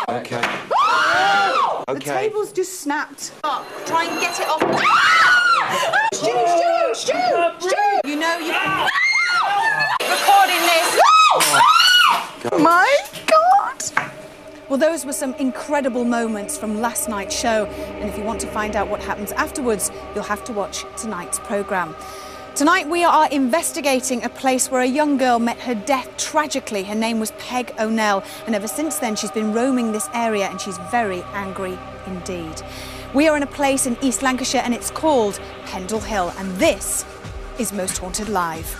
Okay. The table's just snapped. Try and get it off. Stu! You know you can... Recording this. My God! Well, those were some incredible moments from last night's show. And if you want to find out what happens afterwards, you'll have to watch tonight's programme. Tonight we are investigating a place where a young girl met her death tragically. Her name was Peg O'Neill, and ever since then she's been roaming this area and she's very angry indeed. We are in a place in East Lancashire and it's called Pendle Hill, and this is Most Haunted Live.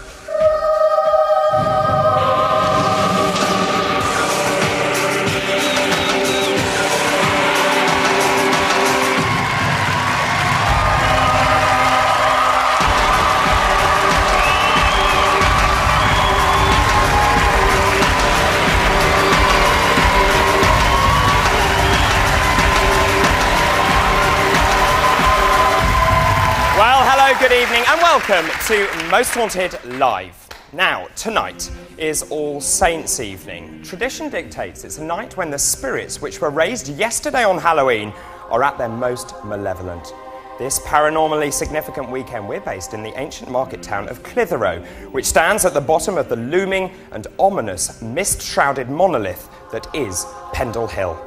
Good evening and welcome to Most Haunted Live. Now, tonight is All Saints' Evening. Tradition dictates it's a night when the spirits which were raised yesterday on Halloween are at their most malevolent. This paranormally significant weekend we're based in the ancient market town of Clitheroe, which stands at the bottom of the looming and ominous mist-shrouded monolith that is Pendle Hill.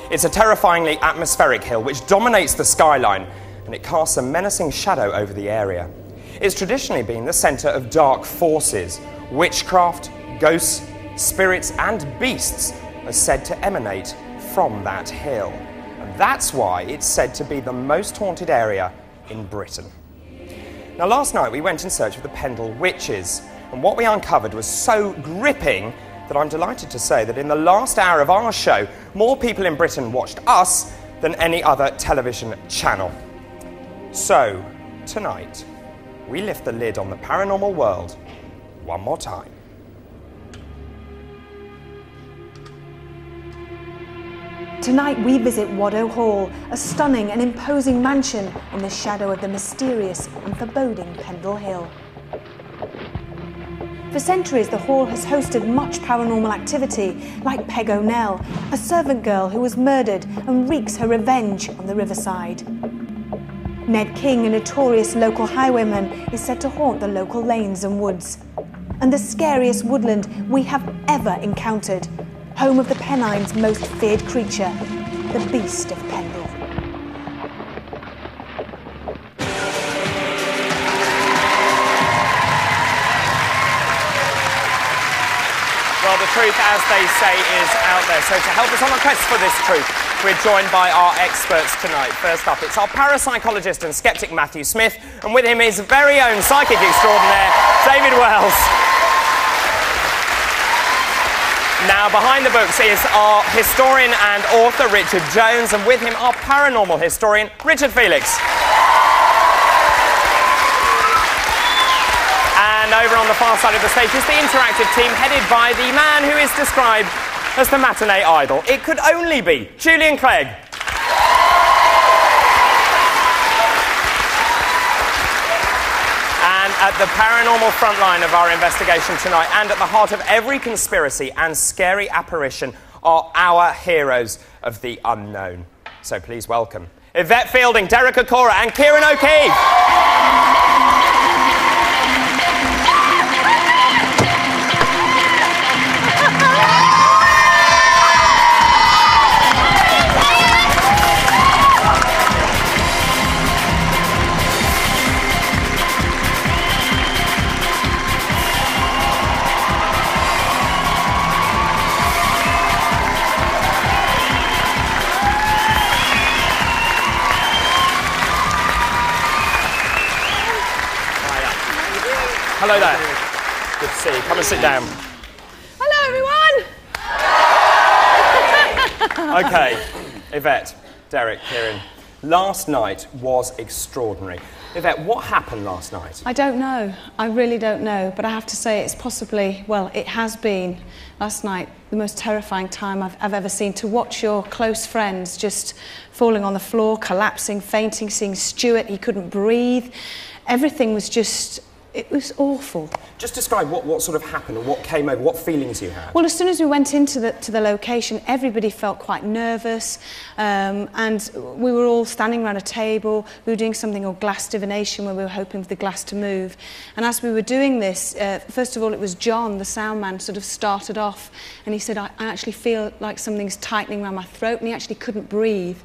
It's a terrifyingly atmospheric hill which dominates the skyline, and it casts a menacing shadow over the area. It's traditionally been the centre of dark forces. Witchcraft, ghosts, spirits and beasts are said to emanate from that hill. And that's why it's said to be the most haunted area in Britain. Now, last night we went in search of the Pendle Witches, and what we uncovered was so gripping that I'm delighted to say that in the last hour of our show, more people in Britain watched us than any other television channel. So, tonight, we lift the lid on the paranormal world one more time. Tonight we visit Waddow Hall, a stunning and imposing mansion in the shadow of the mysterious and foreboding Pendle Hill. For centuries, the hall has hosted much paranormal activity, like Peg O'Neill, a servant girl who was murdered and wreaks her revenge on the riverside. Ned King, a notorious local highwayman, is said to haunt the local lanes and woods. And the scariest woodland we have ever encountered, home of the Pennines' most feared creature, the Beast of Pendle. Well, the truth, as they say, is out there. So to help us on a quest for this truth, we're joined by our experts tonight. First up, it's our parapsychologist and skeptic Matthew Smith, and with him his very own psychic extraordinaire, David Wells. Now, behind the books is our historian and author, Richard Jones, and with him our paranormal historian, Richard Felix. And over on the far side of the stage is the interactive team headed by the man who is described as the matinee idol. It could only be Julian Clegg. And at the paranormal front line of our investigation tonight, and at the heart of every conspiracy and scary apparition, are our heroes of the unknown. So please welcome Yvette Fielding, Derek Okora and Kieran O'Keefe. Hello there. Good to see you. Come and sit down. Hello, everyone. Okay, Yvette, Derek, Kieran. Last night was extraordinary. Yvette, what happened last night? I don't know. I really don't know. But I have to say it's possibly, well, it has been last night the most terrifying time I've ever seen. To watch your close friends just falling on the floor, collapsing, fainting, seeing Stuart, he couldn't breathe. Everything was just It was awful. Just describe what sort of happened, or what came over, what feelings you had. Well, as soon as we went into the location, everybody felt quite nervous, and we were all standing around a table. We were doing something called glass divination, where we were hoping for the glass to move. And as we were doing this, first of all, it was John, the sound man, sort of started off, and he said, I actually feel like something's tightening around my throat, and he actually couldn't breathe.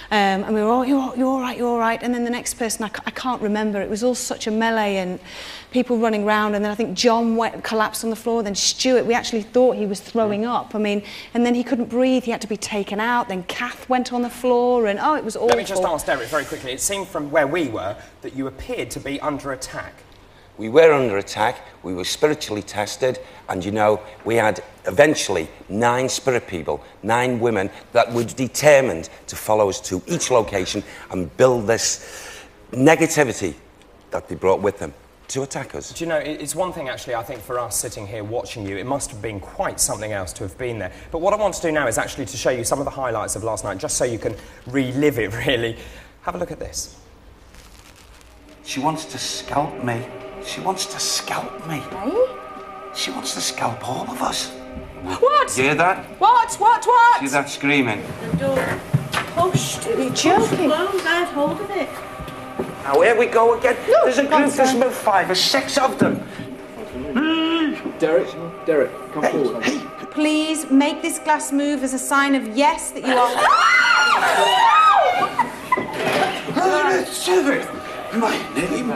And we were all, you're all right, you're all right. And then the next person, I can't remember, it was all such a melee and people running around. And then I think John collapsed on the floor, then Stuart, we actually thought he was throwing up. I mean, and then he couldn't breathe, he had to be taken out. Then Kath went on the floor and, oh, it was awful. Let me just ask Derek very quickly. It seemed from where we were that you appeared to be under attack. We were under attack, we were spiritually tested, and you know, we had eventually 9 spirit people, 9 women that were determined to follow us to each location and build this negativity that they brought with them to attack us. Do you know, it's one thing actually, I think, for us sitting here watching you, it must have been quite something else to have been there. But what I want to do now is actually to show you some of the highlights of last night, just so you can relive it, really. Have a look at this. She wants to scalp me. She wants to scalp me. Hey? She wants to scalp all of us. What? Hear that? What? Hear that screaming? The door pushed. You're joking. Closed. I had hold of it. Now here we go again. No, There's a group, there's about 5 or 6 of them. Derek, come forward. Please make this glass move as a sign of yes that you are... My name?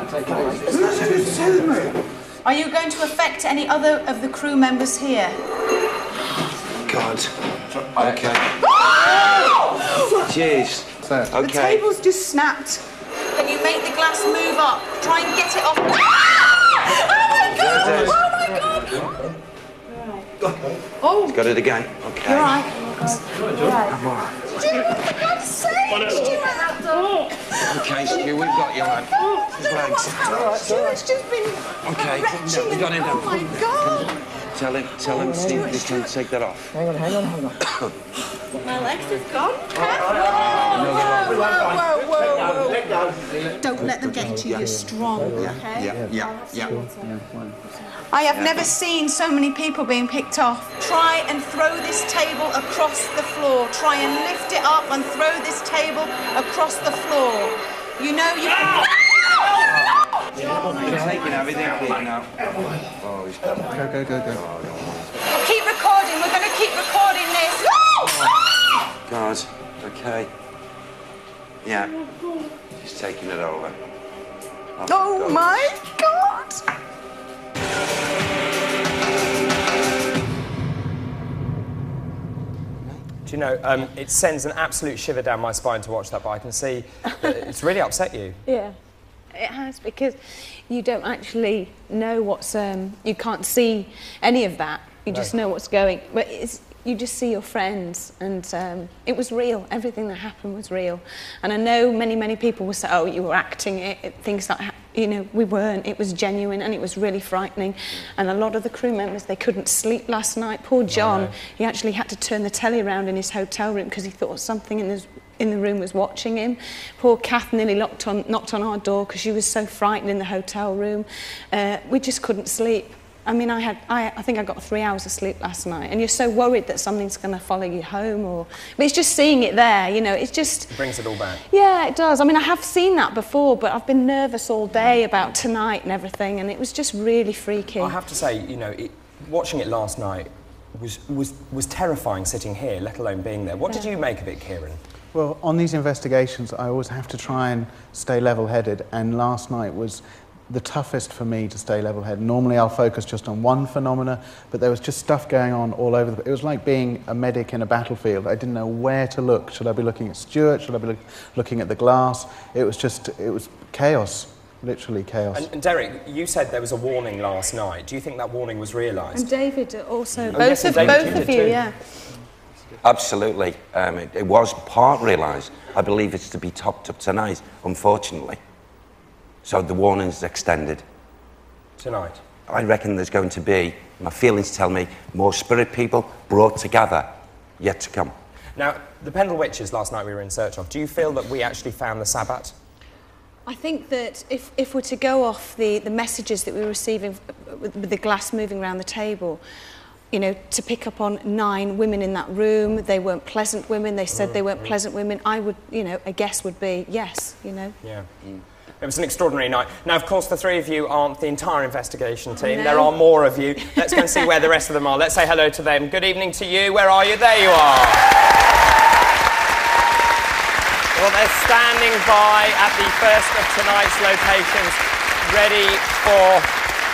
Are you going to affect any other of the crew members here? God. Okay. Jeez. Okay. The table's just snapped. Can you make the glass move up? Try and get it off. Oh my God! Oh my God! Oh, Got it again. Okay. you're right. I'm all right. For God's sake, Stuart! Okay, Stu, we've got you, lad. His legs. Stuart's just been Okay, retching we got him and- down. Oh my God! Tell him, Steve, he can take that off. Hang on. My legs have gone. Don't let them get into you. You're strong, okay? Yeah. I have never seen so many people being picked off. Try and throw this table across the floor. Try and lift it up and throw this table across the floor. You know you can... He's taking everything now. Oh, he's got it. Go. Keep recording. We're going to keep recording this. God, okay. Yeah. She's taking it over. Oh my God! Do you know, it sends an absolute shiver down my spine to watch that, but I can see that it's really upset you. Yeah, it has, because you don't actually know what's... you can't see any of that. You just know what's going... But you just see your friends, and it was real. Everything that happened was real. And I know many people will say, oh, you were acting it, things like... You know, we weren't. It was genuine, and it was really frightening. And a lot of the crew members, they couldn't sleep last night. Poor John, he actually had to turn the telly around in his hotel room because he thought something in the room was watching him. Poor Kath nearly knocked on our door because she was so frightened in the hotel room. We just couldn't sleep. I mean, I think I got 3 hours of sleep last night, and you're so worried that something's going to follow you home, but it's just seeing it there, you know, it's just... It brings it all back. Yeah, it does. I mean, I have seen that before, but I've been nervous all day about tonight and everything, and it was just really freaky. I have to say, you know, watching it last night was terrifying sitting here, let alone being there. What did you make of it, Kieran? Well, on these investigations, I always have to try and stay level-headed, and last night was the toughest for me to stay level-headed. Normally I'll focus just on one phenomena, but there was just stuff going on all over the... It was like being a medic in a battlefield. I didn't know where to look. Should I be looking at Stuart? Should I be looking at the glass? It was chaos, literally chaos. And Derek, you said there was a warning last night. Do you think that warning was realised? And David also, yes, and David both of did you, too. yeah. Absolutely. It was part realised. I believe it's to be topped up tonight, unfortunately. So the warning's extended. Tonight? I reckon there's going to be, my feelings tell me, more spirit people brought together yet to come. Now, the Pendle Witches last night we were in search of, do you feel that we actually found the Sabbat? I think that if we're to go off the messages that we were receiving with the glass moving around the table, you know, to pick up on 9 women in that room, they weren't pleasant women, they said they weren't pleasant women, I would, you know, a guess would be yes, you know. Yeah. It was an extraordinary night. Now, of course, the 3 of you aren't the entire investigation team. No. There are more of you. Let's go and see where the rest of them are. Let's say hello to them. Good evening to you. Where are you? There you are. Well, they're standing by at the first of tonight's locations, ready for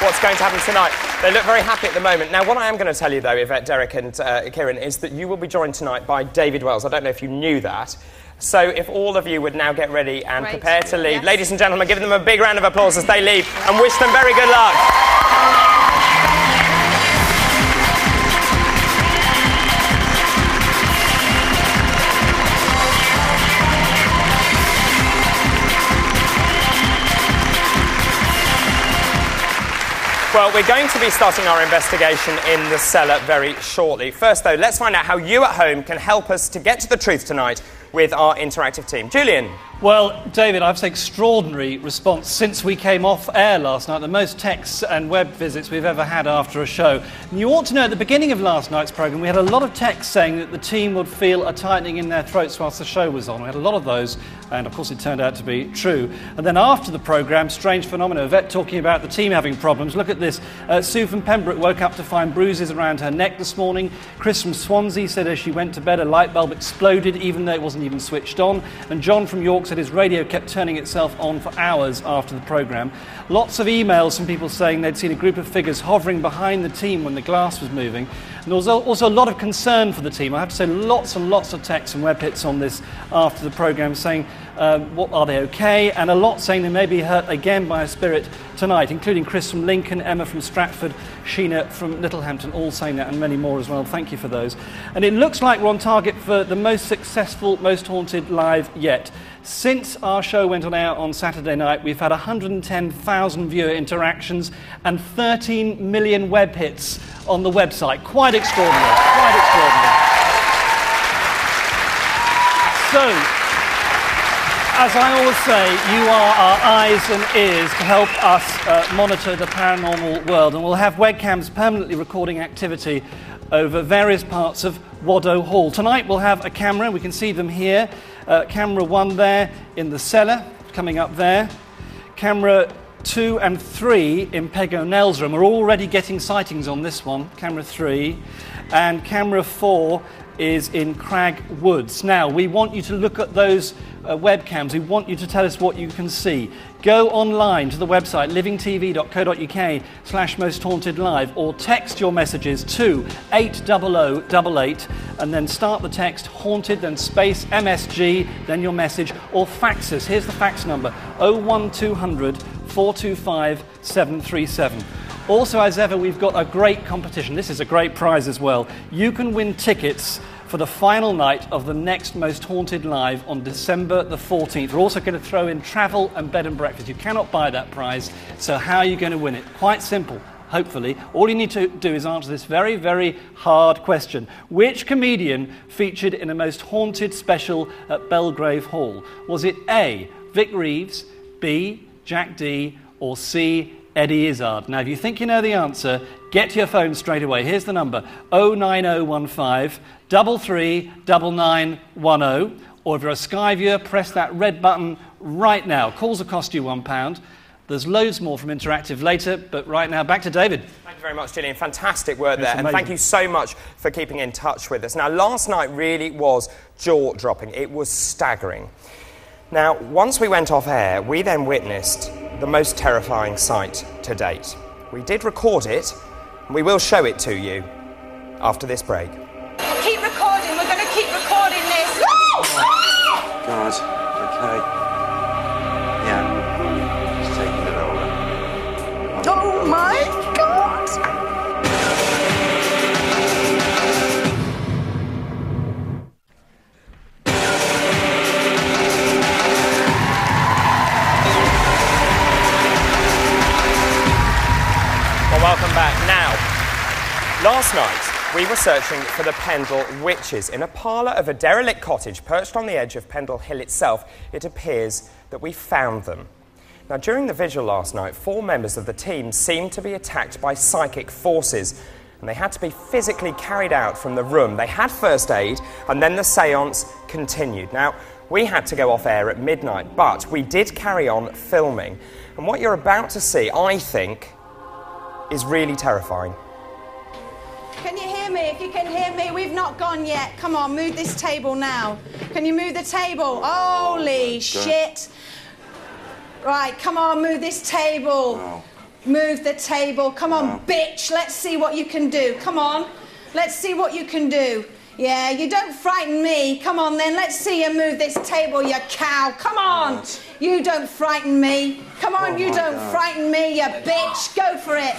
what's going to happen tonight. They look very happy at the moment. Now, what I am going to tell you, though, Yvette, Derek and Kieran, is that you will be joined tonight by David Wells. I don't know if you knew that. So if all of you would now get ready and prepare to leave. Yes. Ladies and gentlemen, give them a big round of applause as they leave and wish them very good luck. Well, we're going to be starting our investigation in the cellar very shortly. First, though, let's find out how you at home can help us to get to the truth tonight with our interactive team. Julian. Well, David, I've seen extraordinary response since we came off air last night, the most texts and web visits we've ever had after a show. And you ought to know at the beginning of last night's programme we had a lot of texts saying that the team would feel a tightening in their throats whilst the show was on. We had a lot of those, and of course it turned out to be true. And then after the programme, strange phenomena, Yvette talking about the team having problems. Look at this. Sue from Pembroke woke up to find bruises around her neck this morning. Chris from Swansea said as she went to bed a light bulb exploded even though it wasn't even switched on. And John from York said his radio kept turning itself on for hours after the programme. Lots of emails from people saying they'd seen a group of figures hovering behind the team when the glass was moving. And there was also a lot of concern for the team. I have to say lots and lots of texts and web hits on this after the programme saying, what, are they okay? And a lot saying they may be hurt again by a spirit tonight, including Chris from Lincoln, Emma from Stratford, Sheena from Littlehampton, all saying that, and many more as well. Thank you for those. And it looks like we're on target for the most successful, most haunted live yet. Since our show went on air on Saturday night, we've had 110,000 viewer interactions and 13 million web hits on the website. Quite extraordinary, quite extraordinary. So, as I always say, you are our eyes and ears to help us monitor the paranormal world, and we'll have webcams permanently recording activity over various parts of Waddow Hall. Tonight we'll have a camera, we can see them here. Camera 1 there in the cellar, coming up there. Camera 2 and 3 in Peg O'Neill's room. We're already getting sightings on this one, camera 3. And camera 4 is in Crag Woods. Now, we want you to look at those webcams. We want you to tell us what you can see. Go online to the website livingtv.co.uk/mosthauntedlive or text your messages to 80088 and then start the text haunted, then space MSG, then your message, or fax us. Here's the fax number 01200 425 737. Also, as ever, we've got a great competition. This is a great prize as well. You can win tickets for the final night of the next Most Haunted Live on December the 14th. We're also going to throw in travel and bed and breakfast. You cannot buy that prize, so how are you going to win it? Quite simple, hopefully. All you need to do is answer this very, very hard question. Which comedian featured in a Most Haunted special at Belgrave Hall? Was it A, Vic Reeves, B, Jack Dee, or C, Eddie Izzard? Now, if you think you know the answer, get to your phone straight away. Here's the number, 09015 339910. Or if you're a Sky viewer, press that red button right now. Calls will cost you £1. There's loads more from Interactive later, but right now, back to David. Thank you very much, Gillian. Fantastic work there, and thank you so much for keeping in touch with us. Now, last night really was jaw-dropping. It was staggering. Now, once we went off air, we then witnessed the most terrifying sight to date. We did record it, and we will show it to you after this break. Keep recording, we're going to keep recording this. God, okay. Yeah, just taking it over. Oh my God! Well, welcome back. Now, last night we were searching for the Pendle witches. In a parlour of a derelict cottage perched on the edge of Pendle Hill itself, it appears that we found them. Now, during the vigil last night, 4 members of the team seemed to be attacked by psychic forces, and they had to be physically carried out from the room. They had first aid, and then the séance continued. Now, we had to go off air at midnight, but we did carry on filming. And what you're about to see, I think, is really terrifying. Can you hear me? If you can hear me, we've not gone yet. Come on, move this table now. Can you move the table? Holy shit. Right, come on, move this table. Oh. Move the table. Come on, bitch. Let's see what you can do. Come on. Let's see what you can do. Yeah, you don't frighten me. Come on then, let's see you move this table, you cow. Come on. You don't frighten me. Come on, you don't frighten me, you bitch. Go for it.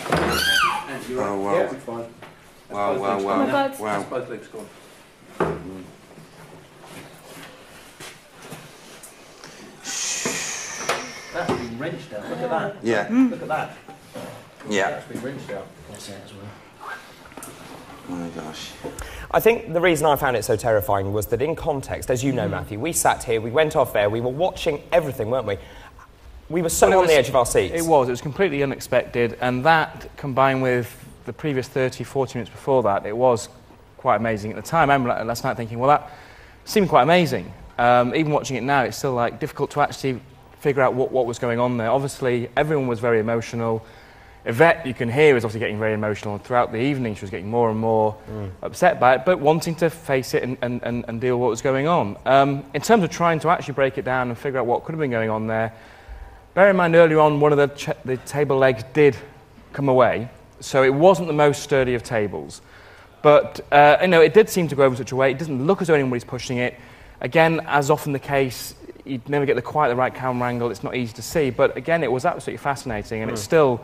Oh, wow. Yeah, fine. Wow, wow, wow. Oh my God. Wow. Both legs gone. That's been wrenched out. Look at that. Yeah. Look at that. Yeah. That's been wrenched out. That's it as well. Oh my gosh. I think the reason I found it so terrifying was that in context, as you know, Matthew, we sat here, we went off air, we were watching everything, weren't we? We were so on the edge of our seats. It was completely unexpected, and that, combined with the previous 30, 40 minutes before that, it was quite amazing at the time. I remember last night thinking, well, that seemed quite amazing. Even watching it now, it's still like difficult to actually figure out what was going on there. Obviously, everyone was very emotional. Yvette, you can hear, is obviously getting very emotional, and throughout the evening she was getting more and more upset by it, but wanting to face it and deal with what was going on. In terms of trying to actually break it down and figure out what could have been going on there, bear in mind earlier on one of the table legs did come away, so it wasn't the most sturdy of tables. But it did seem to go over such a way, it doesn't look as though anybody's pushing it. Again, as often the case, you'd never get quite the right camera angle, it's not easy to see, but again, it was absolutely fascinating, and it still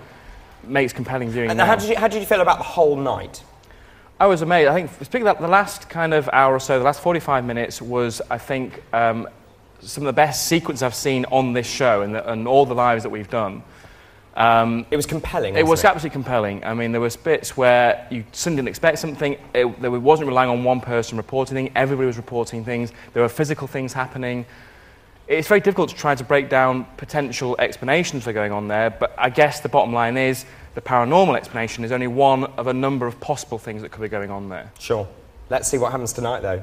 makes compelling viewing. And now. how did you feel about the whole night? I was amazed. I think, speaking of that, the last kind of hour or so, the last 45 minutes was, I think, some of the best sequence I've seen on this show and all the lives that we've done. It was compelling, It was wasn't absolutely compelling. I mean, there was bits where you suddenly didn't expect something. There wasn't relying on one person reporting things. Everybody was reporting things. There were physical things happening. It's very difficult to try to break down potential explanations for going on there, but I guess the bottom line is the paranormal explanation is only one of a number of possible things that could be going on there. Sure. Let's see what happens tonight, though.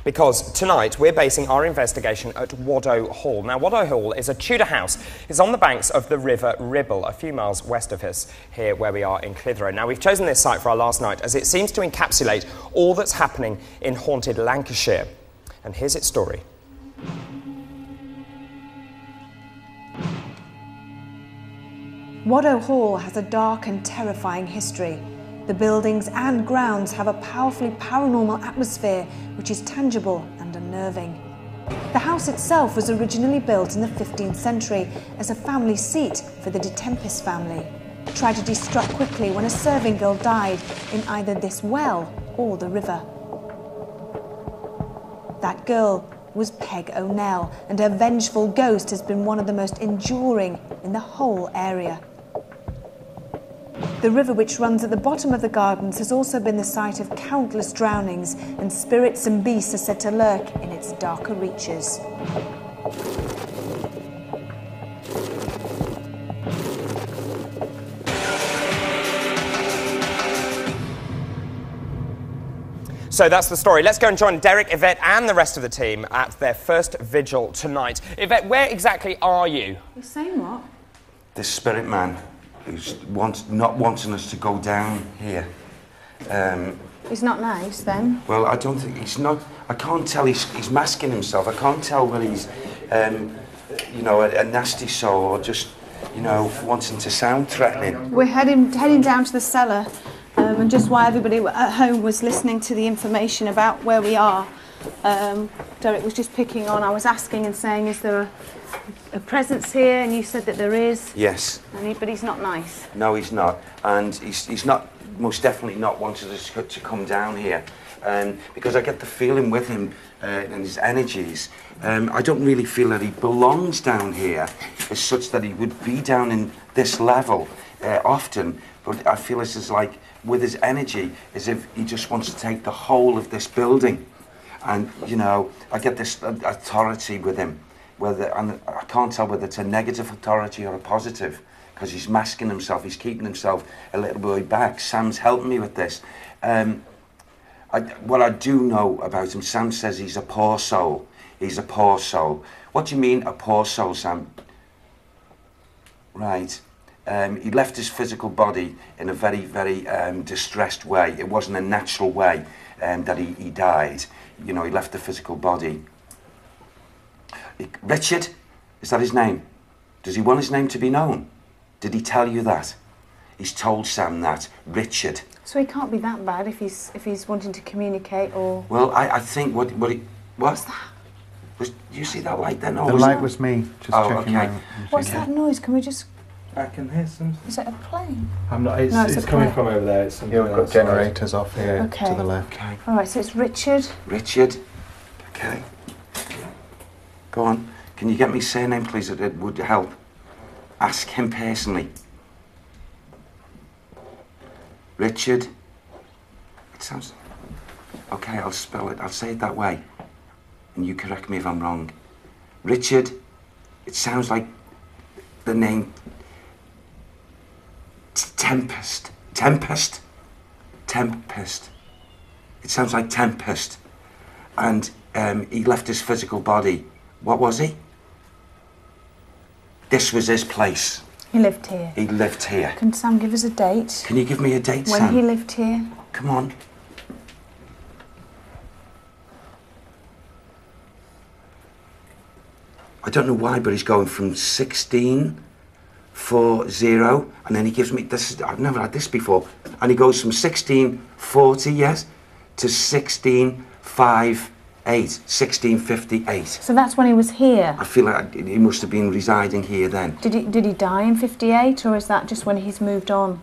Because tonight we're basing our investigation at Waddow Hall. Now, Waddow Hall is a Tudor house. It's on the banks of the River Ribble, a few miles west of us, here where we are in Clitheroe. Now, we've chosen this site for our last night as it seems to encapsulate all that's happening in haunted Lancashire. And here's its story. Waddow Hall has a dark and terrifying history. The buildings and grounds have a powerfully paranormal atmosphere which is tangible and unnerving. The house itself was originally built in the 15th century as a family seat for the De Tempest family. Tragedy struck quickly when a serving girl died in either this well or the river. That girl was Peg O'Neill, and her vengeful ghost has been one of the most enduring in the whole area. The river which runs at the bottom of the gardens has also been the site of countless drownings, and spirits and beasts are said to lurk in its darker reaches. So that's the story. Let's go and join Derek, Yvette and the rest of the team at their first vigil tonight. Yvette, where exactly are you? You're saying what? This spirit man who's not wanting us to go down here. He's not nice, then? Well, I don't think he's not. I can't tell. He's masking himself. I can't tell whether he's, a nasty soul or just, wanting to sound threatening. We're heading down to the cellar, and just while everybody at home was listening to the information about where we are, Derek was just picking on. I was asking and saying, is there a presence here? And you said that there is. Yes. But he's not nice. No, he's not. And he's not, most definitely not wanting us to come down here. Because I get the feeling with him and his energies, I don't really feel that he belongs down here as such that he would be down in this level often. But I feel it's like with his energy, as if he just wants to take the whole of this building. And, I get this authority with him. and I can't tell whether it's a negative authority or a positive, because he's masking himself, he's keeping himself a little bit back. Sam's helping me with this. What I do know about him, Sam says he's a poor soul. He's a poor soul. What do you mean, a poor soul, Sam? Right. He left his physical body in a very, very distressed way. It wasn't a natural way that he died. You know, he left the physical body. Richard, is that his name? Does he want his name to be known? Did he tell you that? He's told Sam that. Richard. So he can't be that bad if he's wanting to communicate or... Well, I think what? What's that? Do you see that light then? The light was me, just checking okay. What's that noise? Can we just... I can hear some. Is it a plane? I'm not. It's, No, it's it's a coming plane. from over there. It's something Yeah, we've got else. generators off here Okay. to the left. Okay. All right, so it's Richard. Richard. Okay. Go on. Can you get me surname, please? It would help. Ask him personally. Richard. It sounds... Okay, I'll spell it. I'll say it that way. And you correct me if I'm wrong. Richard. It sounds like the name... Tempest. Tempest. Tempest. It sounds like Tempest. And he left his physical body. What was he? This was his place. He lived here. He lived here. Can Sam give us a date? Can you give me a date, When Sam? he lived here? Come on. I don't know why, but he's going from 1640, and then he gives me this. I've never had this before, and he goes from 1640, yes, to 1658, 1658. So that's when he was here. I feel like he must have been residing here then. Did he die in 58, or is that just when he's moved on?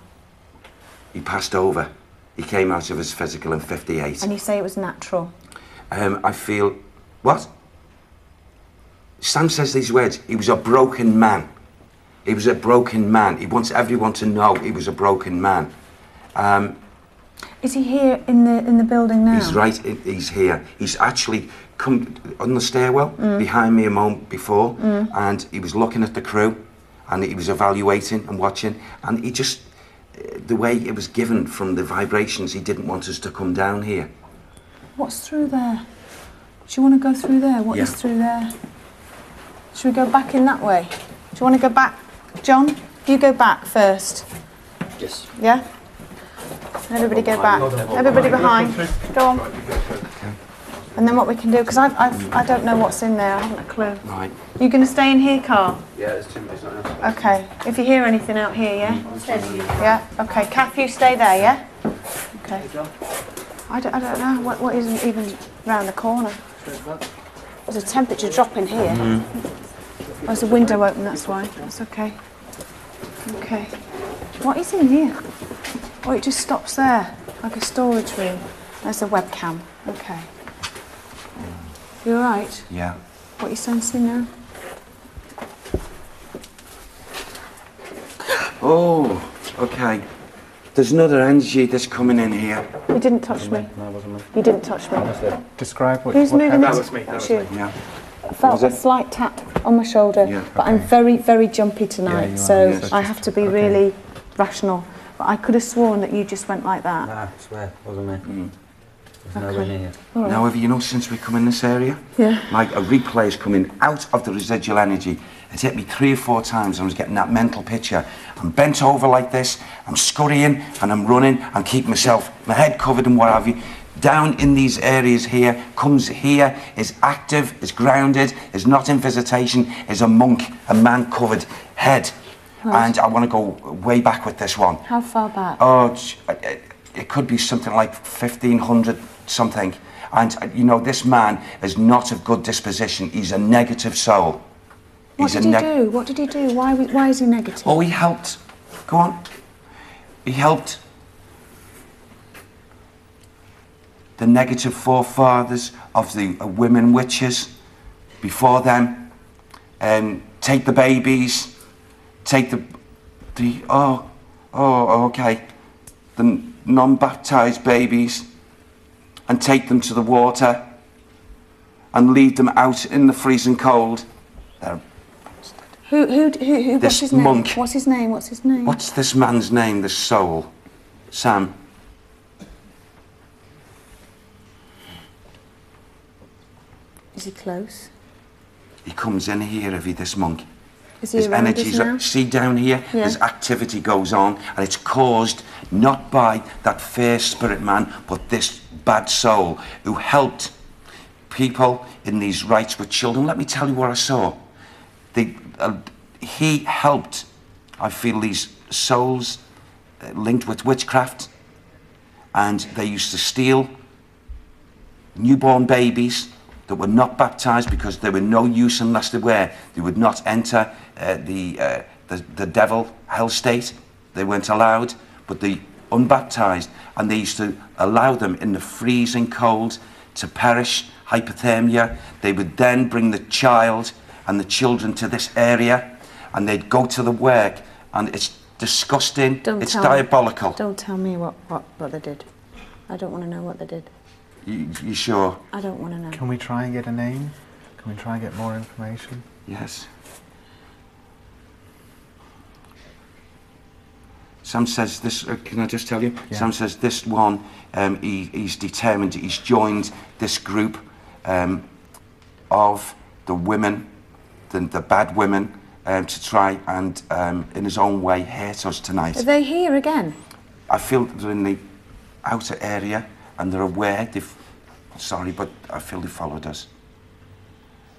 He passed over. He came out of his physical in 58. And you say it was natural? I feel... What? Sam says these words. He was a broken man. He was a broken man. He wants everyone to know he was a broken man. Is he here in the building now? He's right. He's here. He's actually come on the stairwell behind me a moment before, and he was looking at the crew, and he was evaluating and watching, and he just... The way it was given from the vibrations, he didn't want us to come down here. What's through there? Do you want to go through there? What is Yeah. through there? Should we go back in that way? Do you want to go back? John, you go back first. Yes. Yeah? Everybody go back. Everybody behind. Go on. And then what we can do, because I don't know what's in there, I haven't a clue. Right. You going to stay in here, Carl? Yeah, there's too much. Okay. If you hear anything out here, yeah? Yeah? Okay. Kath, you stay there, yeah? Okay. I don't know. What isn't even round the corner? There's a temperature drop in here. There's a window open, that's why. That's okay. Okay. What is in here? Oh, it just stops there, like a storage room. There's a webcam. Okay. You all right? Yeah. What are you sensing now? Oh, okay. There's another energy that's coming in here. You didn't touch me. No, it wasn't me. You didn't touch me. Describe what... Who's what moving happened. it? was me, that was You. Yeah. I felt Was a it? slight tap on my shoulder, Yeah. but I'm very, very jumpy tonight, you are, so yes. I have to be really rational. But I could have sworn that you just went like that. Nah, I swear, it wasn't me. There's nowhere near. All right. Now, have you know since we come in this area? Yeah. Like a replay is coming out of the residual energy. It hit me 3 or 4 times and I was getting that mental picture. I'm bent over like this, I'm scurrying and I'm running and keeping myself, my head covered and what have you. Down in these areas here, comes here, is active, is grounded, is not in visitation, is a monk, a man-covered head. Right. And I want to go way back with this one. How far back? Oh, it could be something like 1500 something. And you know, this man is not of good disposition. He's a negative soul. What did he do? What did he do? Why is he negative? Oh, he helped. Go on. He helped the negative forefathers of the women witches before them, and take the babies, take the non-baptized babies, and take them to the water and leave them out in the freezing cold What's This his name? monk. What's his name? What's his name? What's this man's name, this soul? Sam. Is he close? He comes in here, this monk. Is he His around us energies now? see down here, Yeah. there's activity goes on, and it's caused not by that fair spirit man, but this bad soul who helped people in these rites with children. Let me tell you what I saw. He helped, I feel, these souls linked with witchcraft, and they used to steal newborn babies that were not baptized because they were no use unless they were. They would not enter the devil hell state. They weren't allowed, but the unbaptized, and they used to allow them in the freezing cold to perish, hypothermia. They would then bring the child and the children to this area, and they'd go to the work, and it's disgusting. It's diabolical. Don't tell me what they did. I don't want to know what they did. You sure? I don't want to know. Can we try and get a name? Can we try and get more information? Yes. Sam says this, can I just tell you? Yeah. Sam says this one, he's determined, he's joined this group of the women, the bad women, to try and, in his own way, hurt us tonight. Are they here again? I feel they're in the outer area and they're aware, sorry, but I feel they followed us.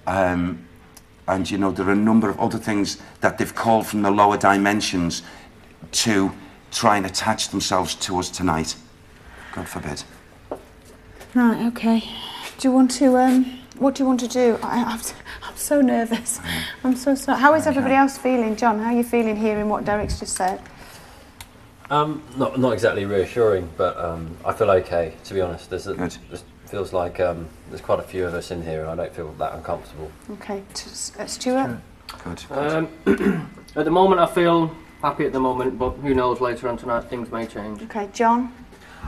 And, you know, there are a number of other things that they've called from the lower dimensions to try and attach themselves to us tonight. God forbid. Right, okay. Do you want to, what do you want to do? I'm so nervous. I'm so sorry. How is everybody else feeling? John, how are you feeling hearing what Derek's just said? Not exactly reassuring, but I feel okay, to be honest. This feels like there's quite a few of us in here, and I don't feel that uncomfortable. Okay, Stuart? Good. At the moment, I feel happy at the moment, but who knows, later on tonight things may change. Okay, John?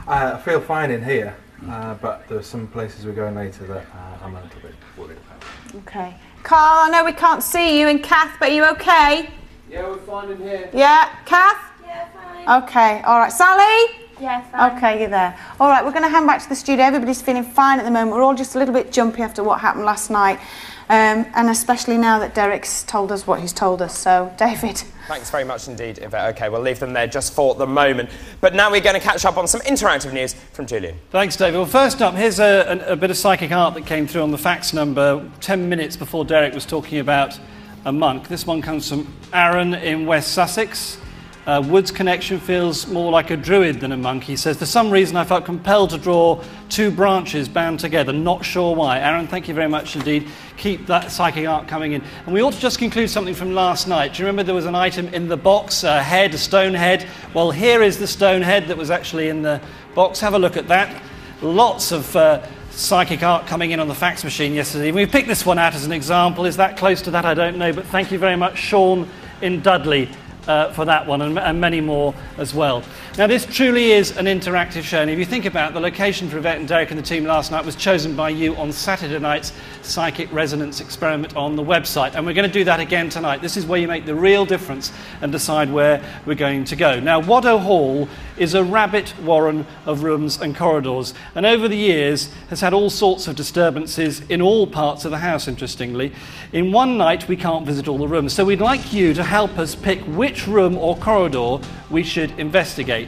I feel fine in here, but there are some places we're going later that I'm a little bit worried about. Okay. Carl, I know we can't see you, and Kath, but are you okay? Yeah, we're fine in here. Yeah, Kath? Yeah, fine. Okay, all right. Sally? Yeah, fine. Okay, you're there. All right, we're going to hand back to the studio. Everybody's feeling fine at the moment. We're all just a little bit jumpy after what happened last night, and especially now that Derek's told us what he's told us. So, David. Thanks very much indeed, Yvette. OK, we'll leave them there just for the moment. But now we're going to catch up on some interactive news from Julian. Thanks, David. Well, first up, here's a bit of psychic art that came through on the fax number 10 minutes before Derek was talking about a monk. This one comes from Aaron in West Sussex. Wood's connection feels more like a druid than a monk. He says, for some reason I felt compelled to draw two branches bound together, not sure why. Aaron, thank you very much indeed. Keep that psychic art coming in. And we ought to just conclude something from last night. Do you remember there was an item in the box, a head, a stone head? Well, here is the stone head that was actually in the box. Have a look at that. Lots of psychic art coming in on the fax machine yesterday. We picked this one out as an example. Is that close to that? I don't know. But thank you very much, Sean in Dudley, for that one, and many more as well. Now, this truly is an interactive show, and if you think about it, the location for Yvette and Derek and the team last night was chosen by you on Saturday night's Psychic Resonance experiment on the website, and we're going to do that again tonight. This is where you make the real difference and decide where we're going to go. Now, Waddow Hall is a rabbit warren of rooms and corridors, and over the years has had all sorts of disturbances in all parts of the house, interestingly. In one night, we can't visit all the rooms, so we'd like you to help us pick which room or corridor we should investigate.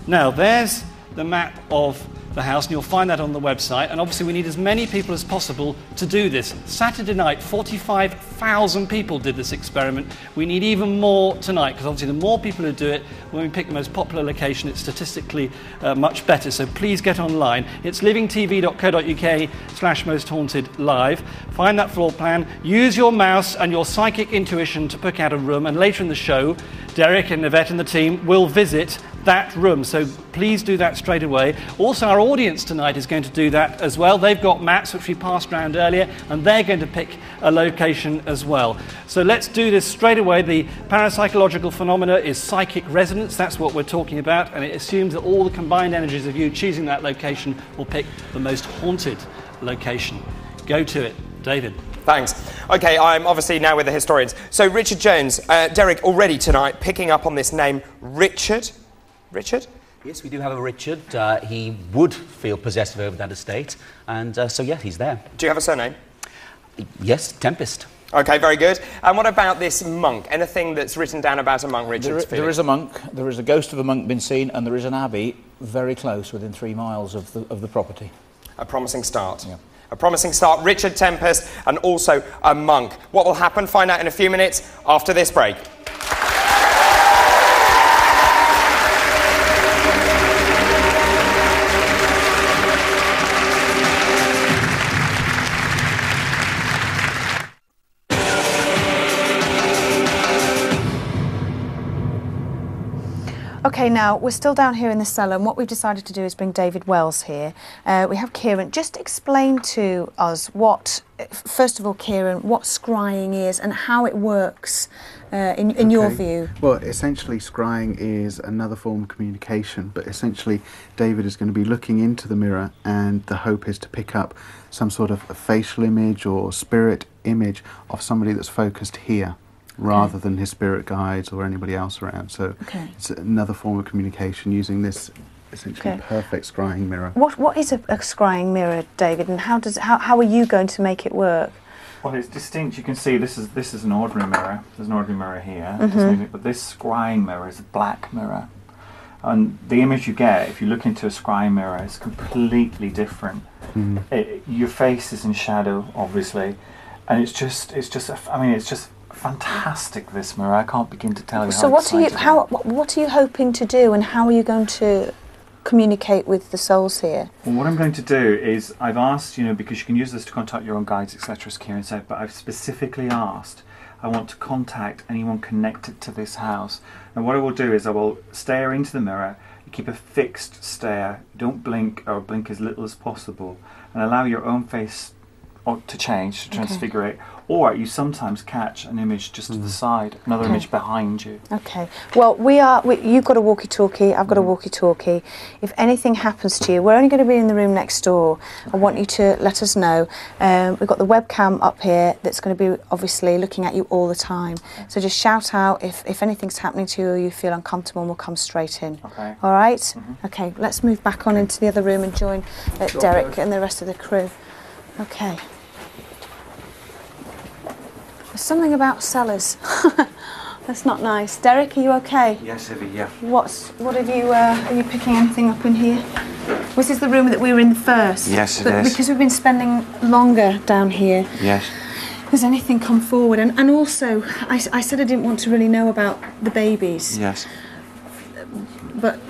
Now, there's the map of the house, and you'll find that on the website, and obviously we need as many people as possible to do this. Saturday night, 45,000 people did this experiment. We need even more tonight, because obviously the more people who do it, when we pick the most popular location, it's statistically much better, so please get online. It's livingtv.co.uk/mosthauntedlive. Find that floor plan, use your mouse and your psychic intuition to pick out a room, and later in the show, Derek and Yvette and the team will visit that room, so please do that straight away. Also, our audience tonight is going to do that as well. They've got maps which we passed around earlier, and they're going to pick a location as well. So let's do this straight away. The parapsychological phenomena is psychic resonance. That's what we're talking about, and it assumes that all the combined energies of you choosing that location will pick the most haunted location. Go to it, David. Thanks. OK, I'm obviously now with the historians. So, Richard Jones, Derek, already tonight picking up on this name, Richard. Richard? Yes, we do have a Richard. He would feel possessive over that estate, and so, yeah, he's there. Do you have a surname? Yes, Tempest. OK, very good. And what about this monk? Anything that's written down about a monk, Richard? There is a monk, there is a ghost of a monk been seen, and there is an abbey very close, within 3 miles of the property. A promising start. Yeah. A promising start. Richard Tempest and also a monk. What will happen? Find out in a few minutes after this break. OK, now, we're still down here in the cellar, and what we've decided to do is bring David Wells here. We have Kieran. Just explain to us first of all, Kieran, what scrying is and how it works in your view. Well, essentially, scrying is another form of communication, but essentially, David is going to be looking into the mirror, and the hope is to pick up some sort of a facial image or spirit image of somebody that's focused here, rather than his spirit guides or anybody else around. So it's another form of communication using this essentially perfect scrying mirror. What is a scrying mirror, David, and how are you going to make it work? Well, it's distinct. You can see this is an ordinary mirror. There's an ordinary mirror here, but this scrying mirror is a black mirror. And the image you get, if you look into a scrying mirror, is completely different. Your face is in shadow, obviously, and it's just fantastic, this mirror. I can't begin to tell you. So what are you hoping to do, and how are you going to communicate with the souls here? Well, what I'm going to do is, I've asked, because you can use this to contact your own guides, etc., as Kieran said, but I've specifically asked, I want to contact anyone connected to this house. And what I will do is I will stare into the mirror, keep a fixed stare, don't blink or blink as little as possible, and allow your own face to change, to transfigurate, or you sometimes catch an image just to the side, another image behind you. Okay. Well, you've got a walkie-talkie, I've got a walkie-talkie. If anything happens to you, we're only going to be in the room next door. I want you to let us know. We've got the webcam up here that's going to be obviously looking at you all the time. So just shout out if anything's happening to you or you feel uncomfortable, and we'll come straight in. Okay. All right? Okay, let's move back on into the other room and join Derek and the rest of the crew. Okay. There's something about cellars. That's not nice. Derek, are you okay? Yes, Ivy, yeah. What have you, are you picking anything up in here? This is the room that we were in first. Yes, it is. Because we've been spending longer down here. Yes. Has anything come forward? And also, I said I didn't want to really know about the babies. Yes. But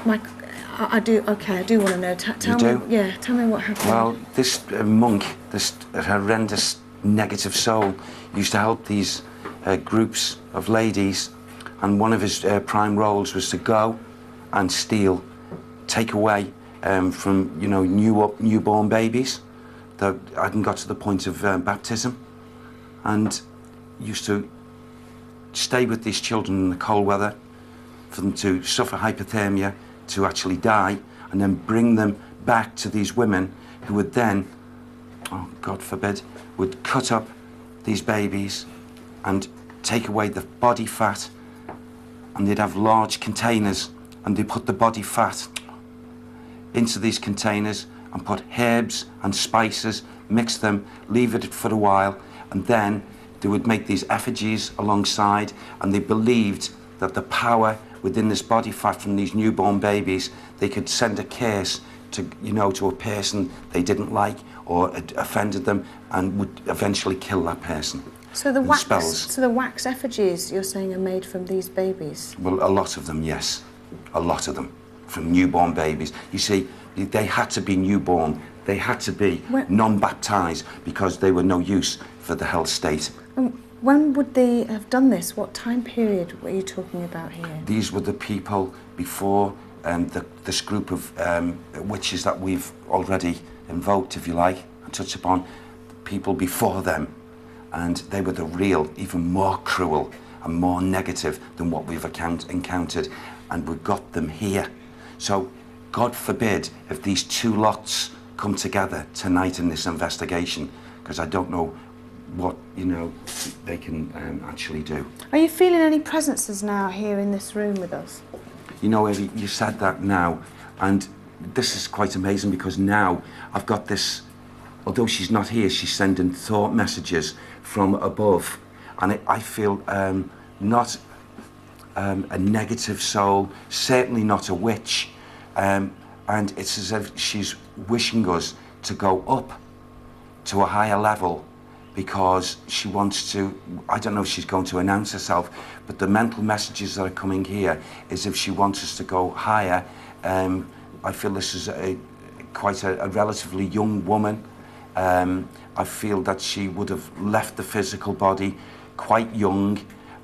I do want to know. Tell me. Yeah, tell me what happened. Well, this monk, this horrendous negative soul, used to help these groups of ladies, and one of his prime roles was to go and steal, take away from newborn babies that hadn't got to the point of baptism, and used to stay with these children in the cold weather for them to suffer hypothermia, to actually die, and then bring them back to these women who would then, oh God forbid, would cut up these babies and take away the body fat, and they'd have large containers, and they put the body fat into these containers and put herbs and spices, mix them, leave it for a while, and then they would make these effigies alongside, and they believed that the power within this body fat from these newborn babies, they could send a curse to a person they didn't like or had offended them, and would eventually kill that person. So the wax effigies you're saying are made from these babies? Well, a lot of them, yes. A lot of them from newborn babies. You see, they had to be newborn. They had to be non-baptised because they were no use for the hell state. When would they have done this? What time period were you talking about here? These were the people before this group of witches that we've already invoked, if you like, and touched upon. People before them, and they were the real, even more cruel and more negative than what we've encountered, and we've got them here. So God forbid if these two lots come together tonight in this investigation, because I don't know what, you know, they can actually do. Are you feeling any presences now here in this room with us? You know, Evie, you said that now, and this is quite amazing because now I've got this, although she's not here, she's sending thought messages from above, and I feel not a negative soul, certainly not a witch, and it's as if she's wishing us to go up to a higher level because she wants to, I don't know if she's going to announce herself, but the mental messages that are coming here is if she wants us to go higher. I feel this is quite a relatively young woman. I feel that she would have left the physical body quite young,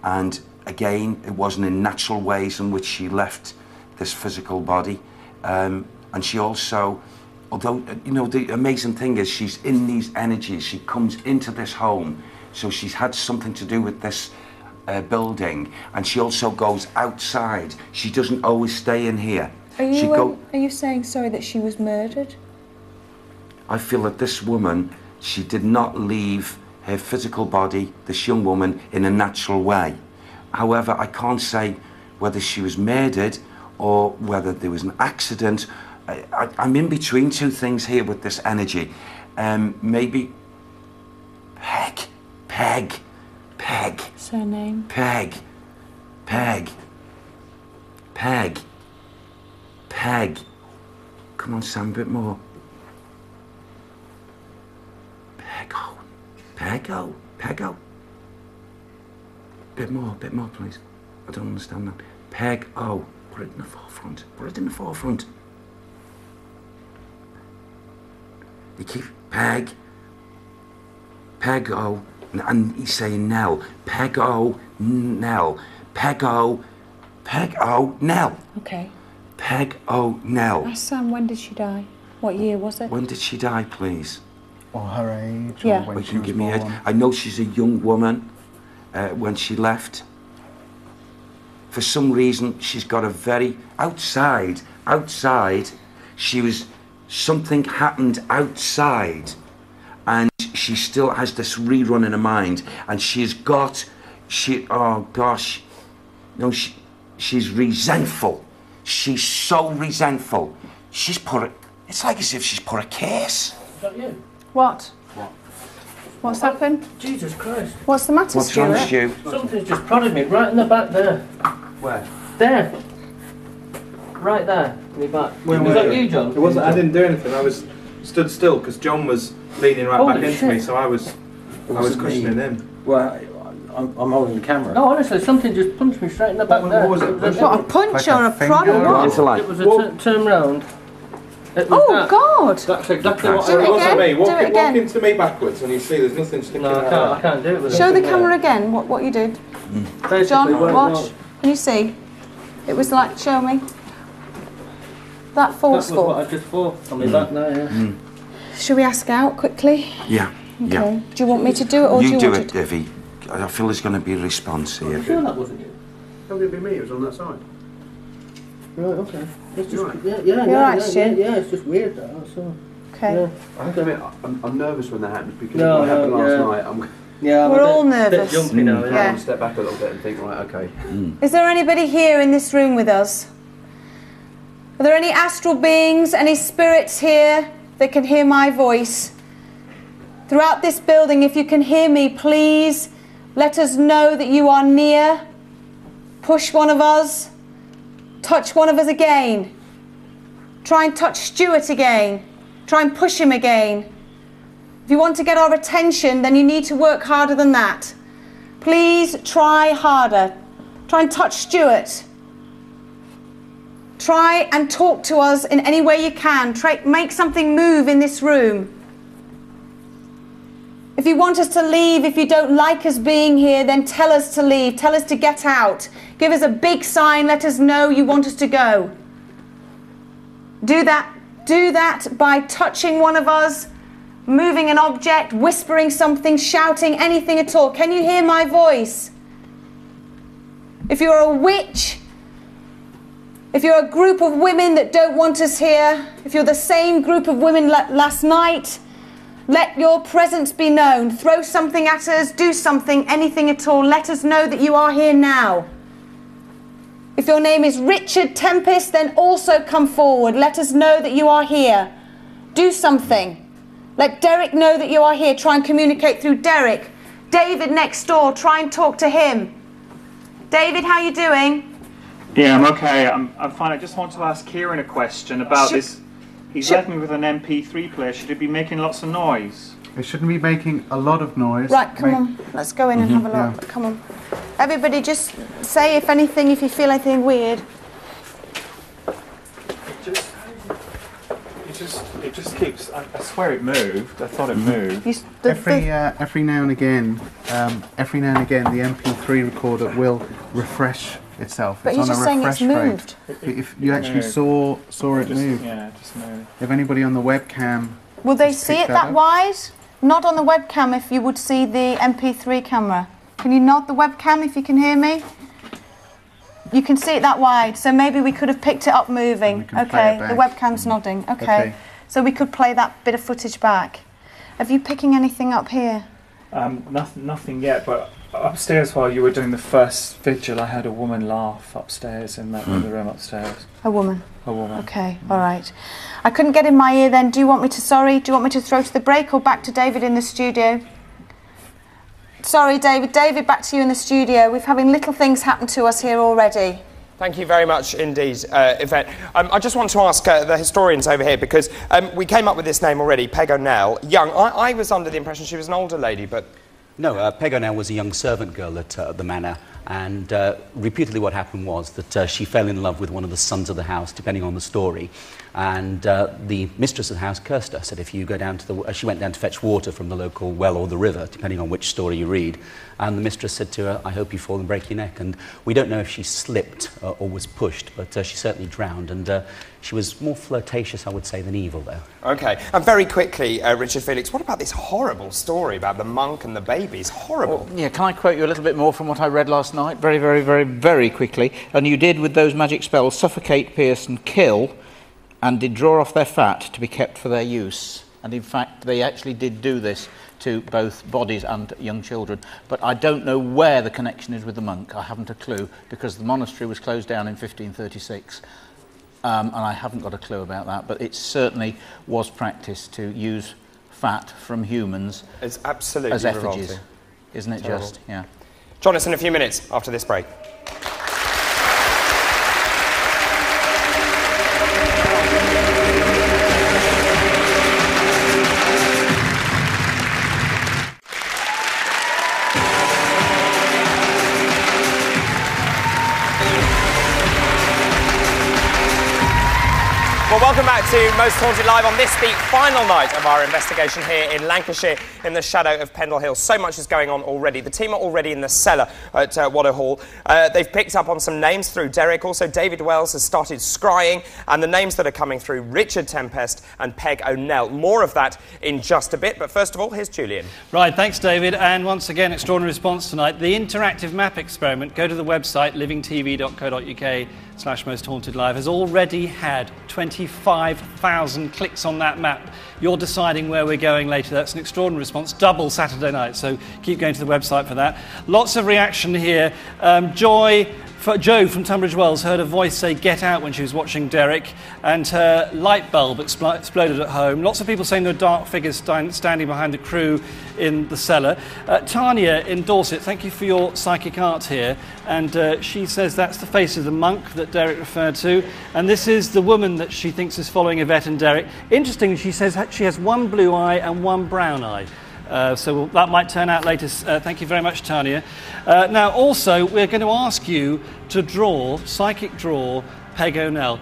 and again, it wasn't in natural ways in which she left this physical body. And she also, although, you know, the amazing thing is she's in these energies, she comes into this home, so she's had something to do with this building, and she also goes outside. She doesn't always stay in here. Are you saying, sorry, that she was murdered? I feel that this woman, she did not leave her physical body, this young woman, in a natural way. However, I can't say whether she was murdered or whether there was an accident. I'm in between two things here with this energy. Maybe Peg. Surname? Peg. Come on, Sam, a bit more. Pego. Bit more, please. I don't understand that. Peg-O. Put it in the forefront. You keep Peg-O, and he's saying Nell. Peg-O, Nell. Peg-O, Nell. Okay. Peg-O, Nell. Ask Sam, when did she die? What year was it? When did she die, please? Or her age, Yeah. or when Well, she you was give me born. it. I know she's a young woman when she left. For some reason, she's got a very outside. Something happened outside, and she still has this rerun in her mind, and she's resentful. She's so resentful. It's like as if she's put a curse. Is that you? What? What's happened? Jesus Christ. What's the matter, What's wrong, Stu? Something's just prodded me right in the back there. Where? There. Right there. In the back. Where Was were that you, John? It wasn't. I didn't do anything. I was stood still because John was leaning right Holy back into shit. me, so I was cushioning him. Well, I'm holding the camera. No, honestly, something just punched me straight in the back there. What was it? What, a punch or a prod or what? It was a turn round. It was Oh, that. God! That's exactly what Do it It wasn't again. me. Do it again. Walk into me backwards, and you see there's nothing sticking No, out. I can't do it with Show the it. camera again what you did. Basically, John, what it watch. was- Can you see? It was like, show me. That That was forceful. what I just thought on my back there, yeah. Should we ask out quickly? Yeah. Okay. Do you want me to do it or do You you do want it, Ivy. I feel there's going to be a response here. I feel that wasn't you. How could it be me? It was on that side. Right, okay. It's just, You're right. You're right, Stu. yeah, it's just weird that, that's all. Okay. Yeah. I have to admit, I'm nervous when that happens because No, what happened no, last yeah. night, I'm Yeah, I'm We're a bit, all bit nervous. jumpy now, I yeah. want to step back a little bit and think, right, okay. Is there anybody here in this room with us? Are there any astral beings, any spirits here that can hear my voice? Throughout this building, if you can hear me, please let us know that you are near. Push one of us. Touch one of us again. Try and touch Stuart again. Try and push him again. If you want to get our attention, then you need to work harder than that. Please try harder. Try and touch Stuart. Try and talk to us in any way you can. Make something move in this room. If you want us to leave, if you don't like us being here, then tell us to leave. Tell us to get out. Give us a big sign. Let us know you want us to go. Do that by touching one of us, moving an object, whispering something, shouting, anything at all. Can you hear my voice? If you're a witch, if you're a group of women that don't want us here, if you're the same group of women last night Let your presence be known. Throw something at us, do something, anything at all. Let us know that you are here now. If your name is Richard Tempest, then also come forward. Let us know that you are here. Do something. Let Derek know that you are here. Try and communicate through Derek. David next door, try and talk to him. David, how are you doing? Yeah, I'm okay. I'm fine. I just want to ask Kieran a question about this. He's left me with an MP3 player. Should it be making lots of noise? It shouldn't be making a lot of noise. Right, come on. Let's go in and have a look. Yeah. Come on. Everybody just say if anything, if you feel anything weird. It just keeps. I swear it moved. I thought it moved. Every now and again, the MP3 recorder will refresh itself. But it's you're on just a saying it's refresh rate. moved. If you actually saw it move. Yeah, just moved. If anybody on the webcam. Will they see it that wide? Nod on the webcam if you would see the MP3 camera. Can you nod the webcam if you can hear me? You can see it that wide, so maybe we could have picked it up moving. Okay, the webcam's nodding. Okay, so we could play that bit of footage back. Have you picking anything up here? Nothing yet, but upstairs while you were doing the first vigil, I heard a woman laugh upstairs in that other room upstairs. A woman? A woman. Okay, all right. I couldn't get in my ear then. Do you want me to throw to the break or back to David in the studio? Sorry, David. David, back to you in the studio. We're having little things happen to us here already. Thank you very much indeed, Yvette. I just want to ask the historians over here, because we came up with this name already, Peg O'Neill. Young. I was under the impression she was an older lady, but... No, Peg O'Neill was a young servant girl at the manor, and reputedly what happened was that she fell in love with one of the sons of the house, depending on the story, and the mistress of the house cursed her, said if you go down to the... she went down to fetch water from the local well or the river, depending on which story you read, and the mistress said to her, I hope you fall and break your neck, and we don't know if she slipped or was pushed, but she certainly drowned, and she was more flirtatious, I would say, than evil, though. OK, and very quickly, Richard Felix, what about this horrible story about the monk and the babies? Horrible. Well, yeah, can I quote you a little bit more from what I read last night? Very, very, very, very quickly. And you did, with those magic spells, suffocate, pierce and kill, and did draw off their fat to be kept for their use. And in fact, they actually did do this to both bodies and young children. But I don't know where the connection is with the monk. I haven't a clue, because the monastery was closed down in 1536. And I haven't got a clue about that, but it certainly was practiced to use fat from humans it's absolutely as effigies. Revolting. Isn't it Terrible. just? Yeah. Join us in a few minutes after this break. Well, welcome back to Most Haunted Live on this, the final night of our investigation here in Lancashire in the shadow of Pendle Hill. So much is going on already. The team are already in the cellar at Waddow Hall. They've picked up on some names through Derek. Also, David Wells has started scrying, and the names that are coming through, Richard Tempest and Peg O'Neill. More of that in just a bit, but first of all, here's Julian. Right, thanks, David. And once again, extraordinary response tonight. The interactive map experiment, go to the website livingtv.co.uk/Most Haunted Live, has already had 25,000 clicks on that map. You're deciding where we're going later. That's an extraordinary response, double Saturday night, so keep going to the website for that. Lots of reaction here. Jo from Tunbridge Wells heard a voice say "get out" when she was watching Derek, and her light bulb exploded at home. Lots of people saying there are dark figures standing behind the crew in the cellar. Tanya in Dorset, thank you for your psychic art here, and she says that's the face of the monk that Derek referred to, and this is the woman that she thinks is following Yvette and Derek. Interestingly, she says she has one blue eye and one brown eye. So that might turn out later. Thank you very much, Tanya. Now, also, we're going to ask you to psychic draw Peg O'Neill.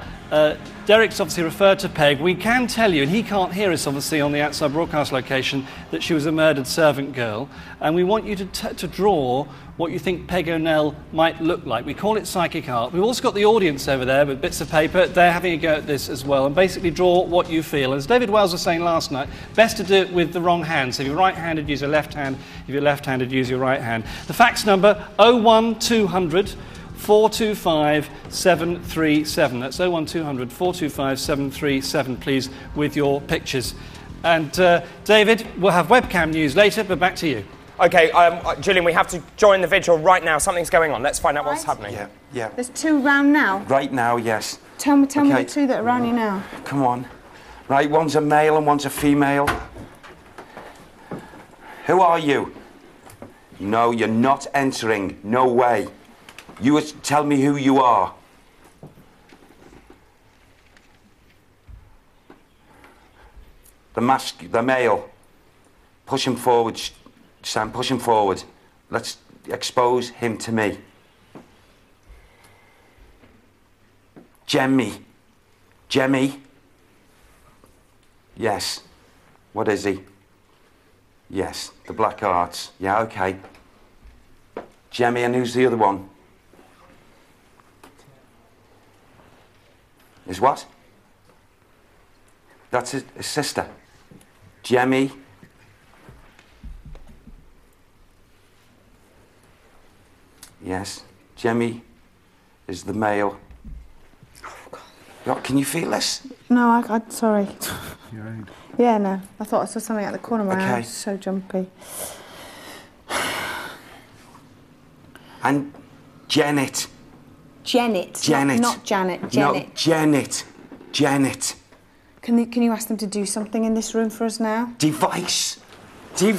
Derek's obviously referred to Peg. We can tell you, and he can't hear us obviously on the outside broadcast location, that she was a murdered servant girl. And we want you to draw what you think Peg O'Neill might look like. We call it psychic art. We've also got the audience over there with bits of paper. They're having a go at this as well. And basically draw what you feel. As David Wells was saying last night, best to do it with the wrong hand. So if you're right-handed, use your left hand. If you're left-handed, use your right hand. The fax number, 01200 425 737. That's 01200 425 737, please, with your pictures. And David, we'll have webcam news later, but back to you. OK, Gillian, we have to join the vigil right now. Something's going on. Let's find out what's happening. Yeah, yeah. There's 2 round now. Right now, yes. Tell me the 2 that are round you now. Come on. Right, one's a male and one's a female. Who are you? No, you're not entering. No way. You tell me who you are. The male. Push him forward, Sam, push him forward. Let's expose him to me. Jemmy. Yes. What is he? Yes, the Black Arts. Yeah, okay. Jemmy, and who's the other one? Is what? That's his sister. Jemmy. Yes, Jemmy is the male. Oh, God. Can you feel this? No, I sorry. You're right. Yeah, no. I thought I saw something at the corner of my eye. Okay. It's so jumpy. And Janet. Janet. Not Janet. Janet. No, Janet. Can you ask them to do something in this room for us now? Device. The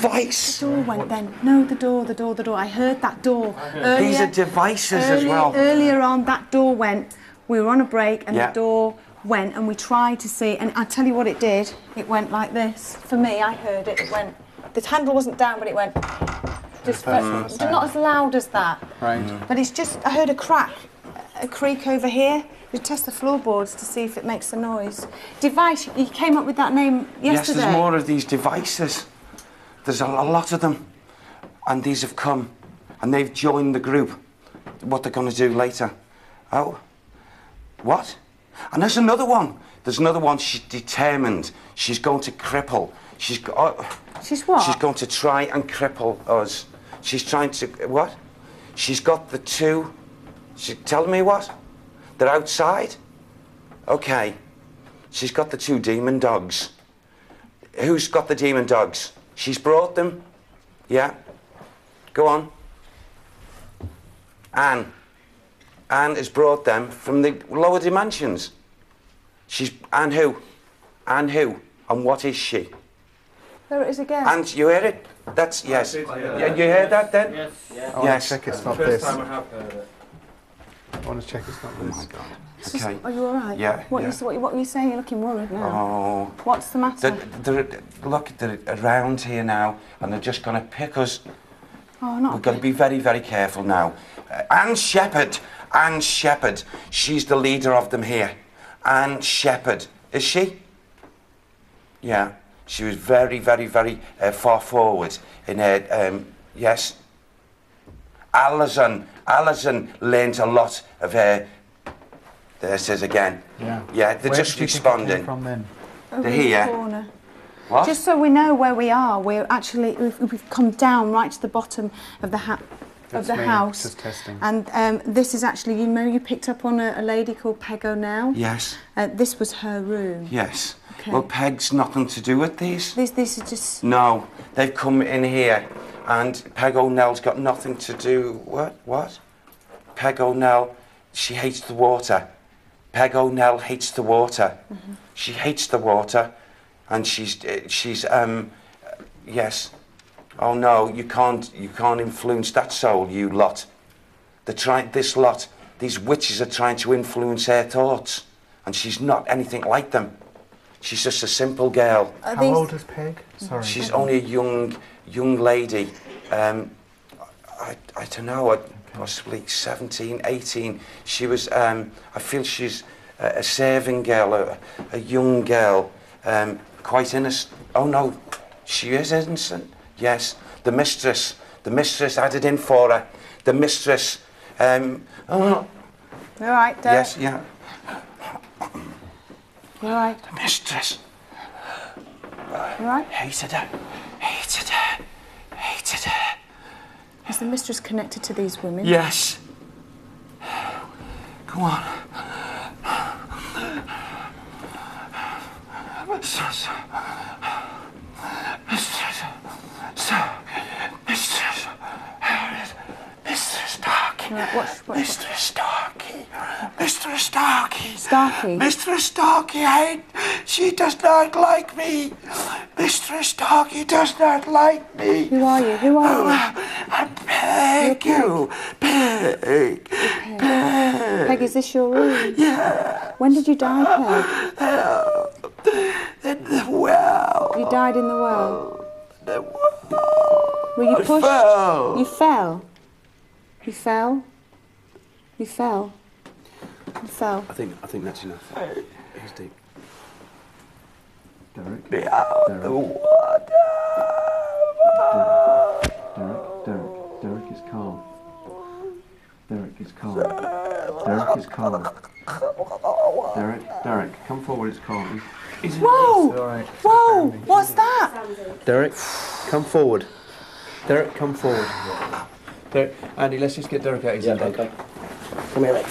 door went then. No, the door. I heard that door. Earlier, these are devices as well. Earlier on, that door went. We were on a break and Yeah. the door went and we tried to see, and I tell you what it did. It went like this. For me, I heard it. It went. The handle wasn't down, but it went. Just not as loud as that. Right. But it's just. I heard a crack, a creak over here. We test the floorboards to see if it makes a noise. Device. You came up with that name yesterday. Yes, there's more of these devices. There's a lot of them, and these have come, and they've joined the group. What they're going to do later? Oh, what? And there's another one. There's another one. She's determined. She's going to cripple. She's what? She's going to try and cripple us. She's trying to what? She's got the 2. She's telling me what? They're outside. Okay. She's got the 2 demon dogs. Who's got the demon dogs? She's brought them. Yeah. Go on. Anne has brought them from the lower dimensions. Anne who? And what is she? There it is again. And you hear it? That's yes. Yeah, you heard that then? Yes. Yeah. I want to check it's not this. First time I have heard it. I want to check it's not this. Oh my God. Just, Okay. are you all right? Yeah. What yeah. are you saying? You're looking worried now. Oh. What's the matter? Look, they're around here now, and they're just going to pick us. Oh, not. We've got to be very, very careful now. Anne Shepherd. She's the leader of them here. Anne Shepherd. Is she? Yeah. She was very, very, very far forward in her. Yes. Alison learned a lot of her. There it says again. Yeah. Yeah, they're Where just did you think it responding. came from then? Over They're in the here. corner. What? Just so we know where we are, we've come down right to the bottom of the house. Just testing. And this is actually, you picked up on a lady called Peg O'Neill. Yes. This was her room. Yes. Okay. Well, Peg's nothing to do with these. These are just. No, they've come in here, and Peg O'Neill's got nothing to do. What? Peg O'Neill, she hates the water. Peg O'Neill hates the water. Mm-hmm. She hates the water, and she's yes. Oh no, you can't influence that soul, you lot. These witches are trying to influence her thoughts, and she's not anything like them. She's just a simple girl. How old is Peg? Sorry. She's only a young lady. I don't know, possibly 17, 18. She was, I feel she's a serving girl, a young girl, quite innocent. Oh no, she is innocent. Yes, the mistress had it in for her. The mistress, You all right, Dad? yes, yeah. You all right? The mistress. You all right? Hated her. Is the mistress connected to these women? Yes. Come on. Mr. Starkey. Mr. Starkey. Starkey? Mr. Starkey, she does not like me. Mr. Starkey does not like me. Who are you? Who are you? I'm Peg. Peg. Peg, is this your room? Yeah. When did you die, Peg? In the well. You died in the well? The well. Were you I pushed? fell. You fell? You fell? You fell? You fell? I think that's enough. He's deep. Derek. Be out the water. Derek is calm. Derek is calm. Derek is calm. Derek, come forward. It's calm. Whoa! Whoa! What's that? Derek, come forward. Derek, come forward. Derek, Andy, let's just get Derek out. He's in bed. Okay. Come here, mate.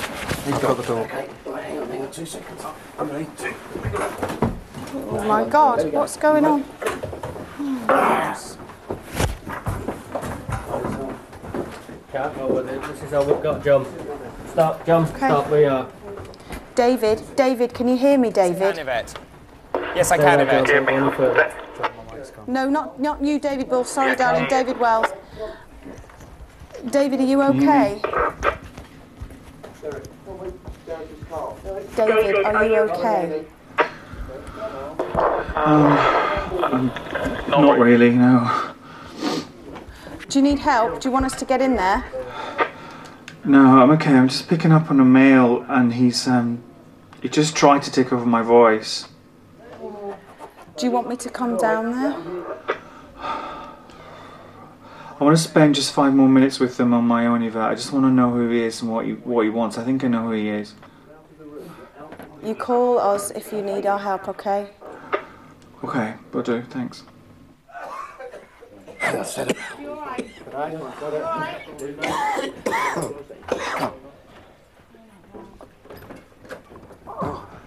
He's got the door. Okay. Hang on, 2 seconds. I'm ready. Oh my God! What's going on? Can't go with it. This is how we've got jump. Stop, jump, stop, we are. David, can you hear me, David? Yes, I can, Yvette. No, not you, David Bull. Sorry, darling, David Wells. David, are you okay? David, are you okay? Not really, no. Do you need help? Do you want us to get in there? No, I'm okay. I'm just picking up on a male, and he just tried to take over my voice. Do you want me to come down there? I want to spend just 5 more minutes with him on my own, Yvette. I just want to know who he is and what he wants. I think I know who he is. You call us if you need our help, okay? Okay, will do. Thanks.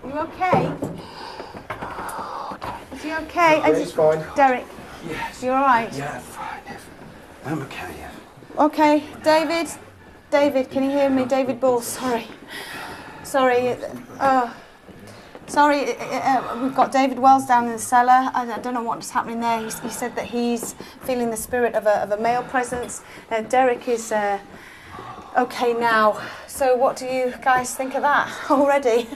You okay? Is he okay? Yeah, he's fine. Derek? Yes. You all right? Yeah, fine. I'm okay. Okay, David, can you hear me? David Bull, sorry. Sorry, we've got David Wells down in the cellar. I don't know what's happening there. He said that he's feeling the spirit of a male presence. Derek is okay now. So what do you guys think of that already?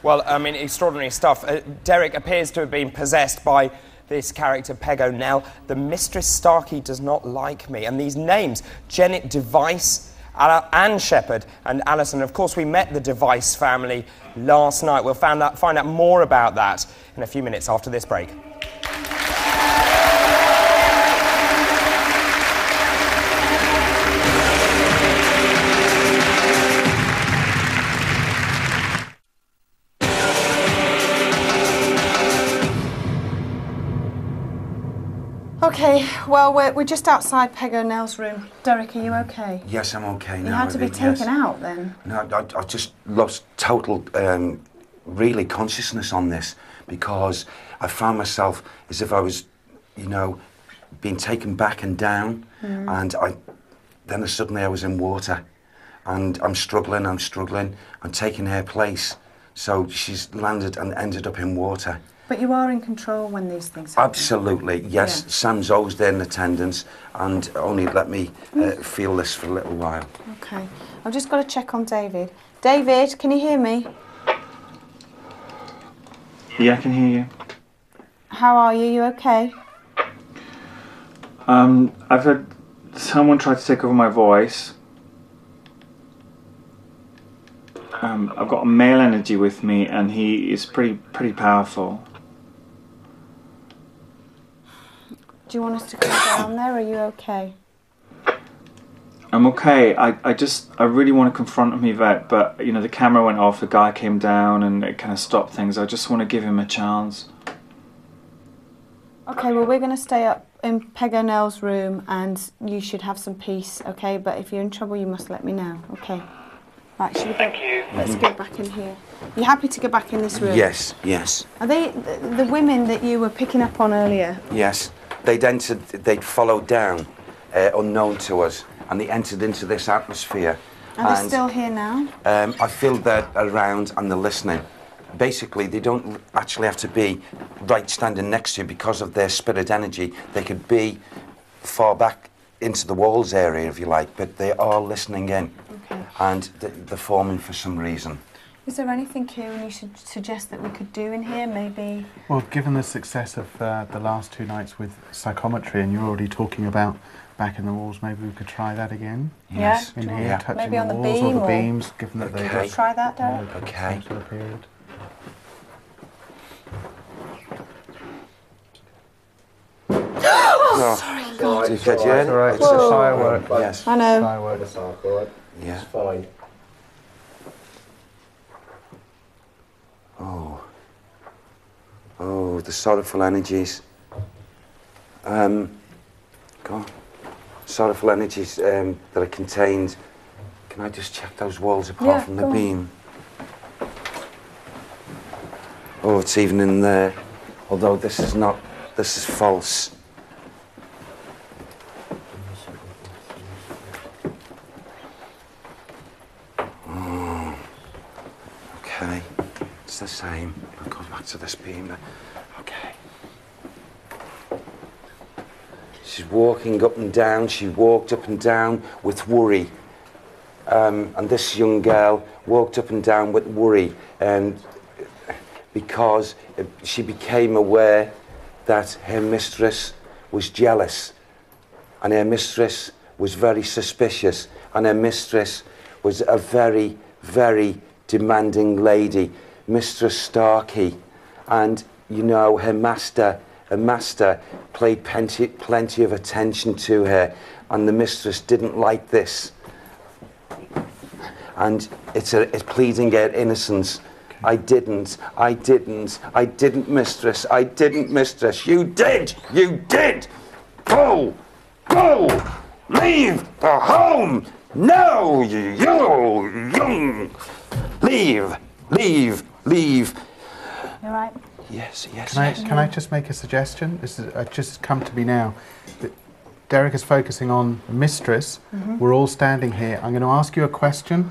Well, I mean, extraordinary stuff. Derek appears to have been possessed by this character, Peg O'Neill. The Mistress Starkey does not like me. And these names, Janet Device, Anne Shepherd and Alison. Of course, we met the Device family last night. We'll find out more about that in a few minutes after this break. Okay, well, we're just outside Peg O'Neill's room. Derek, are you okay? Yes, I'm okay now. You had to be taken out then? No, I just lost total, really consciousness on this because I found myself as if I was, being taken back and down, and then suddenly I was in water, and I'm struggling, I'm taking her place. So she's landed and ended up in water. But you are in control when these things happen. Absolutely, yes. Yeah. Sam's always there in attendance and only let me feel this for a little while. Okay. I've just got to check on David. David, can you hear me? Yeah, I can hear you. How are you? You okay? I've had someone try to take over my voice. I've got a male energy with me and he is pretty powerful. Do you want us to come down there? Are you okay? I'm okay. I really want to confront him, Yvette, but the camera went off, the guy came down and it kind of stopped things. I just want to give him a chance. Okay, well we're going to stay up in Peg O'Neill's room and you should have some peace, okay? But if you're in trouble you must let me know, okay? Right, should we go? Thank you. Let's go back in here. You happy to go back in this room? Yes, yes. Are they the women that you were picking up on earlier? Yes. They'd followed down, unknown to us, and they entered into this atmosphere. Are they still here now? I feel they're around and they're listening. Basically, they don't actually have to be right standing next to you because of their spirit energy. They could be far back into the walls area, if you like, but they are listening in. Okay. And they're forming for some reason. Is there anything, Kieran, you should suggest that we could do in here, maybe? Well, given the success of the last 2 nights with psychometry, and you're already talking about back in the walls, maybe we could try that again. Yes. In Yeah. here, touching Maybe on the walls beam or the or- beams, given that they Okay. Try that, Derek? Okay. sort of period. No. Sorry, God. Did you get you in? It's all right. It's Whoa. a firework. Yes. I know. Firework. It's alright. Yeah. It's fine. Oh, the sorrowful energies. Go on. Sorrowful energies that are contained. Can I just check those walls apart from the beam? Oh, it's even in there. Although this is not, this is false. Oh, okay. It's the same. I'll go back to this beam. Okay. She's walking up and down. She walked up and down with worry. And this young girl walked up and down with worry because she became aware that her mistress was jealous, and her mistress was very suspicious, and her mistress was a very, very demanding lady, Mistress Starkey. And, you know, her master paid plenty of attention to her, and the mistress didn't like this. And it's pleading her innocence. I didn't, mistress. I didn't, mistress. You did! Go! Leave the home! No, you! Leave! You all right? Yes. Can I just make a suggestion? This is just come to me now. Derek is focusing on the mistress. Mm-hmm. We're all standing here. I'm going to ask you a question.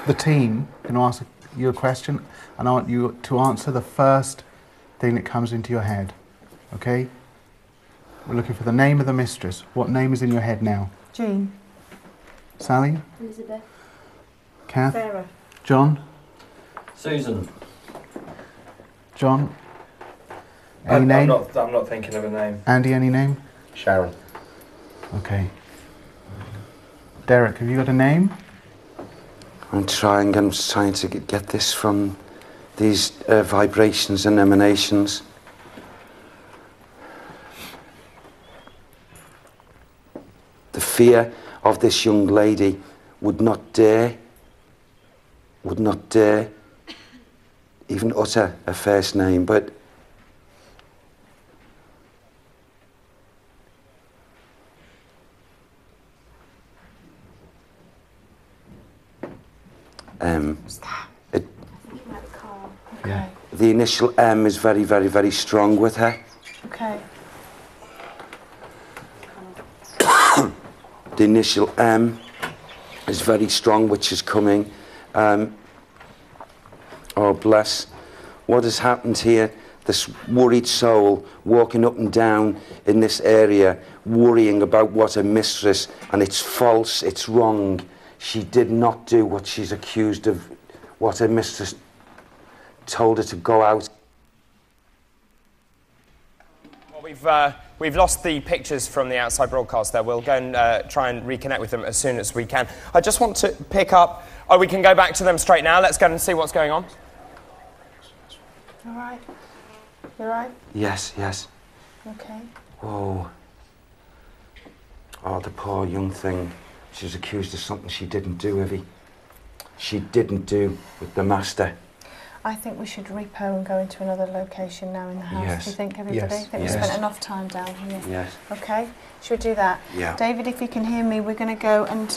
The team can ask you a question, and I want you to answer the first thing that comes into your head. Okay? We're looking for the name of the mistress. What name is in your head now? Jean. Sally? Elizabeth. Kath? Sarah. John? Susan. John? Any name? I'm not thinking of a name. Andy, any name? Sharon. Okay. Derek, have you got a name? I'm trying to get this from these vibrations and emanations. The fear of this young lady would not dare even utter a first name, but the initial M is very, very, very strong with her. Okay. The initial M is very strong, which is coming. Oh, bless. What has happened here? This worried soul walking up and down in this area, worrying about what her mistress, and it's false, it's wrong. She did not do what she's accused of, what her mistress told her to go out. Well, we've lost the pictures from the outside broadcast there. We'll go and try and reconnect with them as soon as we can. I just want to pick up... Oh, we can go back to them straight now. Let's go and see what's going on. All right. You all right? Yes. Okay. Whoa. Oh, the poor young thing. She was accused of something she didn't do, Evie. She didn't do with the master. I think we should repo and go into another location now in the house. Yes. Do you think, everybody? Yes. I think we Yes. spent enough time down here. Yes. Okay, should we do that? Yeah. David, if you can hear me, we're going to go and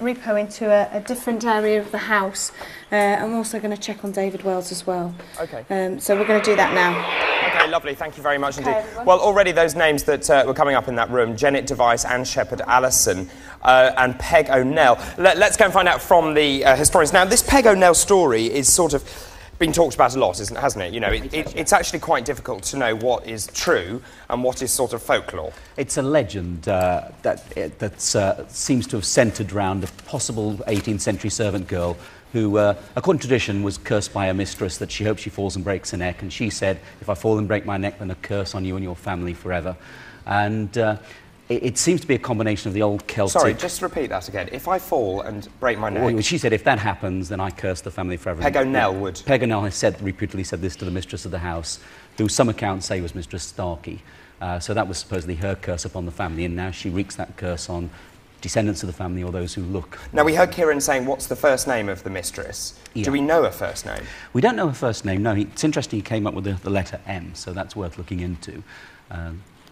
repo into a different area of the house. I'm also going to check on David Wells as well. Okay. So we're going to do that now. Okay, lovely. Thank you very much Okay, indeed. everyone. Well, already those names that were coming up in that room, Janet Device, Anne Shepherd Allison, and Peg O'Neill. Let's go and find out from the historians. Now, this Peg O'Neill story is sort of been talked about a lot, hasn't it? You know, it's actually quite difficult to know what is true and what is sort of folklore. It's a legend that seems to have centred around a possible 18th century servant girl who, according to tradition, was cursed by a mistress that she hopes she falls and breaks her neck. And she said, if I fall and break my neck, then a curse on you and your family forever. And it seems to be a combination of the old Celtic... Sorry, just repeat that again. If I fall and break my neck... Well, she said, if that happens, then I curse the family forever. Peg O'Neill would... Peg O'Neill has reputedly said this to the mistress of the house, who some accounts say was Mistress Starkey. So that was supposedly her curse upon the family, and now she wreaks that curse on descendants of the family or those who look. Now, we heard Kieran saying, what's the first name of the mistress? Yeah. Do we know her first name? We don't know her first name, no. It's interesting he came up with the letter M, so that's worth looking into.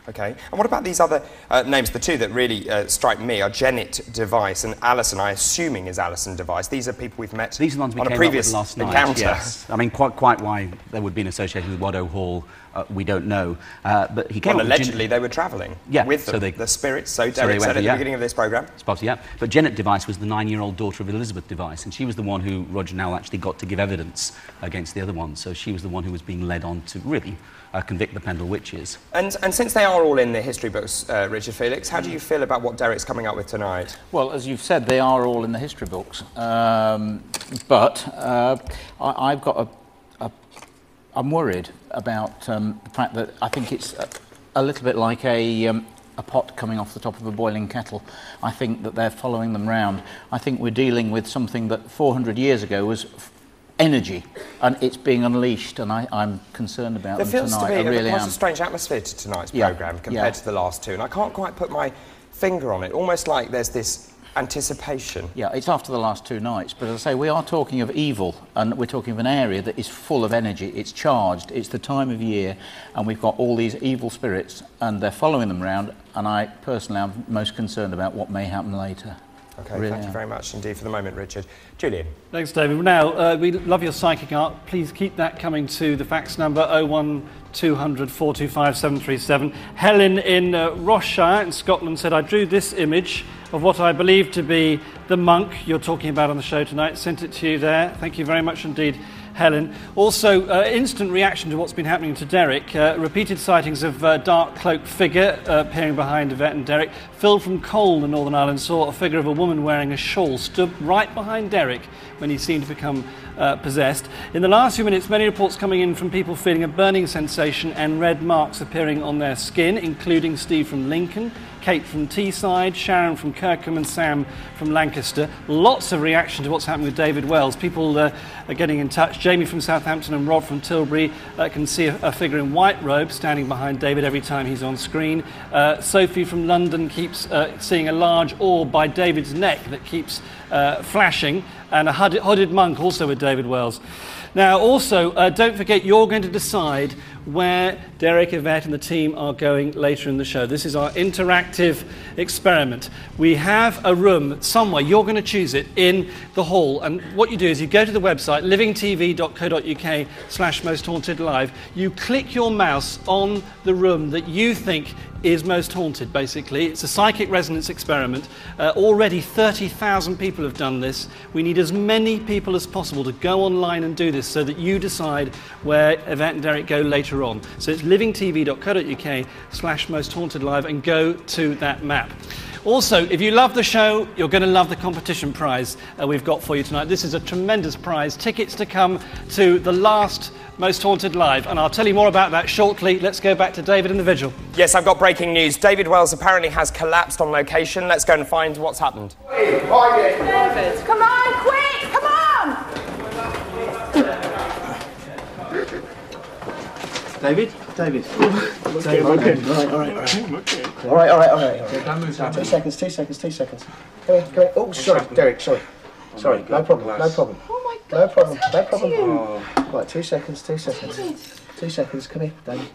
Okay. And what about these other names? The two that really strike me are Janet Device and Alison, I assuming is Alison Device. These are people we've met These are the ones we on a came previous up with last encounter. night, yes. I mean, quite why they would be associated with Waddow Hall, we don't know. But he came Well, up with allegedly they were travelling with them, the spirits, so Derek said at the beginning of this programme. Supposedly, yeah. But Janet Device was the 9-year-old daughter of Elizabeth Device, and she was the one who Roger Nowell actually got to give evidence against the other one. So she was the one who was being led on to really convict the Pendle witches. And since they are all in the history books, Richard Felix, how do you feel about what Derek's coming up with tonight? Well, as you've said, they are all in the history books. I've got I'm worried about the fact that I think it's a little bit like a pot coming off the top of a boiling kettle. I think that they're following them round. I think we're dealing with something that 400 years ago was energy, and it's being unleashed, and I'm concerned about them tonight. There feels to be really quite am. a strange atmosphere to tonight's programme compared to the last two, and I can't quite put my finger on it, almost like there's this anticipation. Yeah, it's after the last two nights, but as I say, we are talking of evil, and we're talking of an area that is full of energy. It's charged, it's the time of year, and we've got all these evil spirits, and they're following them round, and I personally am most concerned about what may happen later. Okay, thank you very much indeed for the moment, Richard. Julian. Thanks, David. Now, we love your psychic art. Please keep that coming to the fax number 01200 425 737. Helen in Rossshire in Scotland said, I drew this image of what I believe to be the monk you're talking about on the show tonight. Sent it to you there. Thank you very much indeed, Helen. Also, instant reaction to what's been happening to Derek. Repeated sightings of a dark cloaked figure appearing behind Yvette and Derek. Phil from Cole in Northern Ireland saw a figure of a woman wearing a shawl stood right behind Derek when he seemed to become possessed. In the last few minutes, many reports coming in from people feeling a burning sensation and red marks appearing on their skin, including Steve from Lincoln, Kate from Teesside, Sharon from Kirkham and Sam from Lancaster. Lots of reaction to what's happening with David Wells. People are getting in touch. Jamie from Southampton and Rob from Tilbury can see a figure in white robes standing behind David every time he's on screen. Sophie from London keeps seeing a large orb by David's neck that keeps flashing, and a hooded monk also with David Wells. Now, also, don't forget, you're going to decide where Derek, Yvette and the team are going later in the show. This is our interactive experiment. We have a room somewhere, you're going to choose it, in the hall. And what you do is you go to the website, livingtv.co.uk/mosthauntedlive. You click your mouse on the room that you think is most haunted, basically. It's a psychic resonance experiment. Already 30,000 people have done this. We need as many people as possible to go online and do this so that you decide where Yvette and Derek go later on. So it's livingtv.co.uk/mosthauntedlive and go to that map. Also, if you love the show, you're going to love the competition prize we've got for you tonight. This is a tremendous prize. Tickets to come to the last Most Haunted Live, and I'll tell you more about that shortly. Let's go back to David and the vigil. Yes, I've got breaking news. David Wells apparently has collapsed on location. Let's go and find what's happened. David, come on, quick, come on! David? David. Okay. All right. 2 seconds. Come here. Oh, sorry, Derek, sorry. Sorry, no problem, no problem. Oh my No God, problem, what's no happened to problem. you? Right, 2 seconds, 2 seconds. David. 2 seconds, come here, David.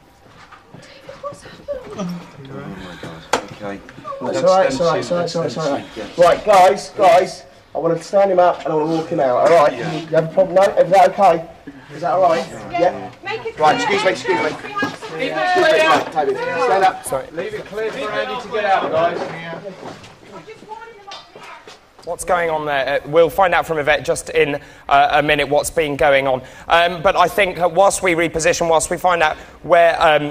What's happened? Oh my God. Okay. It's alright, it's alright, it's alright, it's alright, it's alright. Right, guys, I want to stand him up and I want to walk him out, alright? You have a problem? No? Is that okay? Is that alright? Yeah? Right, excuse me. Excuse me, right, David, stand up. Sorry. Leave it clear for Andy to get out, guys. What's going on there? We'll find out from Yvette just in a minute what's been going on. But I think whilst we reposition, whilst we find out where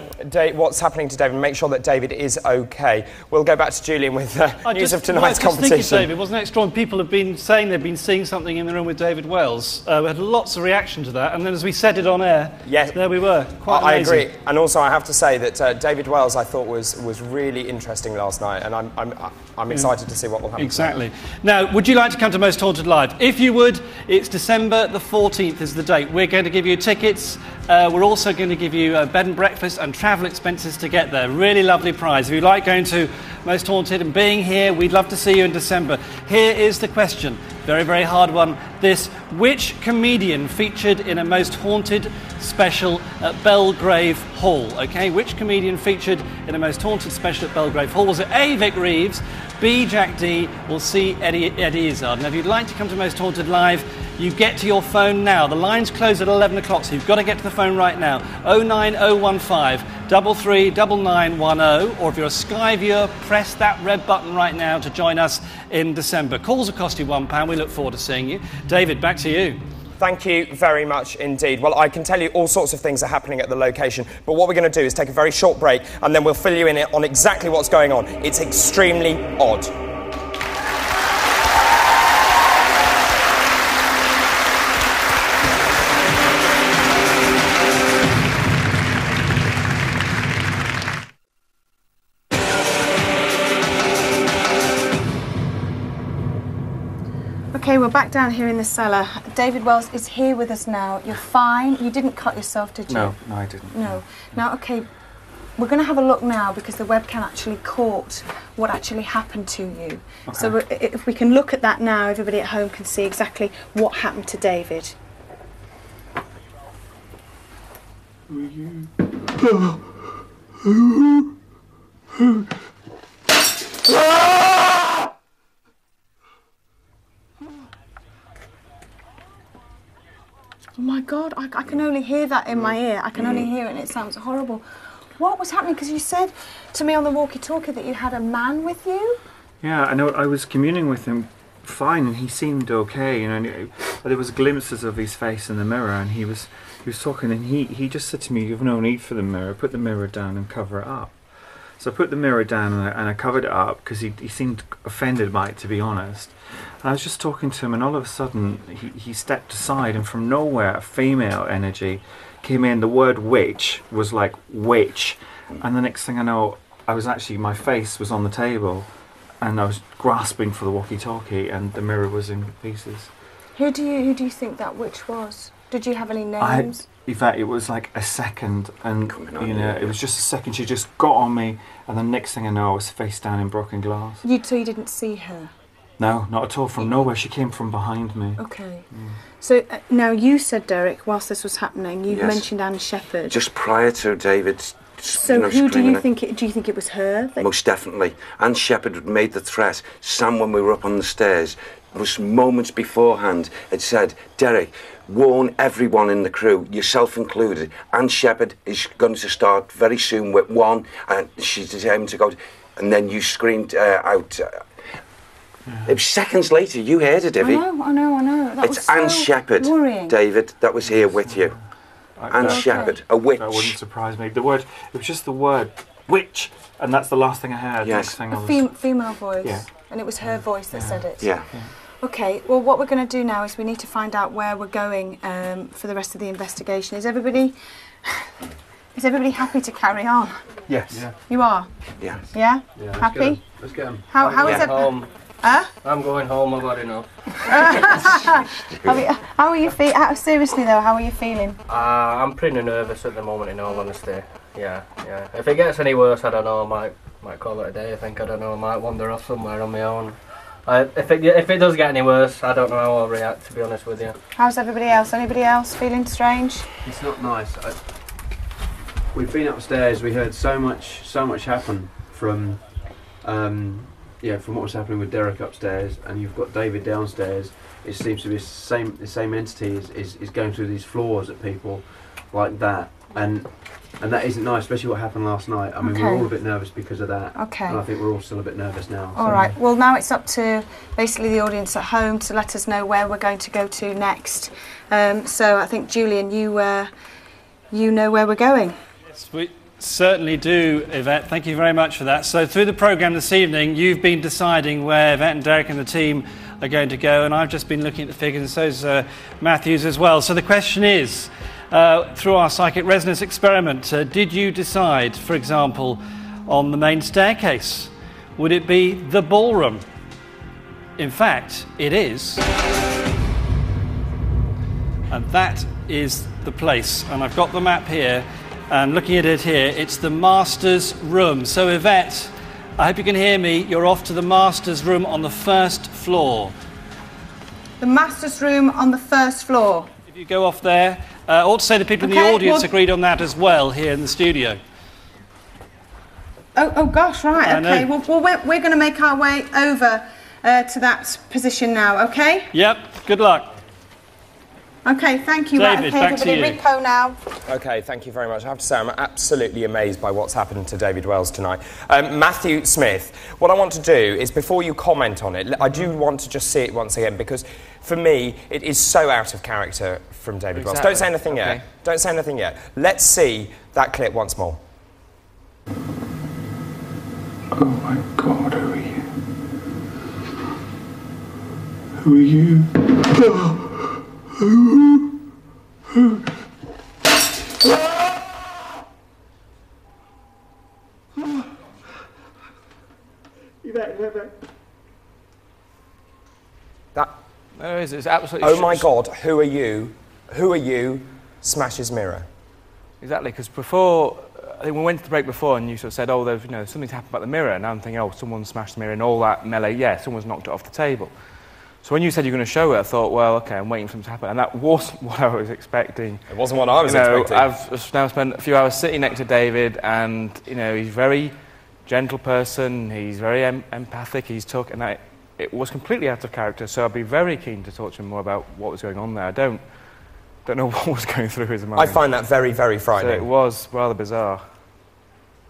what's happening to David, make sure that David is okay. We'll go back to Julian with news of tonight's competition. David, wasn't it extraordinary? People have been saying they've been seeing something in the room with David Wells. We had lots of reaction to that, and then as we said it on air, yes, there we were. Quite I amazing. agree, and also I have to say that David Wells I thought was really interesting last night, and I'm excited to see what will happen. Exactly. Now, would you like to come to Most Haunted Live? If you would, it's December the 14th is the date. We're going to give you tickets. We're also going to give you bed and breakfast and travel expenses to get there. Really lovely prize. If you like going to Most Haunted and being here, we'd love to see you in December. Here is the question. Very, very hard one. Which comedian featured in a Most Haunted special at Belgrave Hall? Okay, which comedian featured in a Most Haunted special at Belgrave Hall? Was it A, Vic Reeves, B, Jack D, or C, Eddie Izzard? Now, if you'd like to come to Most Haunted Live, you get to your phone now. The lines close at 11 o'clock, so you've got to get to the phone right now. 09015 339910, or if you're a Sky viewer, press that red button right now to join us in December. Calls will cost you £1. We look forward to seeing you. David, back to you. Thank you very much indeed. Well, I can tell you all sorts of things are happening at the location, but what we're going to do is take a very short break and then we'll fill you in on exactly what's going on. It's extremely odd. Okay, we're back down here in the cellar. David Wells is here with us now. You're fine. You didn't cut yourself, did you? No, I didn't. No. Now, okay, we're going to have a look now because the webcam actually caught what actually happened to you. Okay. So if we can look at that now, everybody at home can see exactly what happened to David. Oh my God, I can only hear that in my ear. I can only hear it and it sounds horrible. What was happening? Because you said to me on the walkie-talkie that you had a man with you? Yeah, I know. I was communing with him fine and he seemed okay. You know, there was glimpses of his face in the mirror and he was talking and he just said to me, "You've no need for the mirror. Put the mirror down and cover it up." So I put the mirror down and I covered it up because he seemed offended by it, to be honest. And I was just talking to him and all of a sudden he stepped aside and from nowhere a female energy came in. The word witch was like witch. And the next thing I know, my face was on the table and I was grasping for the walkie-talkie and the mirror was in pieces. Who do you think that witch was? Did you have any names? In fact, it was like a second, and you know, it was just a second. She just got on me, and the next thing I know, I was face down in broken glass. So you didn't see her? No, not at all. From nowhere, she came from behind me. Okay. So now you said, Derek, whilst this was happening, you Yes. mentioned Anne Shepherd. Just prior to David's. So who do you think? Do you think it was her? Most definitely. Anne Shepherd made the threat. Sam, when we were up on the stairs, was moments beforehand, had said, "Derek, warn everyone in the crew, yourself included. Anne Shepherd is going to start very soon with one, and she's determined to go." And then you screamed out. It was seconds later. You heard it, Ivy. I know. That It's was so Anne Shepherd, worrying. David, that was here with you. Anne Shepherd, a witch. That wouldn't surprise me. It was just the word witch, and that's the last thing I heard. Yes. A female voice. Yeah. And it was her voice that said it. Yeah. Okay, well, what we're going to do now is we need to find out where we're going for the rest of the investigation. Is everybody happy to carry on? Yes. Yeah. You are? Yeah. Yeah? Yeah, happy? Let's get him. How is it? Home. Huh? I'm going home, I've had enough. How are you feeling? Seriously though, how are you feeling? I'm pretty nervous at the moment, in all honesty. Yeah. If it gets any worse, I don't know, I might call it a day. I don't know, I might wander off somewhere on my own. If it does get any worse, I don't know how I'll react, to be honest with you. How's everybody else? Anybody else feeling strange? It's not nice. We've been upstairs. We heard so much happen from, from what was happening with Derek upstairs, and you've got David downstairs. It seems to be the same entity is going through these floors at people like that, and that isn't nice, especially what happened last night. I mean, we're all a bit nervous because of that. Okay. And I think we're all still a bit nervous now. All right. Well, now it's up to basically the audience at home to let us know where we're going to go to next. So I think, Julian, you know where we're going. Yes, we certainly do, Yvette. Thank you very much for that. So through the programme this evening, you've been deciding where Yvette and Derek and the team are going to go, and I've just been looking at the figures, and so's Matthews as well. So the question is, through our psychic resonance experiment, did you decide, for example, on the main staircase? Would it be the ballroom? In fact, it is. And that is the place. And I've got the map here, and looking at it here, it's the master's room. So Yvette, I hope you can hear me. You're off to the master's room on the first floor. The master's room on the first floor. If you go off there, ought to say the people in the audience agreed on that as well here in the studio. Oh gosh, right, okay. Well, we're going to make our way over to that position now, okay? Yep, good luck. Okay, thank you. David, right, okay, back to you. Rico now. Okay, thank you very much. I have to say I'm absolutely amazed by what's happened to David Wells tonight. Matthew Smith, what I want to do is, before you comment on it, I do want to just see it once again, because for me it is so out of character from David Wells. Don't say anything yet. Don't say anything yet. Let's see that clip once more. Oh my God, who are you? Who are you? Who? That. No, it's absolutely. Oh my God, who are you? Who are you? Smashes mirror. Exactly, because before, I think we went to the break before, and you sort of said, "Oh, there's something's happened about the mirror," and I'm thinking, "Oh, someone smashed the mirror," and all that melee. Yeah, someone's knocked it off the table. So when you said you're going to show it, I thought, well, okay, I'm waiting for something to happen, and that wasn't what I was expecting. It wasn't what I was expecting. I've now spent a few hours sitting next to David, and he's a very gentle person. He's very empathic. He's and it was completely out of character. So I'd be very keen to talk to him more about what was going on there. I don't know what was going through his mind. I find that very, very frightening. So it was rather bizarre.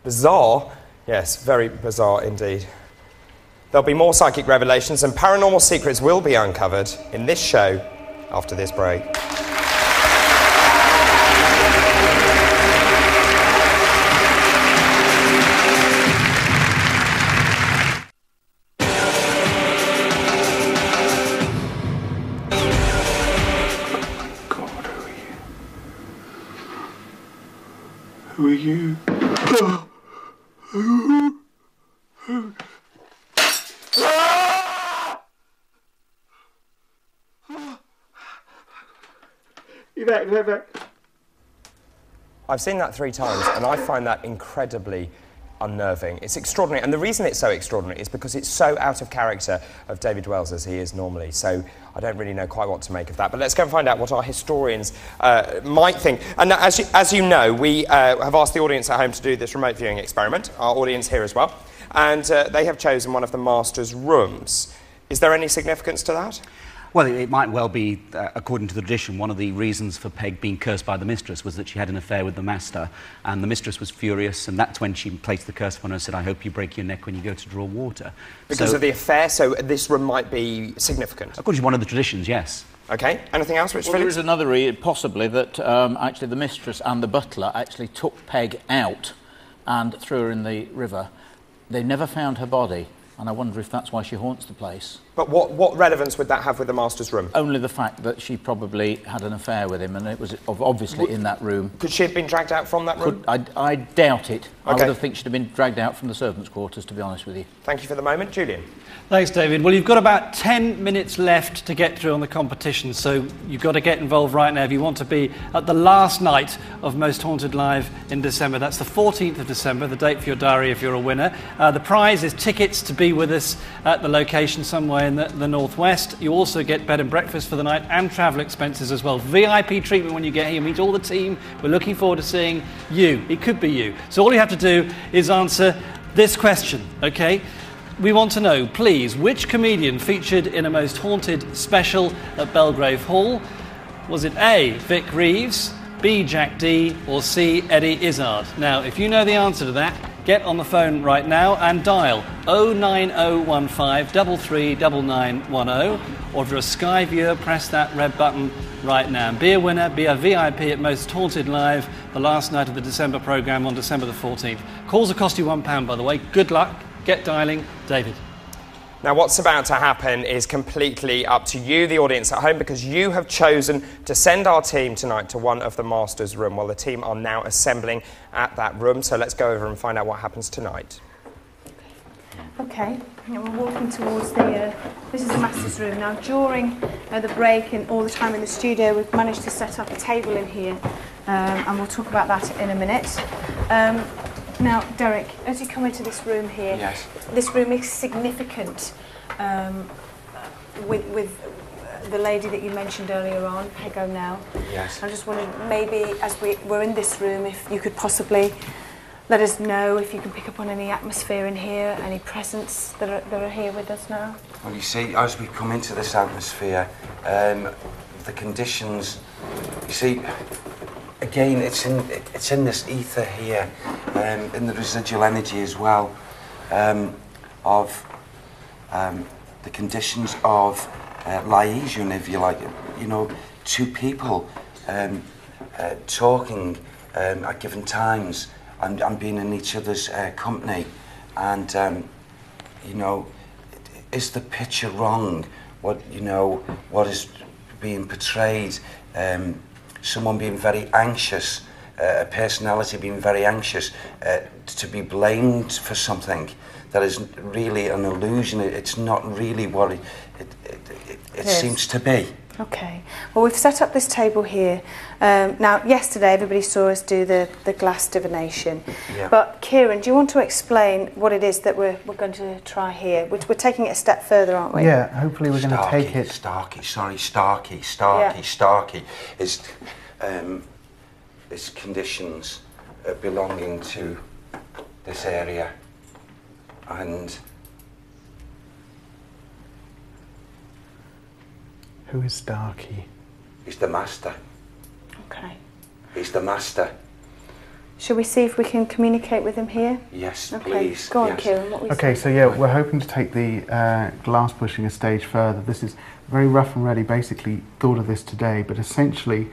Bizarre? Yes, very bizarre indeed. There'll be more psychic revelations and paranormal secrets will be uncovered in this show after this break. Who are you? Who? Yvette. I've seen that 3 times and I find that incredibly unnerving. It's extraordinary, and the reason it's so extraordinary is because it's so out of character of David Wells as he is normally, so I don't really know quite what to make of that. But let's go and find out what our historians might think. And as you know, we have asked the audience at home to do this remote viewing experiment, our audience here as well, and they have chosen one of the master's rooms. Is there any significance to that? Well, it might well be, according to the tradition, one of the reasons for Peg being cursed by the mistress was that she had an affair with the master, and the mistress was furious, and that's when she placed the curse upon her and said, "I hope you break your neck when you go to draw water." Because of the affair, so this room might be significant? According to one of the traditions, yes. OK, anything else, Rich? Well, there is another reason, possibly, that actually the mistress and the butler actually took Peg out and threw her in the river. They never found her body, and I wonder if that's why she haunts the place. But what relevance would that have with the master's room? Only the fact that she probably had an affair with him, and it was obviously in that room. Could she have been dragged out from that room? I doubt it. Okay. I would think she'd have been dragged out from the servants' quarters, to be honest with you. Thank you for the moment. Julian? Thanks, David. Well, you've got about 10 minutes left to get through on the competition, so you've got to get involved right now if you want to be at the last night of Most Haunted Live in December. That's the 14th of December, the date for your diary if you're a winner. The prize is tickets to be be with us at the location somewhere in the northwest. You also get bed and breakfast for the night and travel expenses as well. VIP treatment when you get here. Meet all the team. We're looking forward to seeing you. It could be you. So all you have to do is answer this question, okay? We want to know, please, which comedian featured in a Most Haunted special at Belgrave Hall? Was it A, Vic Reeves, B, Jack D, or C, Eddie Izzard? Now, if you know the answer to that, get on the phone right now and dial 09015 339910, or if you're a Sky viewer, press that red button right now. And be a winner, be a VIP at Most Haunted Live, the last night of the December programme on December the 14th. Calls will cost you £1, by the way. Good luck. Get dialing. David. Now, what's about to happen is completely up to you, the audience at home, because you have chosen to send our team tonight to one of the Masters' room. Well, the team are now assembling at that room, so let's go over and find out what happens tonight. Okay, we're walking towards this is the Masters' room. Now, during the break and all the time in the studio, we've managed to set up a table in here, and we'll talk about that in a minute. Now, Derek, as you come into this room here, yes. This room is significant with the lady that you mentioned earlier on, Peg O'Neill. Yes. I just wondered, maybe as we're in this room, if you could possibly let us know if you can pick up on any atmosphere in here, any presence that are here with us now. Well, you see, as we come into this atmosphere, the conditions, you see, again, it's in this ether here, in the residual energy as well, of the conditions of liaison, if you like. You know, two people talking at given times and being in each other's company, and you know, is the picture wrong? What is being portrayed? Someone being very anxious, a personality being very anxious, to be blamed for something that is really an illusion. It's not really what it seems to be. Okay. Well, we've set up this table here. Now, yesterday everybody saw us do the glass divination. Yeah. But Kieran, do you want to explain what it is that we're going to try here? We're taking it a step further, aren't we? Yeah, hopefully we're going to take it... Starkey is conditions belonging to this area, and who is Starkey? He's the master. Okay. He's the master. Shall we see if we can communicate with him here? Yes, okay. please. Go on, yes. Kieran. What we Okay, say? so yeah, we're hoping to take the glass pushing a stage further. This is very rough and ready. Basically, thought of this today, but essentially,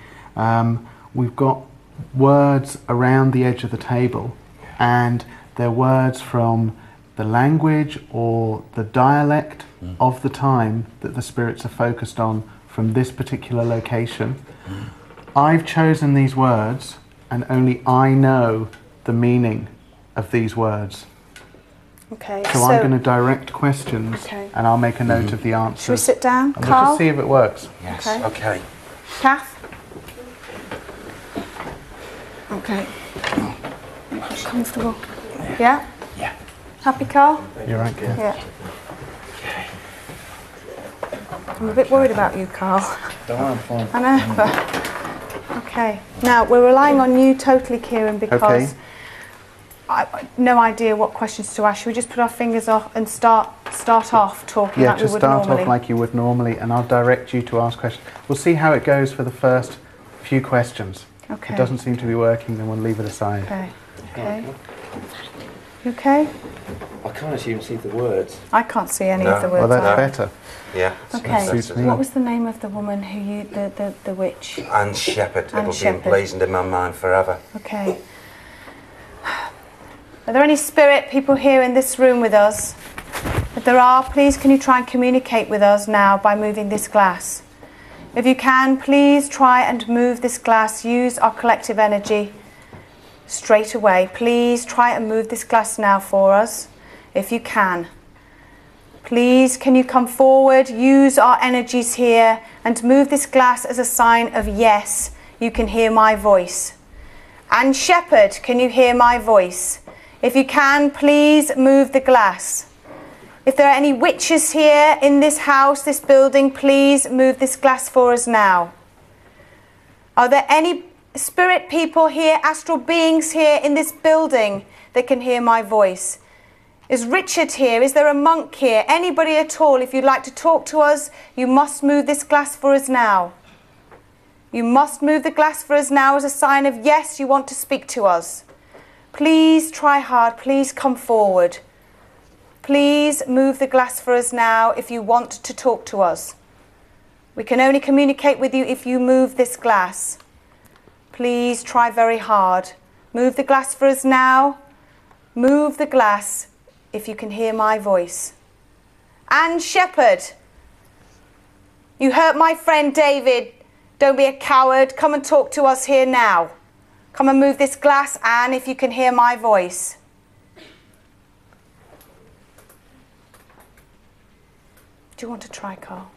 we've got words around the edge of the table, and they're words from the language or the dialect of the time that the spirits are focused on from this particular location. I've chosen these words, and only I know the meaning of these words. Okay. So I'm going to direct questions, and I'll make a note of the answers. Shall we sit down, and Carl? we'll just see if it works. Yes. Okay. Okay. Kath? Okay. Comfortable? Yeah? Yeah. Happy, Carl? You're right, Kath. Yeah. I'm a bit worried about you, Carl. Don't worry, I'm fine. I know, but... Okay. Now, we're relying on you totally, Kieran, because I no idea what questions to ask. Should we just put our fingers off and start off talking like we would normally? Yeah, just start off like you would normally, and I'll direct you to ask questions. We'll see how it goes for the first few questions. Okay. If it doesn't seem to be working, then we'll leave it aside. Okay. Okay. You okay? I can't actually even see the words. I can't see any of the words. Well, that's better. Yeah. Okay. What was the name of the woman who you, the witch? Anne Shepherd. Anne It'll Shepherd. be emblazoned in my mind forever. Okay. Are there any spirit people here in this room with us? If there are, please can you try and communicate with us now by moving this glass? If you can, please try and move this glass. Use our collective energy straight away. Please try and move this glass now for us, if you can. Please, can you come forward, use our energies here, and move this glass as a sign of yes, you can hear my voice. Anne Shepherd, can you hear my voice? If you can, please move the glass. If there are any witches here in this house, this building, please move this glass for us now. Are there any spirit people here, astral beings here in this building that can hear my voice? Is Richard here? Is there a monk here? Anybody at all? If you'd like to talk to us, you must move this glass for us now. You must move the glass for us now as a sign of yes, you want to speak to us. Please try hard. Please come forward. Please move the glass for us now if you want to talk to us. We can only communicate with you if you move this glass. Please try very hard. Move the glass for us now. Move the glass if you can hear my voice. Anne Shepherd. You hurt my friend David. Don't be a coward. Come and talk to us here now. Come and move this glass, Anne, if you can hear my voice. Do you want to try, Carl?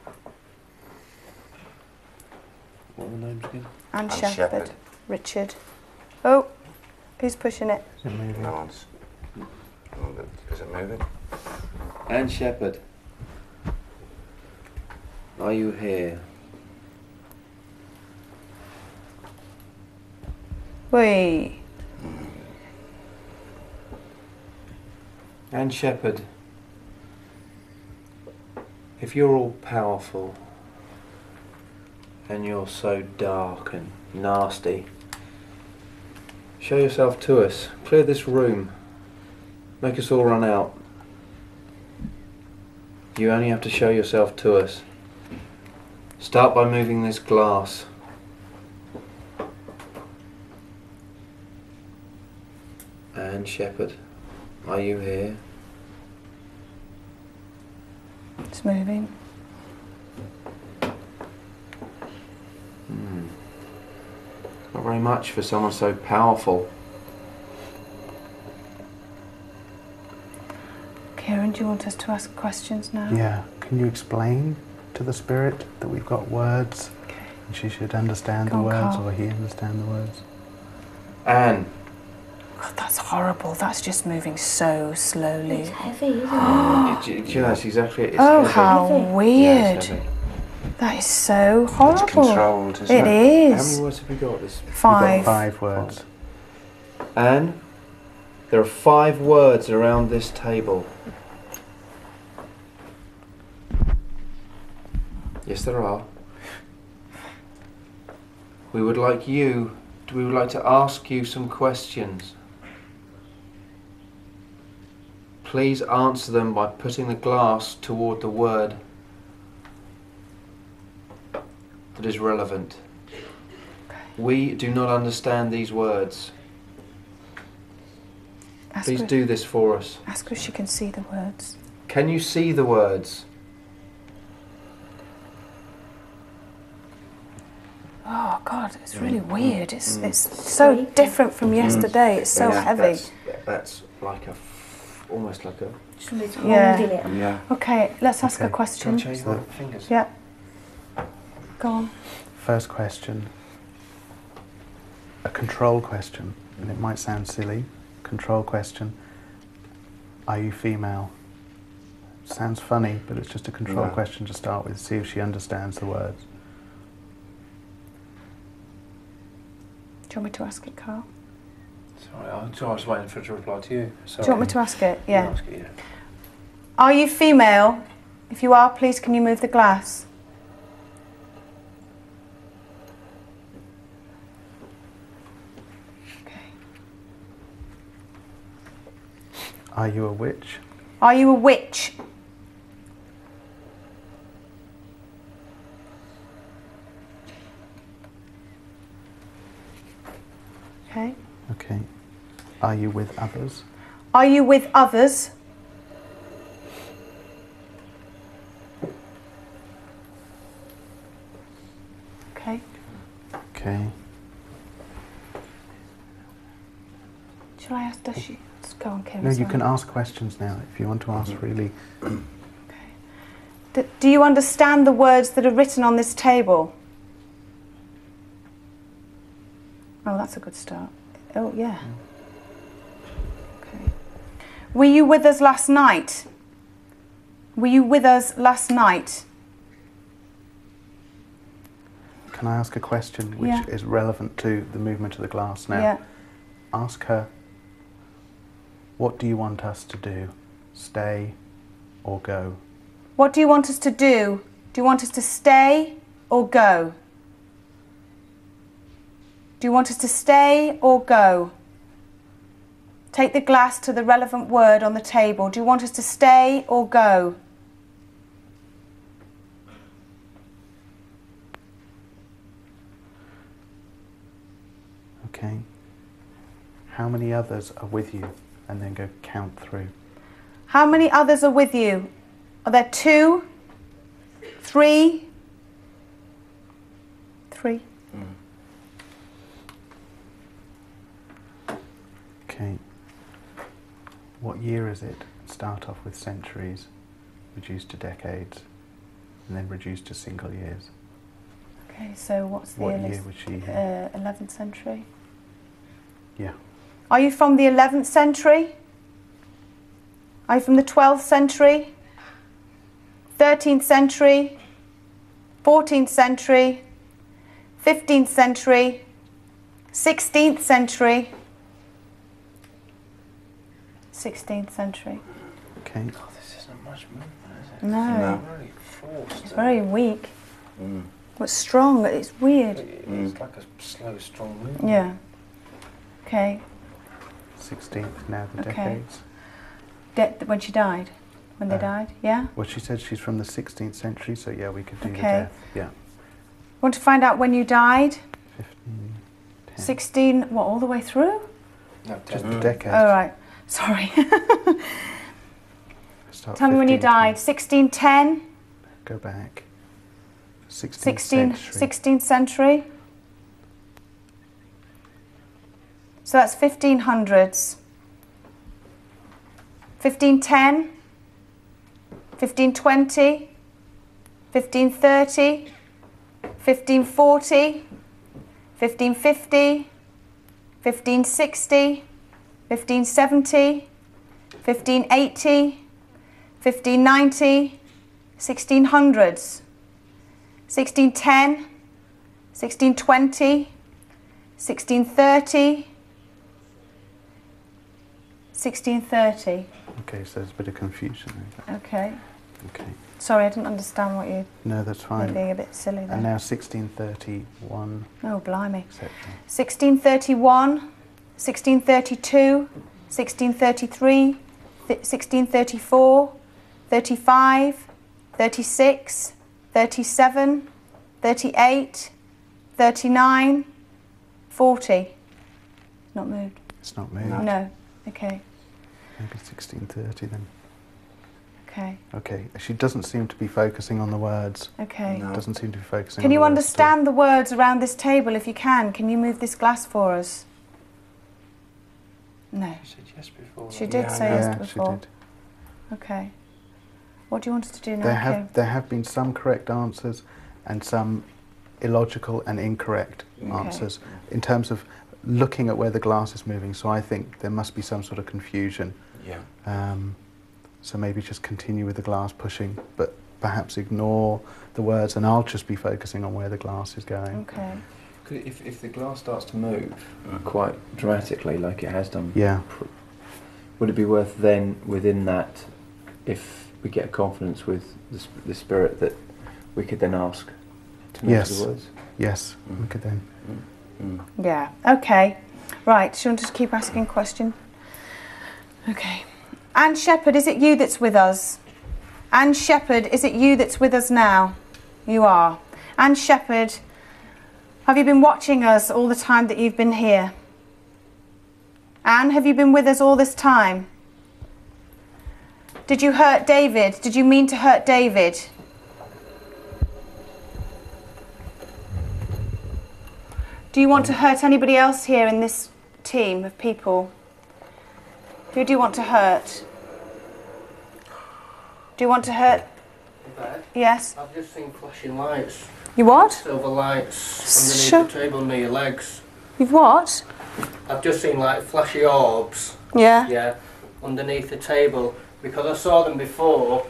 What are the names again? Anne Shepherd. Richard. Oh, who's pushing it? Is it moving? No, is it moving? Anne Shepherd. Are you here? Wait. Anne Shepherd. If you're all powerful and you're so dark and nasty, show yourself to us. Clear this room. Make us all run out. You only have to show yourself to us. Start by moving this glass. Anne Shepherd, are you here? It's moving. Not very much for someone so powerful. Kieran, do you want us to ask questions now? Yeah. Can you explain to the spirit that we've got words? Okay. And she should understand the words, or he understand the words? Anne. God, that's horrible. That's just moving so slowly. It's heavy, isn't it? Yeah, that's exactly it. It's oh, heavy. how weird. Yeah, it's heavy. That is so horrible. It's controlled, isn't it? It is. How many words have we got? We've Five. got 5 words. Anne, there are 5 words around this table. Yes, there are. We would like to ask you some questions. Please answer them by putting the glass toward the word that is relevant. We do not understand these words. Please do this for us. Ask her if she can see the words. Can you see the words? Oh God, it's really weird. It's so different from yesterday. It's so heavy. That's like almost like a. Yeah. Okay, let's ask a question. Can I change my fingers? Yeah. Go on. First question. A control question, and it might sound silly. Control question. Are you female? Sounds funny, but it's just a control question to start with. See if she understands the words. Do you want me to ask it, Carl? Sorry, I was waiting for her to reply to you. Sorry. Do you want me to ask it? Yeah. Ask it, yeah. Are you female? If you are, please can you move the glass? Okay. Are you a witch? Are you a witch? Okay. Okay. Are you with others? Are you with others? Okay. Okay. Shall I ask, does she? Let's go on, Kim. No, you can ask questions now if you want to ask really. Do you understand the words that are written on this table? Oh, that's a good start. Oh, yeah. Okay. Were you with us last night? Were you with us last night? Can I ask a question which is relevant to the movement of the glass now? Yeah. Ask her, what do you want us to do? Stay or go? What do you want us to do? Do you want us to stay or go? Do you want us to stay or go? Take the glass to the relevant word on the table. Do you want us to stay or go? Okay. How many others are with you? And then go count through. How many others are with you? Are there 2? 3? 3. Okay. What year is it? Start off with centuries, reduce to decades, and then reduce to single years. Okay, so what's the What earliest? year was she here? 11th century. Yeah. Are you from the 11th century? Are you from the 12th century? 13th century? 14th century? 15th century? 16th century? 16th century. Okay. God, this isn't much movement, is it? No. It's very forced. It's very weak. But strong, it's weird. It's like a slow, strong movement. Yeah. Okay. 16th, now the Okay. decades. When she died? When they died? Yeah? Well, she said she's from the 16th century, so yeah, we could do the Okay. death. Yeah. Want to find out when you died? 15, 10. 16, what, all the way through? No, Just the decades. Oh, right. Sorry. Start Tell me when you 15, died. 1610? Go back. 16th 16th, century. 16th century. So that's 1500s. 1510, 1520, 1530, 1540, 1550, 1560, 1570, 1580, 1590, 1600s. 1610, 1620, 1630, 1630. Okay, so there's a bit of confusion there. Okay. Okay. Sorry, I didn't understand what you... No, that's fine. You're being a bit silly there. And now 1631. Oh, blimey. Etc. 1631, 1632, 1633, 1634, 35, 36, 37, 38, 39, 40. Not moved. It's not moved. No. Okay. Maybe 1630 then. Okay. Okay. She doesn't seem to be focusing on the words. Okay. No. Doesn't seem to be focusing Can on you the words understand the words around this table if you can? Can you move this glass for us? No. She said yes before. She did say yes before. She did. Okay. What do you want us to do now? There have been some correct answers and some illogical and incorrect answers in terms of looking at where the glass is moving. So I think there must be some sort of confusion. Yeah. So maybe just continue with the glass pushing, but perhaps ignore the words, and I'll just be focusing on where the glass is going. Okay. If the glass starts to move quite dramatically, like it has done, would it be worth then, within that, if we get confidence with the spirit, that we could then ask to move the words? Yes, we could then. Yeah. Okay. Right. Do you want to keep asking questions? Okay. Anne Shepherd, is it you that's with us? Anne Shepherd, is it you that's with us now? You are. Anne Shepherd, have you been watching us all the time that you've been here? Anne, have you been with us all this time? Did you hurt David? Did you mean to hurt David? Do you want to hurt anybody else here in this team of people? Who do you want to hurt? Do you want to hurt? Yes. I've just seen flashing lights. You what? Silver lights underneath the table near your legs. You've what? I've just seen like flashy orbs. Yeah. Yeah. Underneath the table, because I saw them before,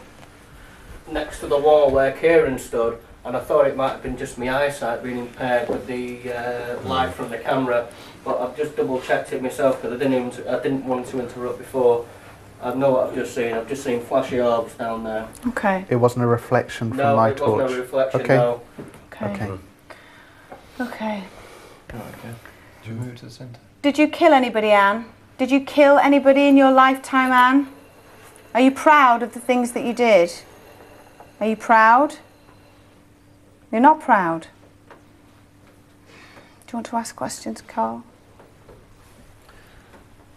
next to the wall where Kieran stood, and I thought it might have been just my eyesight being impaired with the light from the camera, but I've just double checked it myself because I didn't want to interrupt before. I know what I've just seen. I've just seen flashy orbs down there. Okay. It wasn't a reflection from No, my it torch? wasn't a reflection, okay. no. Okay. Okay. Did you move to the centre? Did you kill anybody, Anne? Did you kill anybody in your lifetime, Anne? Are you proud of the things that you did? Are you proud? You're not proud. Do you want to ask questions, Carl?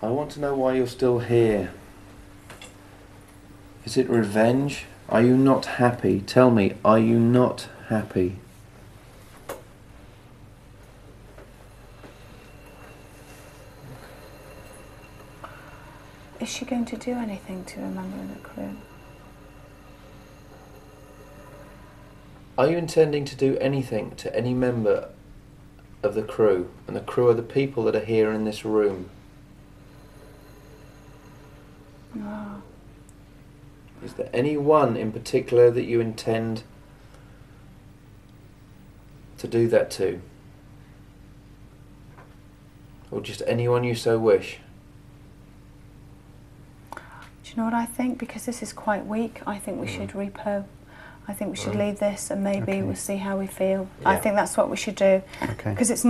I want to know why you're still here. Is it revenge? Are you not happy? Tell me, are you not happy? Is she going to do anything to remember the crew? Are you intending to do anything to any member of the crew? And the crew are the people that are here in this room. No. Is there anyone in particular that you intend to do that to? Or just anyone you so wish? Do you know what I think? Because this is quite weak, I think we should repo. I think we should leave this and maybe we'll see how we feel. Yeah. I think that's what we should do. Okay. Because it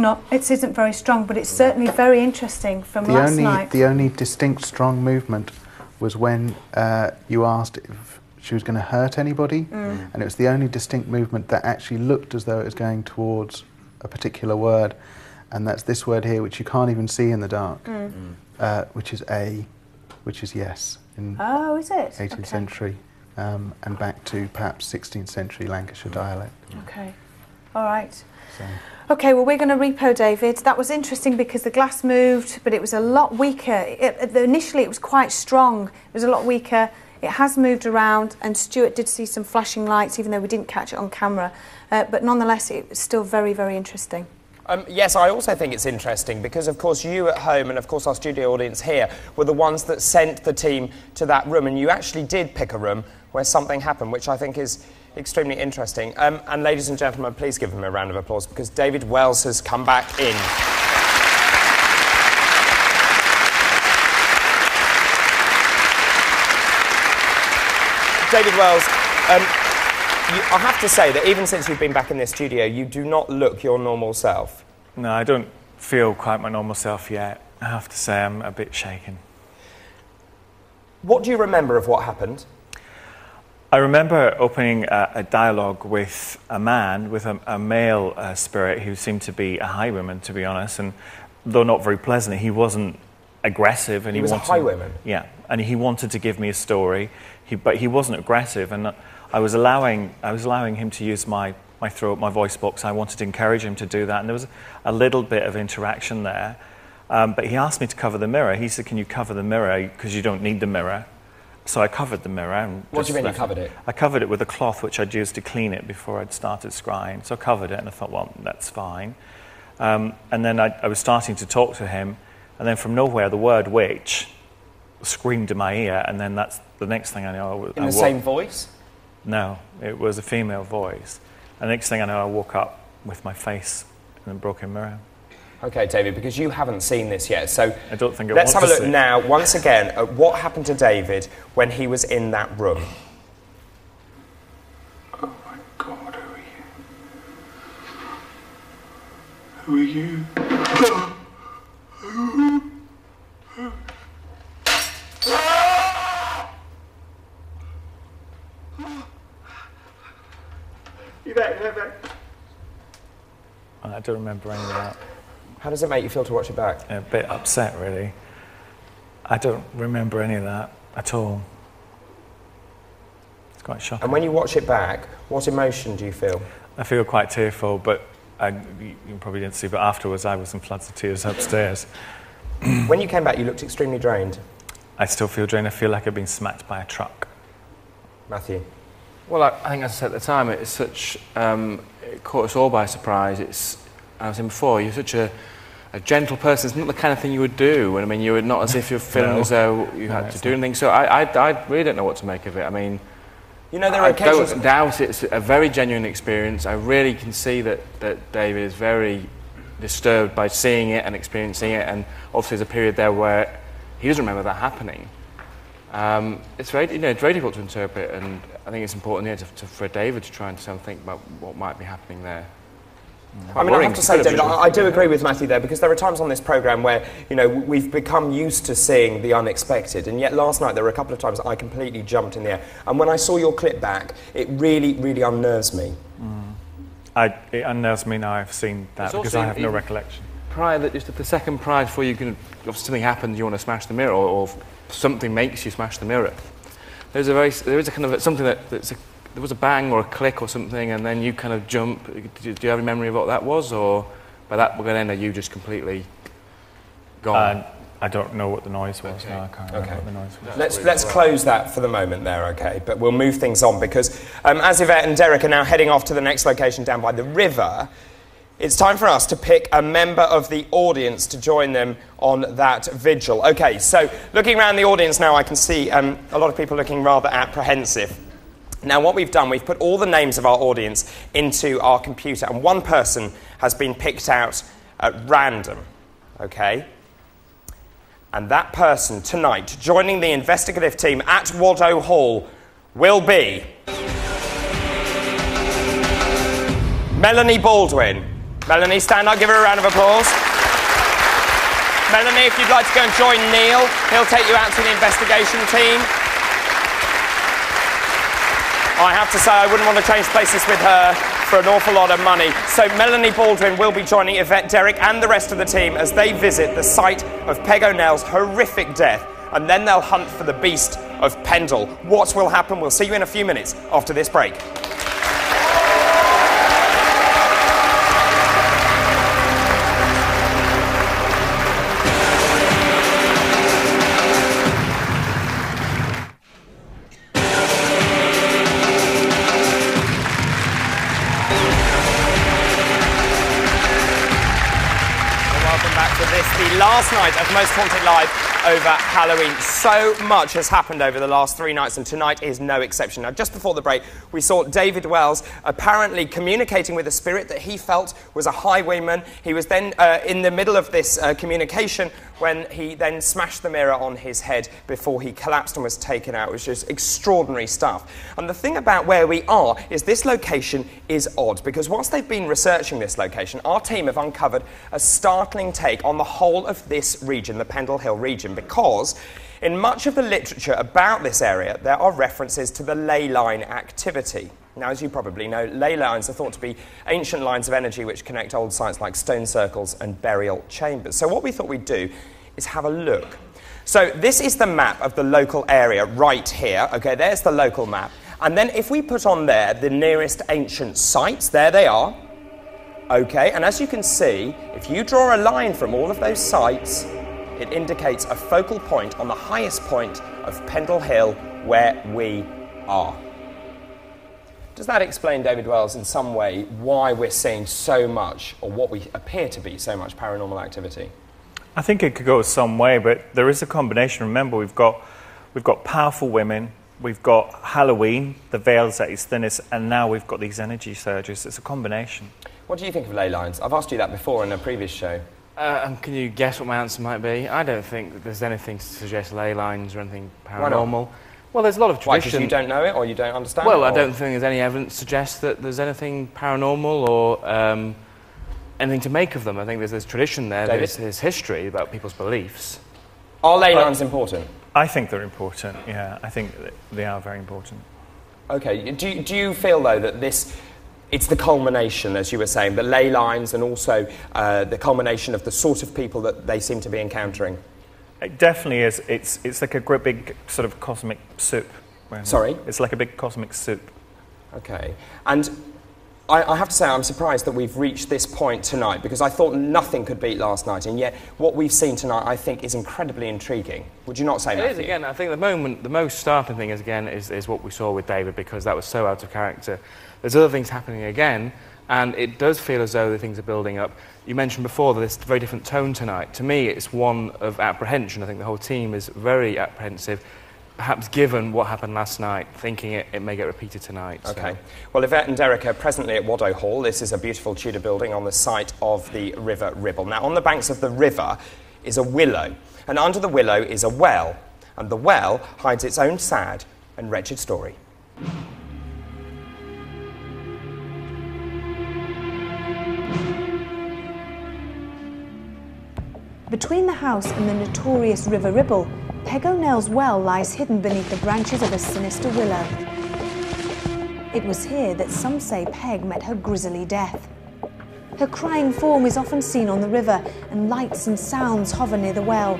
isn't very strong, but it's certainly very interesting from last night. The only distinct strong movement was when you asked if she was going to hurt anybody, and it was the only distinct movement that actually looked as though it was going towards a particular word, and that's this word here, which you can't even see in the dark, which is A, which is yes. In Oh, is it? 18th Okay. century, and back to perhaps 16th century Lancashire dialect. Okay. All right. So. Okay, well, we're going to repo David. That was interesting because the glass moved, but it was a lot weaker. Initially, it was quite strong. It was a lot weaker. It has moved around, and Stuart did see some flashing lights, even though we didn't catch it on camera. But nonetheless, it was still very, very interesting. Yes, I also think it's interesting because, of course, you at home and, of course, our studio audience here were the ones that sent the team to that room, and you actually did pick a room where something happened, which I think is extremely interesting. And ladies and gentlemen, please give him a round of applause because David Wells has come back in. David Wells, I have to say that even since you've been back in this studio, you do not look your normal self. No, I don't feel quite my normal self yet. I have to say I'm a bit shaken. What do you remember of what happened? I remember opening a dialogue with a man, with a male spirit who seemed to be a highwayman, to be honest, and though not very pleasant, he wasn't aggressive. And he was a highwayman? Yeah, and he wanted to give me a story, but he wasn't aggressive, and I was allowing him to use my throat, my voice box. I wanted to encourage him to do that, and there was a little bit of interaction there. But he asked me to cover the mirror. He said, "Can you cover the mirror? Because you don't need the mirror." So I covered the mirror. And what do you mean you covered it? I covered it with a cloth which I'd used to clean it before I'd started scrying. So I covered it, and I thought, well, that's fine. And then I was starting to talk to him, and then from nowhere, the word "witch" screamed in my ear, and then that's the next thing I know. In the same voice? No, it was a female voice. And the next thing I know, I woke up with my face in a broken mirror. Okay, David, because you haven't seen this yet, so I don't think let's have a look now, once again, at what happened to David when he was in that room. Oh my God, who are you? You back, I don't remember any of that. How does it make you feel to watch it back? A bit upset, really. I don't remember any of that at all. It's quite shocking. And when you watch it back, what emotion do you feel? I feel quite tearful, but you probably didn't see, but afterwards I was in floods of tears upstairs. When you came back, you looked extremely drained. I still feel drained. I feel like I've been smacked by a truck. Matthew? Well, I think as I said at the time, it's such... it caught us all by surprise. As I was saying before, you're such a gentle person. It's not the kind of thing you would do. And I mean, you were not as if you're feeling as though you had to do anything. So I really don't know what to make of it. I mean... You know, there are I occasions... don't doubt it's a very genuine experience. I really can see that David is very disturbed by seeing it and experiencing it, and obviously there's a period there where he doesn't remember that happening. It's very, it's very difficult to interpret, and I think it's important for David to try and think about what might be happening there. I mean, I have to say, David, I do agree with Matthew there, because there are times on this programme where, we've become used to seeing the unexpected, and yet last night there were a couple of times I completely jumped in the air. And when I saw your clip back, it really, really unnerves me. It unnerves me now I've seen that, because I have no recollection. Just the second prior before you can, if something happens, you want to smash the mirror, or something makes you smash the mirror. There is a kind of something there was a bang or a click or something, and then you kind of jump. Do you have any memory of what that was, or by that then are you just completely gone? I don't know what the noise was. Okay. No, I can't remember what the noise was. Let's close that for the moment there, okay? But we'll move things on, because as Yvette and Derek are now heading off to the next location down by the river, it's time for us to pick a member of the audience to join them on that vigil. Okay, so looking around the audience now, I can see a lot of people looking rather apprehensive. Now, what we've done, we've put all the names of our audience into our computer, and one person has been picked out at random, okay? And that person tonight, joining the investigative team at Waddow Hall, will be Melanie Baldwin. Melanie, stand up, give her a round of applause. Melanie, if you'd like to go and join Neil, he'll take you out to the investigation team. I have to say, I wouldn't want to change places with her for an awful lot of money. So Melanie Baldwin will be joining Yvette, Derek and the rest of the team as they visit the site of Peg O'Neill's horrific death, and then they'll hunt for the beast of Pendle. What will happen? We'll see you in a few minutes after this break. Last night of Most Haunted Live over Halloween. So much has happened over the last 3 nights, and tonight is no exception. Now, just before the break, we saw David Wells apparently communicating with a spirit that he felt was a highwayman. He was then in the middle of this communication when he then smashed the mirror on his head before he collapsed and was taken out. It was just extraordinary stuff. And the thing about where we are is this location is odd, because whilst they've been researching this location, our team have uncovered a startling take on the whole of this region, the Pendle Hill region, because in much of the literature about this area, there are references to the ley line activity. Now, as you probably know, ley lines are thought to be ancient lines of energy which connect old sites like stone circles and burial chambers. So what we thought we'd do is have a look. So this is the map of the local area right here. Okay, there's the local map. And then if we put on there the nearest ancient sites, there they are. Okay, and as you can see, if you draw a line from all of those sites, it indicates a focal point on the highest point of Pendle Hill where we are. Does that explain, David Wells, in some way why we're seeing so much, or what we appear to be so much paranormal activity? I think it could go some way, but there is a combination. Remember, we've got powerful women, we've got Halloween, the veil's at its thinnest, and now we've got these energy surges. It's a combination. What do you think of ley lines? I've asked you that before in a previous show. Can you guess what my answer might be? I don't think that there's anything to suggest ley lines or anything paranormal. Why not? Well, there's a lot of tradition. Why, because you don't know it, or you don't understand Well, it? I don't think there's any evidence to suggest that there's anything paranormal or anything to make of them. I think there's tradition there, there's history about people's beliefs. Are ley lines important? I think they're important, yeah. I think they are very important. Okay. Do you feel, though, that it's the culmination, as you were saying, the ley lines and also the culmination of the sort of people that they seem to be encountering? It definitely is. It's like a great big sort of cosmic soup. Sorry? It's like a big cosmic soup. Okay. And I have to say I'm surprised that we've reached this point tonight, because I thought nothing could beat last night, and yet what we've seen tonight I think is incredibly intriguing. Would you not say, Matthew? It is, again. I think the most startling thing is what we saw with David, because that was so out of character. There's other things happening again, and it does feel as though the things are building up. You mentioned before that there's a very different tone tonight. To me, it's one of apprehension. I think the whole team is very apprehensive. perhaps given what happened last night, thinking it may get repeated tonight. Okay. So. Well, Yvette and Derek are presently at Waddow Hall. This is a beautiful Tudor building on the site of the River Ribble. Now, on the banks of the river is a willow, and under the willow is a well, and the well hides its own sad and wretched story. Between the house and the notorious River Ribble, Peg O'Neill's well lies hidden beneath the branches of a sinister willow. It was here that some say Peg met her grisly death. Her crying form is often seen on the river, and lights and sounds hover near the well.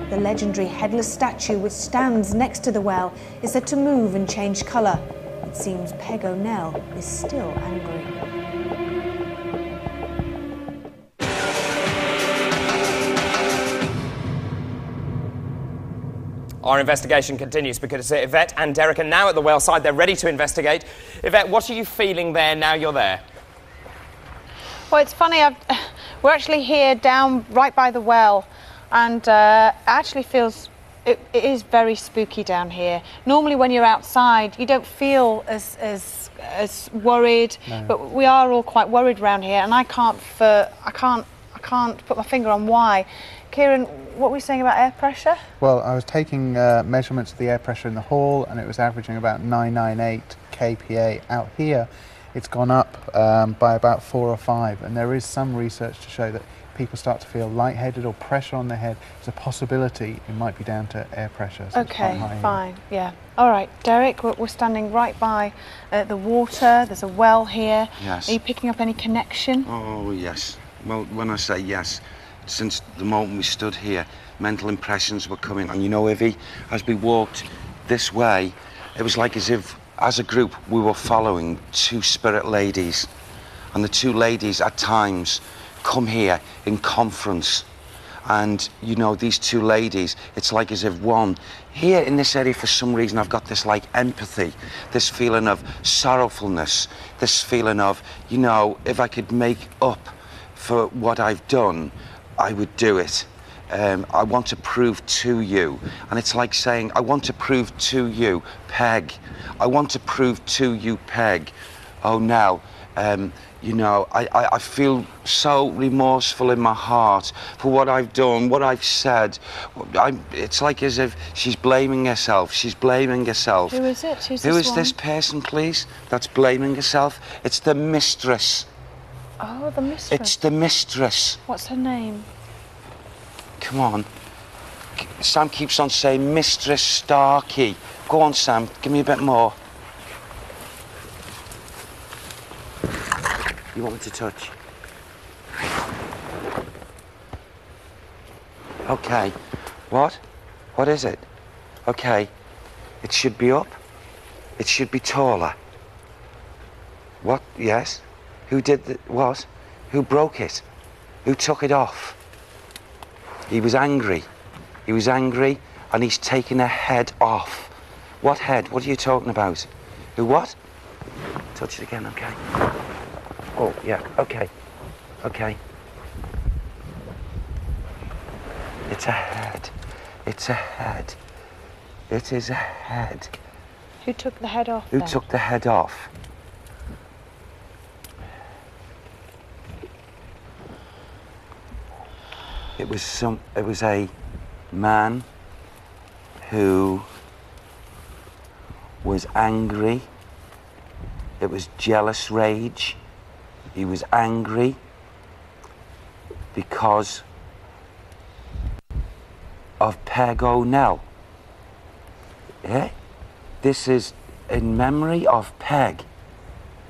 The legendary headless statue which stands next to the well is said to move and change colour. It seems Peg O'Neill is still angry. Our investigation continues because Yvette and Derek are now at the well side. They're ready to investigate. Yvette, what are you feeling there now you're there? Well, it's funny, we're actually here down right by the well, and it actually feels, it is very spooky down here. Normally when you're outside, you don't feel as worried, no. But we are all quite worried around here, and I can't put my finger on why. Kieran, what were you saying about air pressure? Well, I was taking measurements of the air pressure in the hall, and it was averaging about 998 kPa. Out here, it's gone up by about 4 or 5, and there is some research to show that people start to feel lightheaded or pressure on their head. There's a possibility it might be down to air pressure. So okay, fine, yeah. All right, Derek, we're standing right by the water. There's a well here. Yes. Are you picking up any connection? Oh, yes. Well, when I say yes, since the moment we stood here, mental impressions were coming. And you know, Ivy, as we walked this way, it was like as if, as a group, we were following two spirit ladies. And the two ladies, at times, come here in conference. And, you know, these two ladies, it's like as if one, here in this area, for some reason, I've got this, like, empathy, this feeling of sorrowfulness, this feeling of, you know, if I could make up for what I've done, I would do it. I want to prove to you. And it's like saying, I want to prove to you, Peg. I want to prove to you, Peg. Oh, now, you know, I feel so remorseful in my heart for what I've done, what I've said. It's like as if she's blaming herself. She's blaming herself. Who is it? Who is this person, please, that's blaming herself? It's the mistress. Oh, the mistress. It's the mistress. What's her name? Come on. Sam keeps on saying Mistress Starkey. Go on, Sam, give me a bit more. You want me to touch? Okay. What? What is it? Okay. It should be up. It should be taller. What? Yes. Who did what? Who broke it? Who took it off? He was angry. He was angry, and he's taken a head off. What head? What are you talking about? Who what? Touch it again, okay. Oh, yeah, okay. Okay. It's a head. It's a head. It is a head. Who took the head off? Who took the head off? It was a man who was angry. It was jealous rage. He was angry because of Peg O'Neill. Yeah? This is in memory of Peg.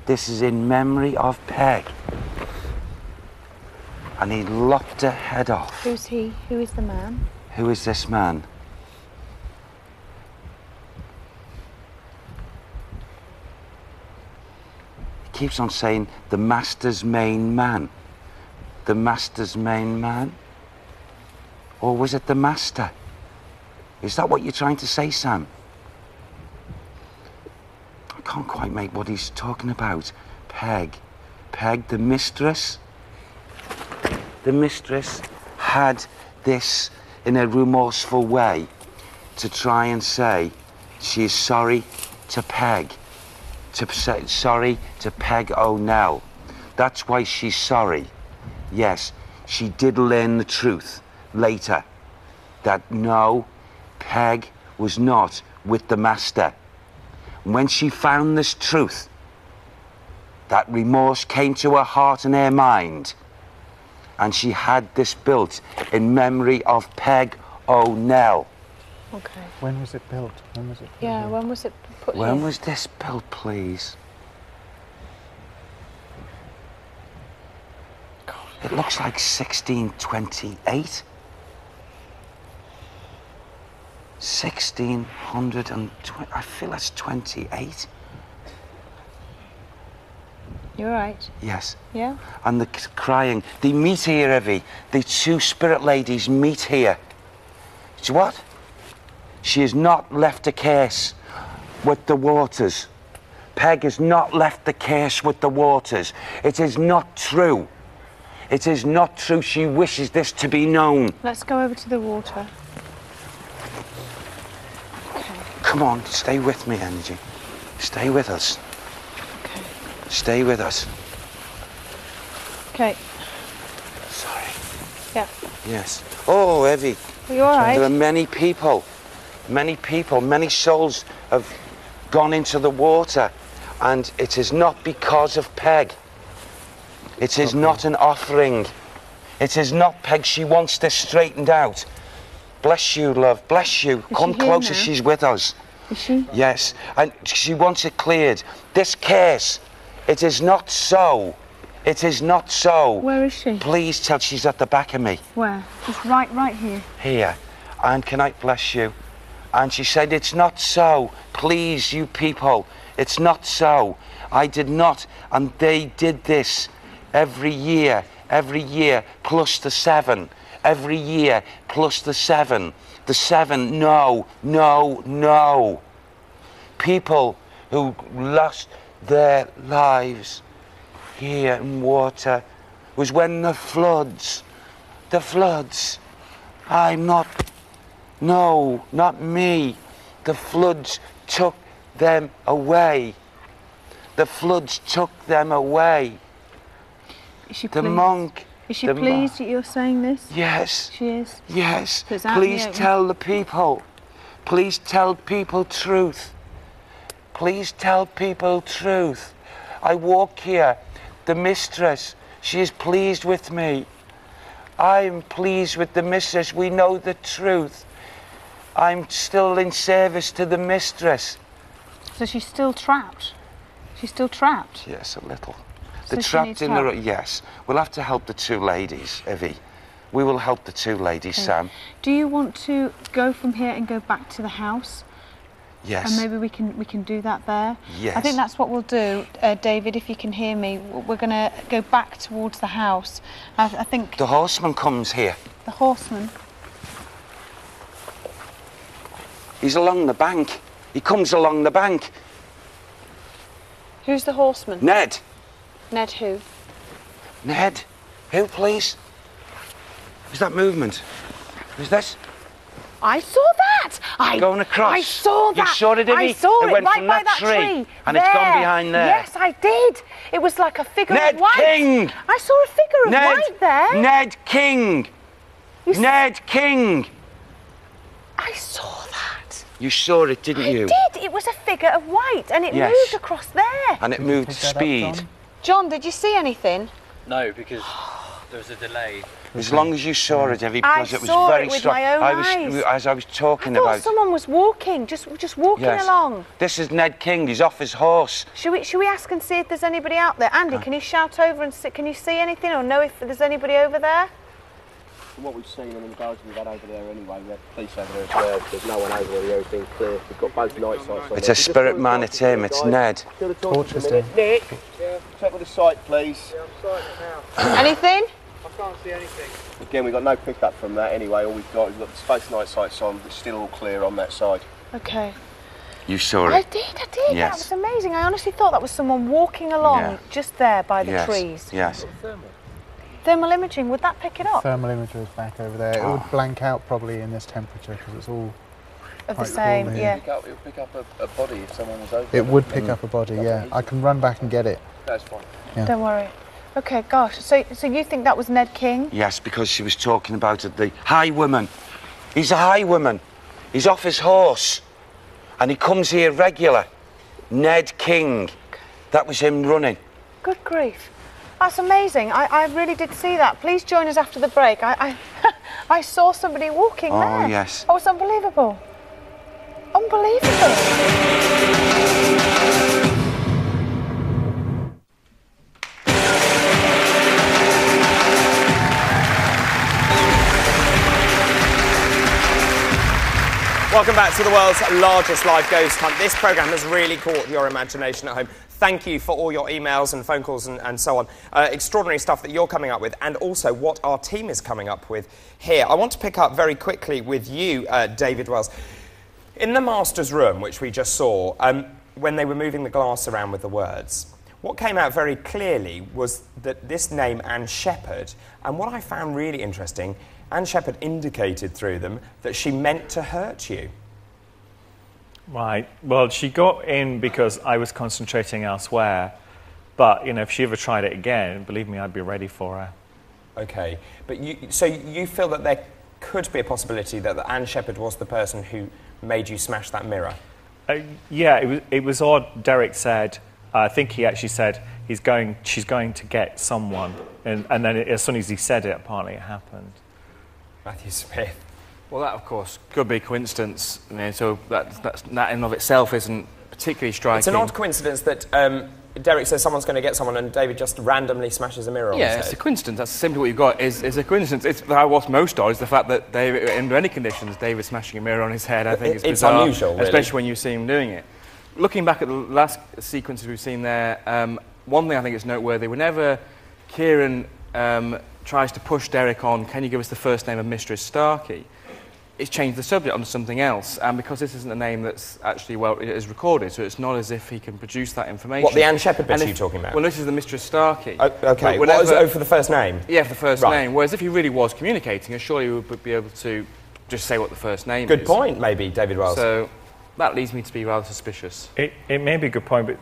This is in memory of Peg. And he lopped her head off. Who's he? Who is the man? Who is this man? He keeps on saying, the master's main man. The master's main man? Or was it the master? Is that what you're trying to say, Sam? I can't quite make what he's talking about. Peg. Peg, the mistress? The mistress had this in a remorseful way. to try and say she is sorry to Peg. To say sorry to Peg O'Neill. That's why she's sorry. Yes, she did learn the truth later. That no, Peg was not with the master. When she found this truth, that remorse came to her heart and her mind. And she had this built in memory of Peg O'Neill. Okay. When was it built? When was it put Yeah, here? when was it put When here? was this built, please? It looks like 1628. 1620. I feel that's 28. You're right. Yes. Yeah? And the crying. They meet here, Evie. The two spirit ladies meet here. See what? She has not left a curse with the waters. Peg has not left the curse with the waters. It is not true. It is not true. She wishes this to be known. Let's go over to the water. Come on, stay with me, Energy. Stay with us. Okay. Stay with us. Okay. Sorry. Yeah. Yes. Oh, Evie. Are you all right? There are many people, many souls have gone into the water, and it is not because of Peg. It is not an offering. It is not Peg. She wants this straightened out. Bless you, love. Bless you. Come closer. She's with us. Is she? Yes. And she wants it cleared. This case, it is not so. It is not so. Where is she? Please tell she's at the back of me. Where? Just right here. Here. And can I bless you? And she said, it's not so. Please, you people. It's not so. I did not. And they did this every year, plus the 7. Every year, plus the 7. The 7, no. People who lost their lives here in water was when the floods, not me. The floods took them away. The floods took them away. Is she the pleased? monk. Is she pleased that you're saying this? Yes. She is? Yes. So it's out in the Please open. tell the people. Please tell people truth. Please tell people truth. I walk here. The mistress, she is pleased with me. I am pleased with the mistress. We know the truth. I'm still in service to the mistress. So she's still trapped? She's still trapped? Yes, a little. So The she trapped needs in help? the... Yes. We'll have to help the two ladies, Evie. We will help the two ladies, Okay. Sam. Do you want to go from here and go back to the house? Yes. And maybe we can do that there. Yes. I think that's what we'll do, David. If you can hear me, we're going to go back towards the house. I think The horseman comes here. the horseman. He's along the bank. He comes along the bank. Who's the horseman? Ned. Ned who? Ned. Who, please? Who's that movement? Who's this? I saw that. Going across. I saw that. You saw it, didn't I you? saw It it went right from by that that tree, and it's gone behind there. Yes, I did. It was like a figure Ned of white. King. I saw a figure of Ned. white there. Ned King. Ned King. I saw that. You saw it, didn't you? I did. It was a figure of white, and it Yes. moved across there. And it moved speed. John, did you see anything? No, because there was a delay. As long as you saw it, Evie, because I it was saw very it with strong. my own eyes. As I was talking I thought about. someone was walking, just walking Yes. along. This is Ned King. He's off his horse. Should we ask and see if there's anybody out there? Andy, can you shout over and see, can you see anything or know if there's anybody over there? From what we've seen and the guys we've had over there anyway, we have police over there as well. There's no one over there, the area's been clear. We've got both night sights on It's there. a spirit man, it's him, it's Ned. Torches down. Nick, check with the sight, please. Anything? I can't see anything. Again, we've got no pickup from that anyway. All we've got is both night sights on, but still all clear on that side. Okay. You saw it. I did. Yes. That was amazing. I honestly thought that was someone walking along Yeah. just there by the Yes. trees. Yes. Thermal imaging, would that pick it up? Thermal imager is back over there. It would blank out probably in this temperature because it's all of the Quite same, cool, yeah. yeah. It would pick up a body if someone was over. It would pick up a body, yeah. I can run back and get it. That's fine. Yeah. Don't worry. Okay, gosh. So you think that was Ned King? Yes, because she was talking about it, the highwayman. He's a highwayman. He's off his horse. And he comes here regular. Ned King. That was him running. Good grief. That's amazing. I really did see that. Please join us after the break. I saw somebody walking there. Oh, yes. Oh, it's unbelievable. Unbelievable. Welcome back to the world's largest live ghost hunt. This programme has really caught your imagination at home. Thank you for all your emails and phone calls and so on. Extraordinary stuff that you're coming up with, and also what our team is coming up with here. I want to pick up very quickly with you, David Wells. In the master's room, which we just saw, when they were moving the glass around with the words, what came out very clearly was that this name, Anne Shepherd, and what I found really interesting, Anne Shepherd indicated through them that she meant to hurt you. Right. Well, she got in because I was concentrating elsewhere. But, you know, if she ever tried it again, believe me, I'd be ready for her. OK. But so you feel that there could be a possibility that Anne Shepherd was the person who made you smash that mirror? Yeah, it was odd. Derek said, I think he actually said, she's going to get someone. And then as soon as he said it, apparently it happened. Matthew Smith. Well, that, of course, could be coincidence. I mean, so that in and of itself isn't particularly striking. It's an odd coincidence that Derek says someone's going to get someone and David just randomly smashes a mirror on his head. Yeah, it's a coincidence. That's simply what you've got, is a coincidence. It's what's most odd is the fact that David, under any conditions, David smashing a mirror on his head, I think it's bizarre. It's unusual, really. Especially when you see him doing it. Looking back at the last sequences we've seen there, one thing I think is noteworthy, whenever Kieran tries to push Derek on, can you give us the first name of Mistress Starkey? It's changed the subject onto something else, and because this isn't a name that's actually is recorded, so it's not as if he can produce that information. What, the Anne Shepherd bit are you talking about? Well, this is the Mistress Starkey. OK, for the first name? Yeah, for the first name. Whereas if he really was communicating, surely he would be able to just say what the first name is. Good point, maybe, David Wells. So that leads me to be rather suspicious. It may be a good point, but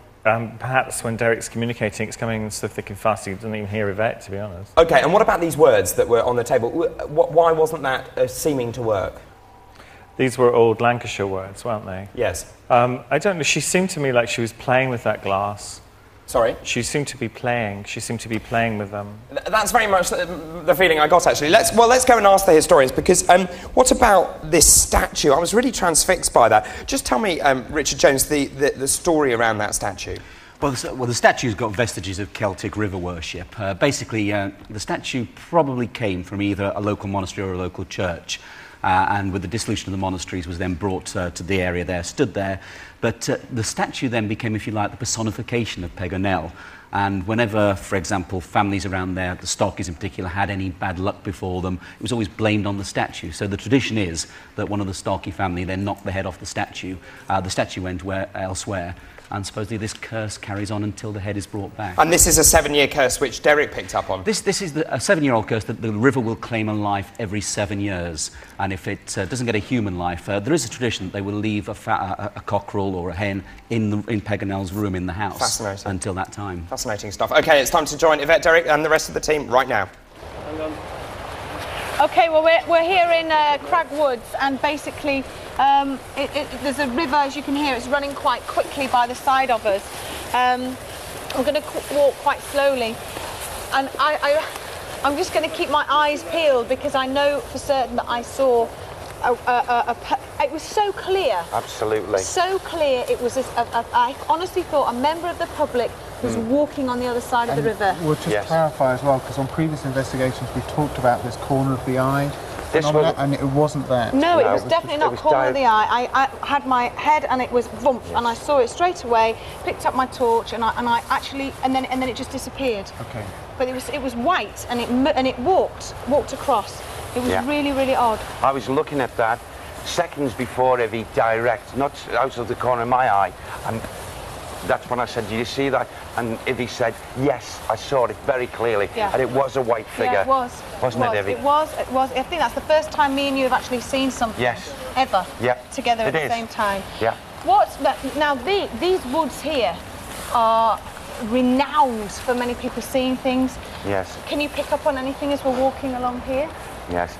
perhaps when Derek's communicating, it's coming so thick and fast he doesn't even hear Yvette, to be honest. OK, and what about these words that were on the table? Why wasn't that seeming to work? These were old Lancashire words, weren't they? Yes. I don't know, she seemed to me like she was playing with that glass. Sorry? She seemed to be playing with them. That's very much the feeling I got, actually. Let's go and ask the historians, because what about this statue? I was really transfixed by that. Just tell me, Richard Jones, the story around that statue. Well, the statue's got vestiges of Celtic river worship. Basically, the statue probably came from either a local monastery or a local church. And with the dissolution of the monasteries was then brought to the area there, stood there. But the statue then became, if you like, the personification of Paganel. And whenever, for example, families around there, the Starkeys in particular, had any bad luck before them, it was always blamed on the statue. So the tradition is that one of the Starkey family then knocked the head off the statue. The statue went elsewhere. And supposedly this curse carries on until the head is brought back. And this is a 7-year curse which Derek picked up on. This is a 7-year-old curse that the river will claim a life every 7 years. And if it doesn't get a human life, there is a tradition that they will leave a cockerel or a hen in Paganel's room in the house until that time. Fascinating stuff. OK, it's time to join Yvette, Derek and the rest of the team right now. Hang on. OK, well, we're here in Crag Woods, and basically there's a river, as you can hear, it's running quite quickly by the side of us. We're going to walk quite slowly, and I'm just going to keep my eyes peeled because I know for certain that I saw it was so clear. Absolutely. So clear. It was. I honestly thought a member of the public was walking on the other side of the river. We'll just clarify as well, because on previous investigations we've talked about this corner of the eye. And it wasn't that. No, it was definitely not corner of the eye. I had my head and it was vump, and I saw it straight away. Picked up my torch and I actually and then it just disappeared. Okay. But it was white and it walked across. It was really, really odd. I was looking at that seconds before every direct, not out of the corner of my eye, and that's when I said, do you see that? And Ivy said, yes, I saw it very clearly. Yeah. And it was a white figure. Yeah, it was. Wasn't it, Ivy? It was. I think that's the first time me and you have actually seen something. Yes. Ever. Yeah. Together at It the is. same time. Yeah. Now these woods here are renowned for many people seeing things. Yes. Can you pick up on anything as we're walking along here? Yes.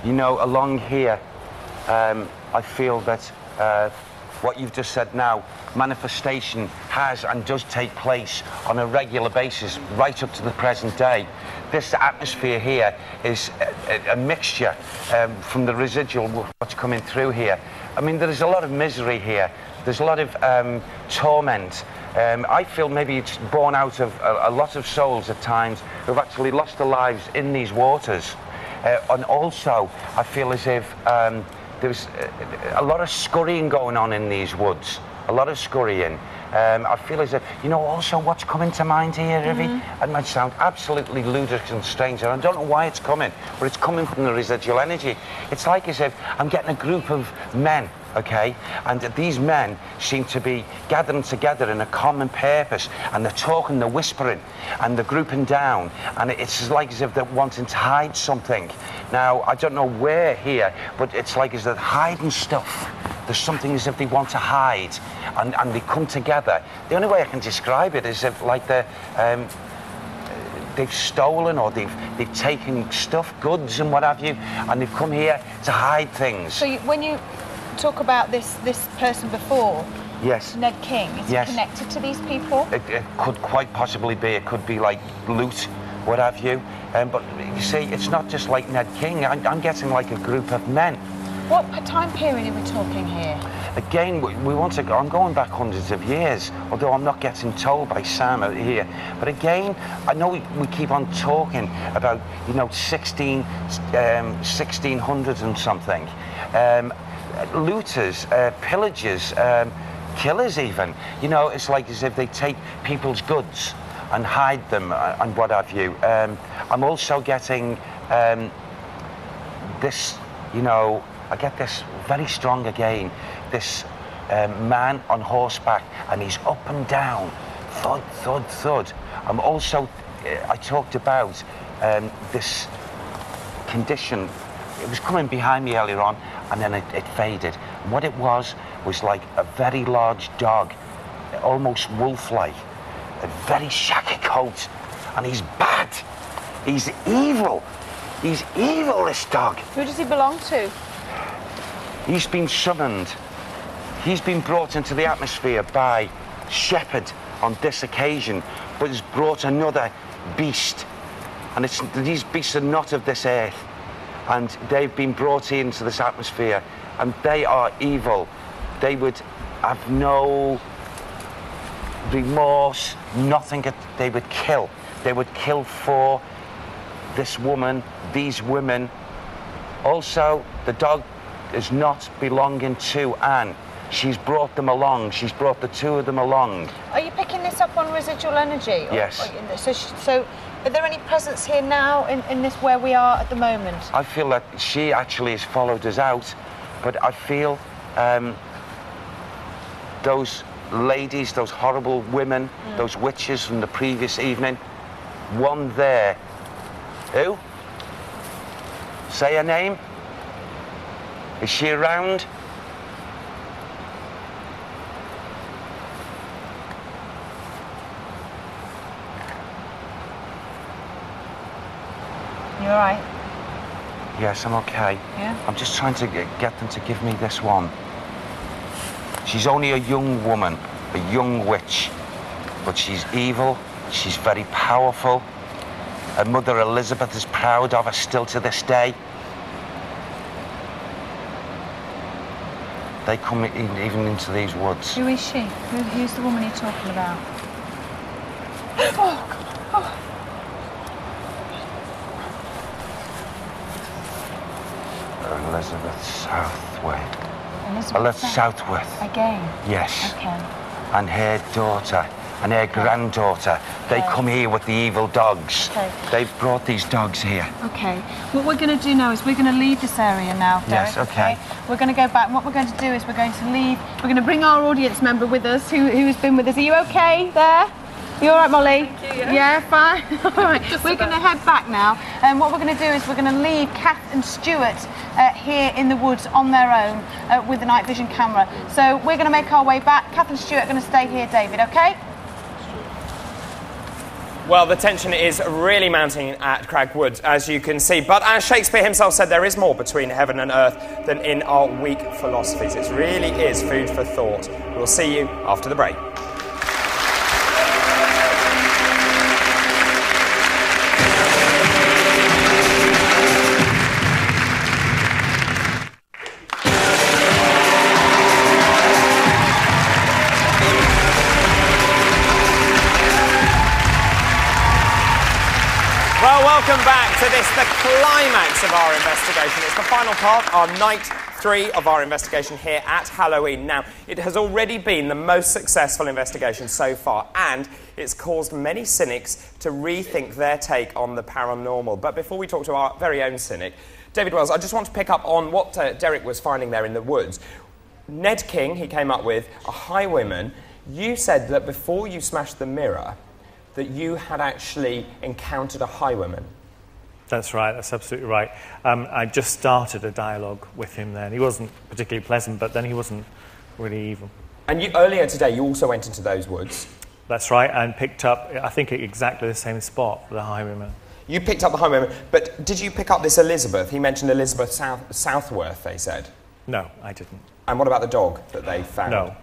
You know, along here, I feel that what you've just said now, manifestation has and does take place on a regular basis right up to the present day. This atmosphere here is a mixture from the residual what's coming through here. I mean, there is a lot of misery here. There's a lot of torment. I feel maybe it's born out of a lot of souls at times who've actually lost their lives in these waters. And also, I feel as if there's a lot of scurrying going on in these woods. A lot of scurrying. I feel as if, you know, also what's coming to mind here, Ivy? It might sound absolutely ludicrous and strange, and I don't know why it's coming, but it's coming from the residual energy. It's like as if I'm getting a group of men, okay? And these men seem to be gathering together in a common purpose, and they're talking, they're whispering, and they're grouping down, and it's like as if they're wanting to hide something. Now, I don't know where here, but it's like as if they're hiding stuff. There's something as if they want to hide, and they come together. The only way I can describe it is if, like, they've stolen or they've taken stuff, goods and what have you, and they've come here to hide things. So when you talk about this person before, yes, Ned King, is he connected to these people? It could quite possibly be. It could be like loot, what have you. But you see, it's not just like Ned King. I'm getting like a group of men. What time period are we talking here? Again, we want to. I'm going back hundreds of years, although I'm not getting told by Sam out here. But again, I know we keep on talking about, you know, 1600s and something. Looters, pillagers, killers even. You know, it's like as if they take people's goods and hide them and what have you. I'm also getting this, you know, I get this very strong again, this man on horseback, and he's up and down, thud, thud, thud. I'm also, I talked about this condition. It was coming behind me earlier on, and then it faded. And what it was like a very large dog, almost wolf-like, a very shaggy coat, and he's bad. He's evil. He's evil, this dog. Who does he belong to? He's been summoned. He's been brought into the atmosphere by Shepherd on this occasion, but has brought another beast. And these beasts are not of this earth. And they've been brought into this atmosphere, and they are evil. They would have no remorse, nothing. They would kill. They would kill for this woman, these women. Also, the dog is not belonging to Anne. She's brought them along. She's brought the two of them along. Are you picking this up on residual energy? Yes. So are there any presence here now in this where we are at the moment? I feel that she actually has followed us out, but I feel those ladies, those horrible women, those witches from the previous evening, one there. Who? Say her name. Is she around? You all right? Yes, I'm okay. Yeah? I'm just trying to get them to give me this one. She's only a young woman, a young witch, but she's evil, she's very powerful. Her mother Elizabeth is proud of her still to this day. They come even into these woods. Who is she? Who's the woman you're talking about? Oh, God. Oh. Elizabeth Southworth. Elizabeth Southworth. Again? Yes. Okay. And her daughter, and her granddaughter. They come here with the evil dogs. Okay. They've brought these dogs here. Okay. What we're going to do now is we're going to leave this area now, Derek. Yes, okay. We're going to go back. What we're going to do is we're going to leave. We're going to bring our audience member with us who's been with us. Are you okay there? You all right, Molly? Thank you, yeah, fine. All right. We're going to head back now. And what we're going to do is we're going to leave Kath and Stuart here in the woods on their own with the night vision camera. So we're going to make our way back. Kath and Stuart are going to stay here, David, okay? Well, the tension is really mounting at Cragwood, as you can see. But as Shakespeare himself said, there is more between heaven and earth than in our weak philosophies. It really is food for thought. We'll see you after the break. Welcome back to this, the climax of our investigation. It's the final part, our night 3 of our investigation here at Halloween. Now, it has already been the most successful investigation so far, and it's caused many cynics to rethink their take on the paranormal. But before we talk to our very own cynic, David Wells, I just want to pick up on what Derek was finding there in the woods. Ned King, he came up with a highwayman. You said that before you smashed the mirror, that you had actually encountered a highwayman. That's right, that's absolutely right. I just started a dialogue with him then. He wasn't particularly pleasant, but then he wasn't really evil. And earlier today, you also went into those woods. That's right, and picked up, I think, exactly the same spot for the highwayman. You picked up the highwayman, but did you pick up this Elizabeth? He mentioned Elizabeth Southworth, they said. No, I didn't. And what about the dog that they found? No.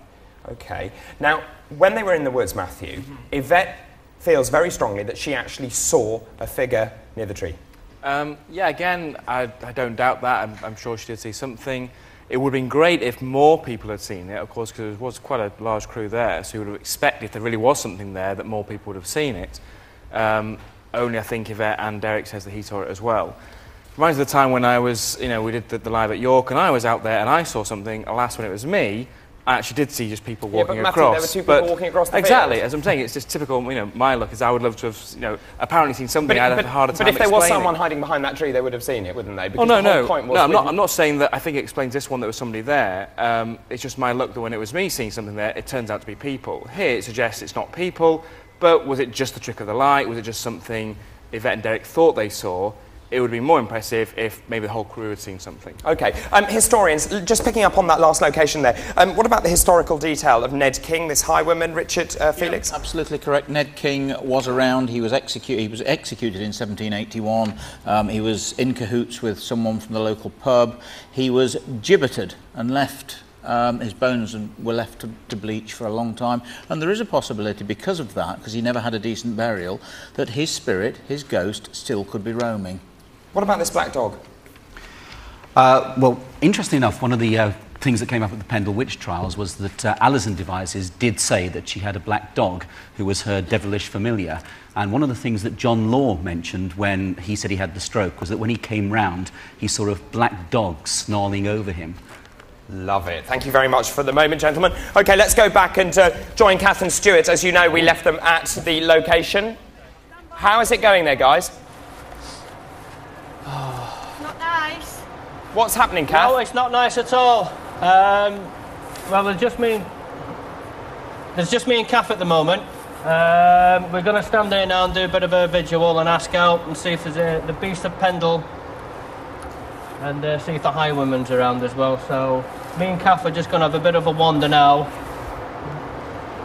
Okay. Now, when they were in the woods, Matthew, Yvette feels very strongly that she actually saw a figure near the tree. Yeah, again, I don't doubt that. I'm sure she did see something. It would have been great if more people had seen it, of course, because there was quite a large crew there, so you would have expected, if there really was something there, that more people would have seen it. Only, I think, Yvette and Derek says that he saw it as well. Reminds me of the time when I was, we did the live at York, and I was out there and I saw something, alas, when it was me, I actually did see just people walking but Matthew, across. there were two people walking across the exactly, field. as I'm saying, it's just typical, my luck is I would love to have, apparently seen something. I'd have a harder time But if there was explaining. someone hiding behind that tree, they would have seen it, wouldn't they? Because Oh, no, the whole no. point was No, I'm not saying that I think it explains this one, that there was somebody there. It's just my luck that when it was me seeing something there, it turns out to be people. Here, it suggests it's not people, but was it just the trick of the light? Was it just something Yvette and Derek thought they saw? It would be more impressive if maybe the whole crew had seen something. OK. Historians, just picking up on that last location there, what about the historical detail of Ned King, this highwayman, Richard Felix? Yeah, absolutely correct. Ned King was around. He was executed in 1781. He was in cahoots with someone from the local pub. He was gibbeted and left. His bones were left to bleach for a long time, and there is a possibility because of that, because he never had a decent burial, that his spirit, his ghost, still could be roaming. What about this black dog? Well, interestingly enough, one of the things that came up at the Pendle witch trials was that Alison Devises did say that she had a black dog who was her devilish familiar. And one of the things that John Law mentioned when he said he had the stroke was that when he came round, he saw a black dog snarling over him. Love it. Thank you very much for the moment, gentlemen. OK, let's go back and join Kath and Stuart. As you know, we left them at the location. How is it going there, guys? Not nice. What's happening, Kath? No, it's not nice at all. Well, there's just me and Kath at the moment. We're going to stand there now and do a bit of a visual and ask out and see if there's the Beast of Pendle and see if the highwayman's around as well. So me and Kath are just going to have a bit of a wander now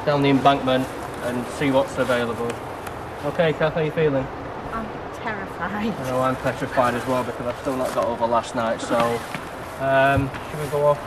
down the embankment and see what's available. OK, Kath, how are you feeling? I'm terrified. I know I'm petrified as well because I've still not got over last night, so should we go off?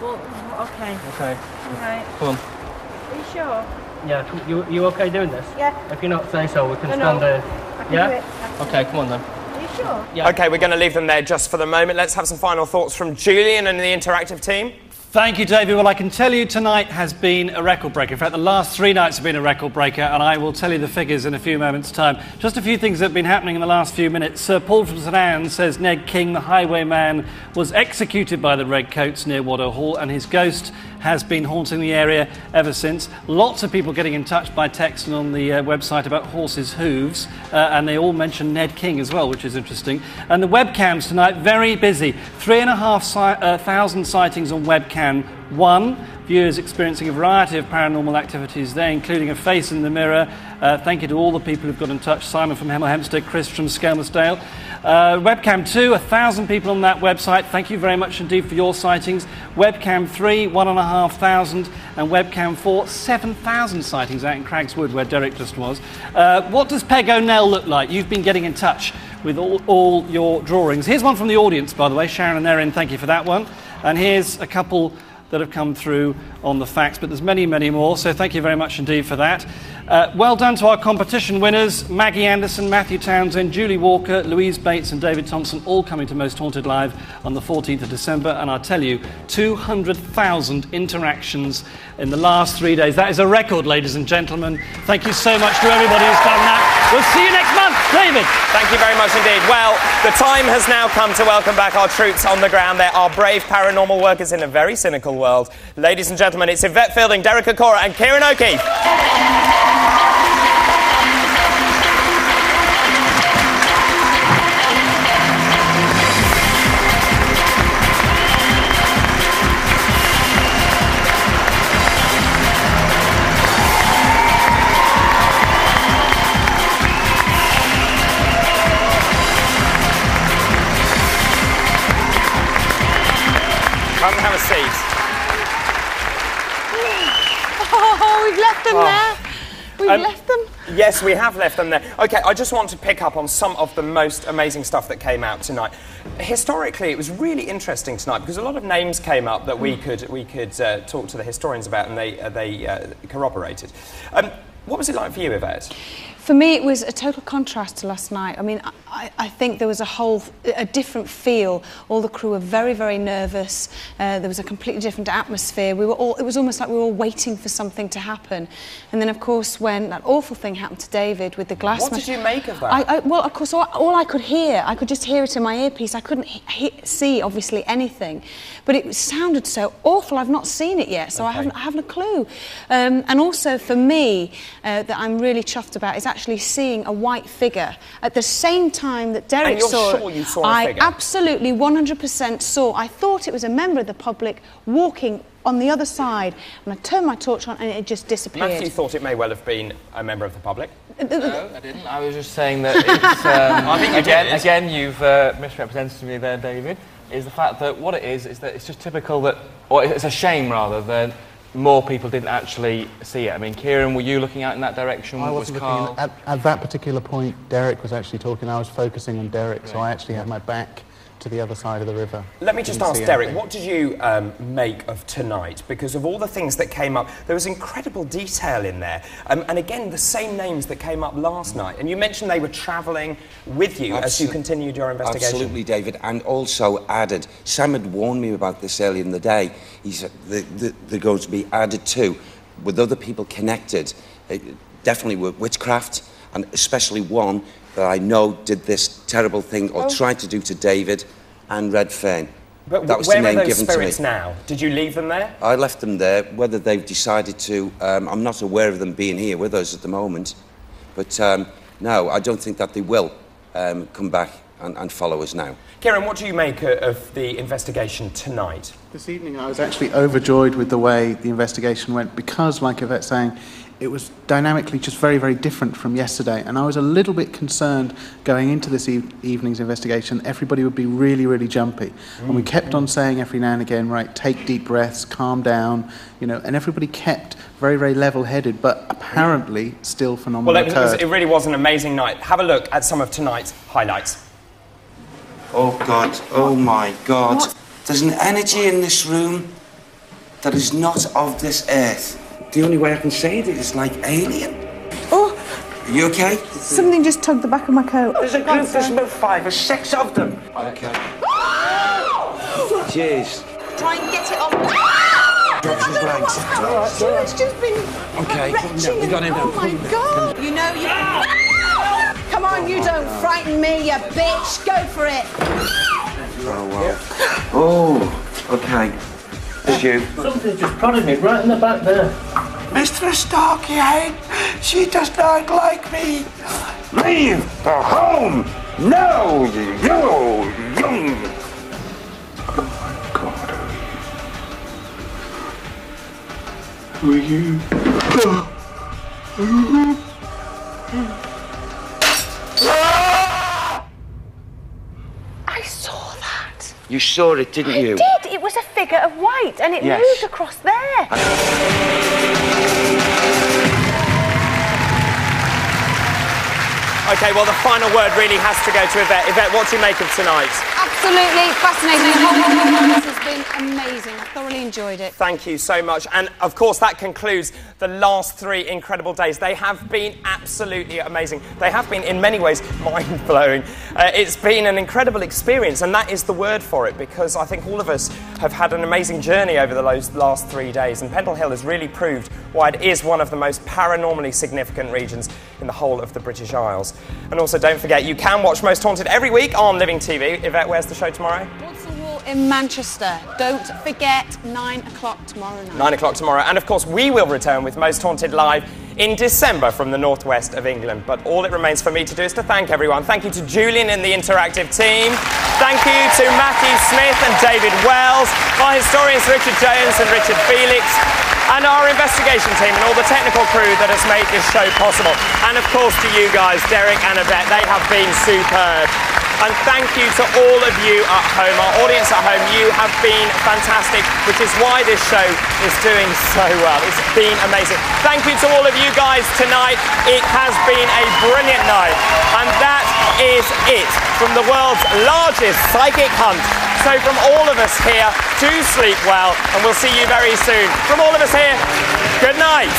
Well, OK. Okay. Right. Come on. Are you sure? Yeah, you okay doing this? Yeah. If you're not, say so, we can No, stand there. I can Yeah? do it. Okay, come on then. Are you sure? Yeah. OK, we're going to leave them there just for the moment. Let's have some final thoughts from Julian and the interactive team. Thank you, David. Well, I can tell you tonight has been a record breaker. In fact, the last 3 nights have been a record breaker, and I will tell you the figures in a few moments' time. Just a few things that have been happening in the last few minutes. Sir Paul from St Anne's says Ned King, the highwayman, was executed by the Redcoats near Waddow Hall, and his ghost has been haunting the area ever since. Lots of people getting in touch by text and on the website about horses' hooves, and they all mention Ned King as well, which is interesting. And the webcams tonight, very busy. 3,500 sightings on webcam 1. Viewers experiencing a variety of paranormal activities there, including a face in the mirror. Thank you to all the people who've got in touch. Simon from Hemel Hempstead, Chris from Skelmersdale. Webcam 2, 1,000 people on that website. Thank you very much indeed for your sightings. Webcam 3, 1,500. And webcam 4, 7,000 sightings out in Cragswood, where Derek just was. What does Peg O'Neill look like? You've been getting in touch with all your drawings. Here's one from the audience, by the way. Sharon and Erin, thank you for that one. And here's a couple that have come through on the facts, but there's many, many more, so thank you very much indeed for that. Well done to our competition winners, Maggie Anderson, Matthew Townsend, Julie Walker, Louise Bates and David Thompson, all coming to Most Haunted Live on the 14th of December, and I'll tell you, 200,000 interactions in the last 3 days. That is a record, ladies and gentlemen. Thank you so much to everybody who's done that. We'll see you next month. David. Thank you very much indeed. Well, the time has now come to welcome back our troops on the ground. There are brave paranormal workers in a very cynical world. Ladies and gentlemen, it's Yvette Fielding, Derek Okora and Kieran O'Keefe. Come and have a seat. Oh, we've left them there. We've left them. Yes, we have left them there. OK, I just want to pick up on some of the most amazing stuff that came out tonight. Historically, it was really interesting tonight because a lot of names came up that we could talk to the historians about, and they corroborated. What was it like for you, Yvette? For me, it was a total contrast to last night. I mean, I think there was a different feel. All the crew were very, very nervous. There was a completely different atmosphere. It was almost like we were all waiting for something to happen. And then, of course, when that awful thing happened to David with the glass... What did you make of that? Well, of course, all I could hear, I could just hear it in my earpiece. I couldn't see, obviously, anything. But it sounded so awful. I've not seen it yet, so I haven't a clue. And also, for me, that I'm really chuffed about is actually seeing a white figure at the same time that Derek saw it. And you're sure you saw a figure? I absolutely 100% saw. I thought it was a member of the public walking on the other side, and I turned my torch on and it just disappeared. Matthew thought it may well have been a member of the public. No, I didn't. I was just saying that it's... I think again, you've misrepresented me there, David, is the fact that what it is that it's just typical that... Or it's a shame, rather, that more people didn't actually see it. I mean, Kieran, were you looking out in that direction? I wasn't looking at that particular point. Derek was actually talking. I was focusing on Derek, so I actually had my back to the other side of the river. Let me just ask Derek, what did you make of tonight? Because of all the things that came up, there was incredible detail in there. And again, the same names that came up last night. And you mentioned they were travelling with you as you continued your investigation. Absolutely, David. And also added, Sam had warned me about this earlier in the day. He said they're going to be added to, with other people connected, definitely with witchcraft, and especially one that I know did this terrible thing or tried to do to David and Red Fern. But that was where the name are those given spirits to me. now? Did you leave them there? I left them there. Whether they've decided to, I'm not aware of them being here with us at the moment. But no, I don't think that they will come back and follow us now. Kieran, what do you make of the investigation tonight? This evening I was actually overjoyed with the way the investigation went because, like Yvette's saying, it was dynamically just very, very different from yesterday. And I was a little bit concerned going into this evening's investigation, everybody would be really, really jumpy. And we kept on saying every now and again, right, take deep breaths, calm down, you know, and everybody kept very, very level-headed, but apparently still phenomenal. Well, it really was an amazing night. Have a look at some of tonight's highlights. Oh, God. Oh, my God. What? There's an energy in this room that is not of this earth. The only way I can say it is like alien. Oh! Are you okay? Something just tugged the back of my coat. There's a group, there's about 5 or 6 of them. Okay. Cheers. Try and get it on. Drop his legs. Stuart's just been Okay, retching. we got him down. Oh my God! You know you. Come on, you don't frighten me, you bitch. Go for it. Oh, okay. It's you. Something just prodded me right in the back there. Mistress Darkyhead, she does not like me. Leave the home! No, you! Who are you? I saw that. You saw it, didn't you? I did. It was a figure of white, and it Yes. moved across there. OK, well, the final word really has to go to Yvette. Yvette, what do you make of tonight? Absolutely fascinating. This has been amazing. I thoroughly enjoyed it. Thank you so much. And, of course, that concludes the last 3 incredible days. They have been absolutely amazing. They have been, in many ways, mind-blowing. It's been an incredible experience, and that is the word for it, because I think all of us have had an amazing journey over the last 3 days, and Pendle Hill has really proved why it is one of the most paranormally significant regions in the whole of the British Isles. And also, don't forget, you can watch Most Haunted every week on Living TV. Yvette, where's the show tomorrow? In Manchester. Don't forget, 9 o'clock tomorrow night. 9 o'clock tomorrow. And of course, we will return with Most Haunted Live in December from the northwest of England. But all it remains for me to do is to thank everyone. Thank you to Julian and the interactive team. Thank you to Matthew Smith and David Wells, our historians Richard Jones and Richard Felix, and our investigation team and all the technical crew that has made this show possible. And of course to you guys, Derek and Yvette, they have been superb. And thank you to all of you at home, our audience at home. You have been fantastic, which is why this show is doing so well. It's been amazing. Thank you to all of you guys tonight. It has been a brilliant night. And that is it from the world's largest psychic hunt. So from all of us here, do sleep well, and we'll see you very soon. From all of us here, good night.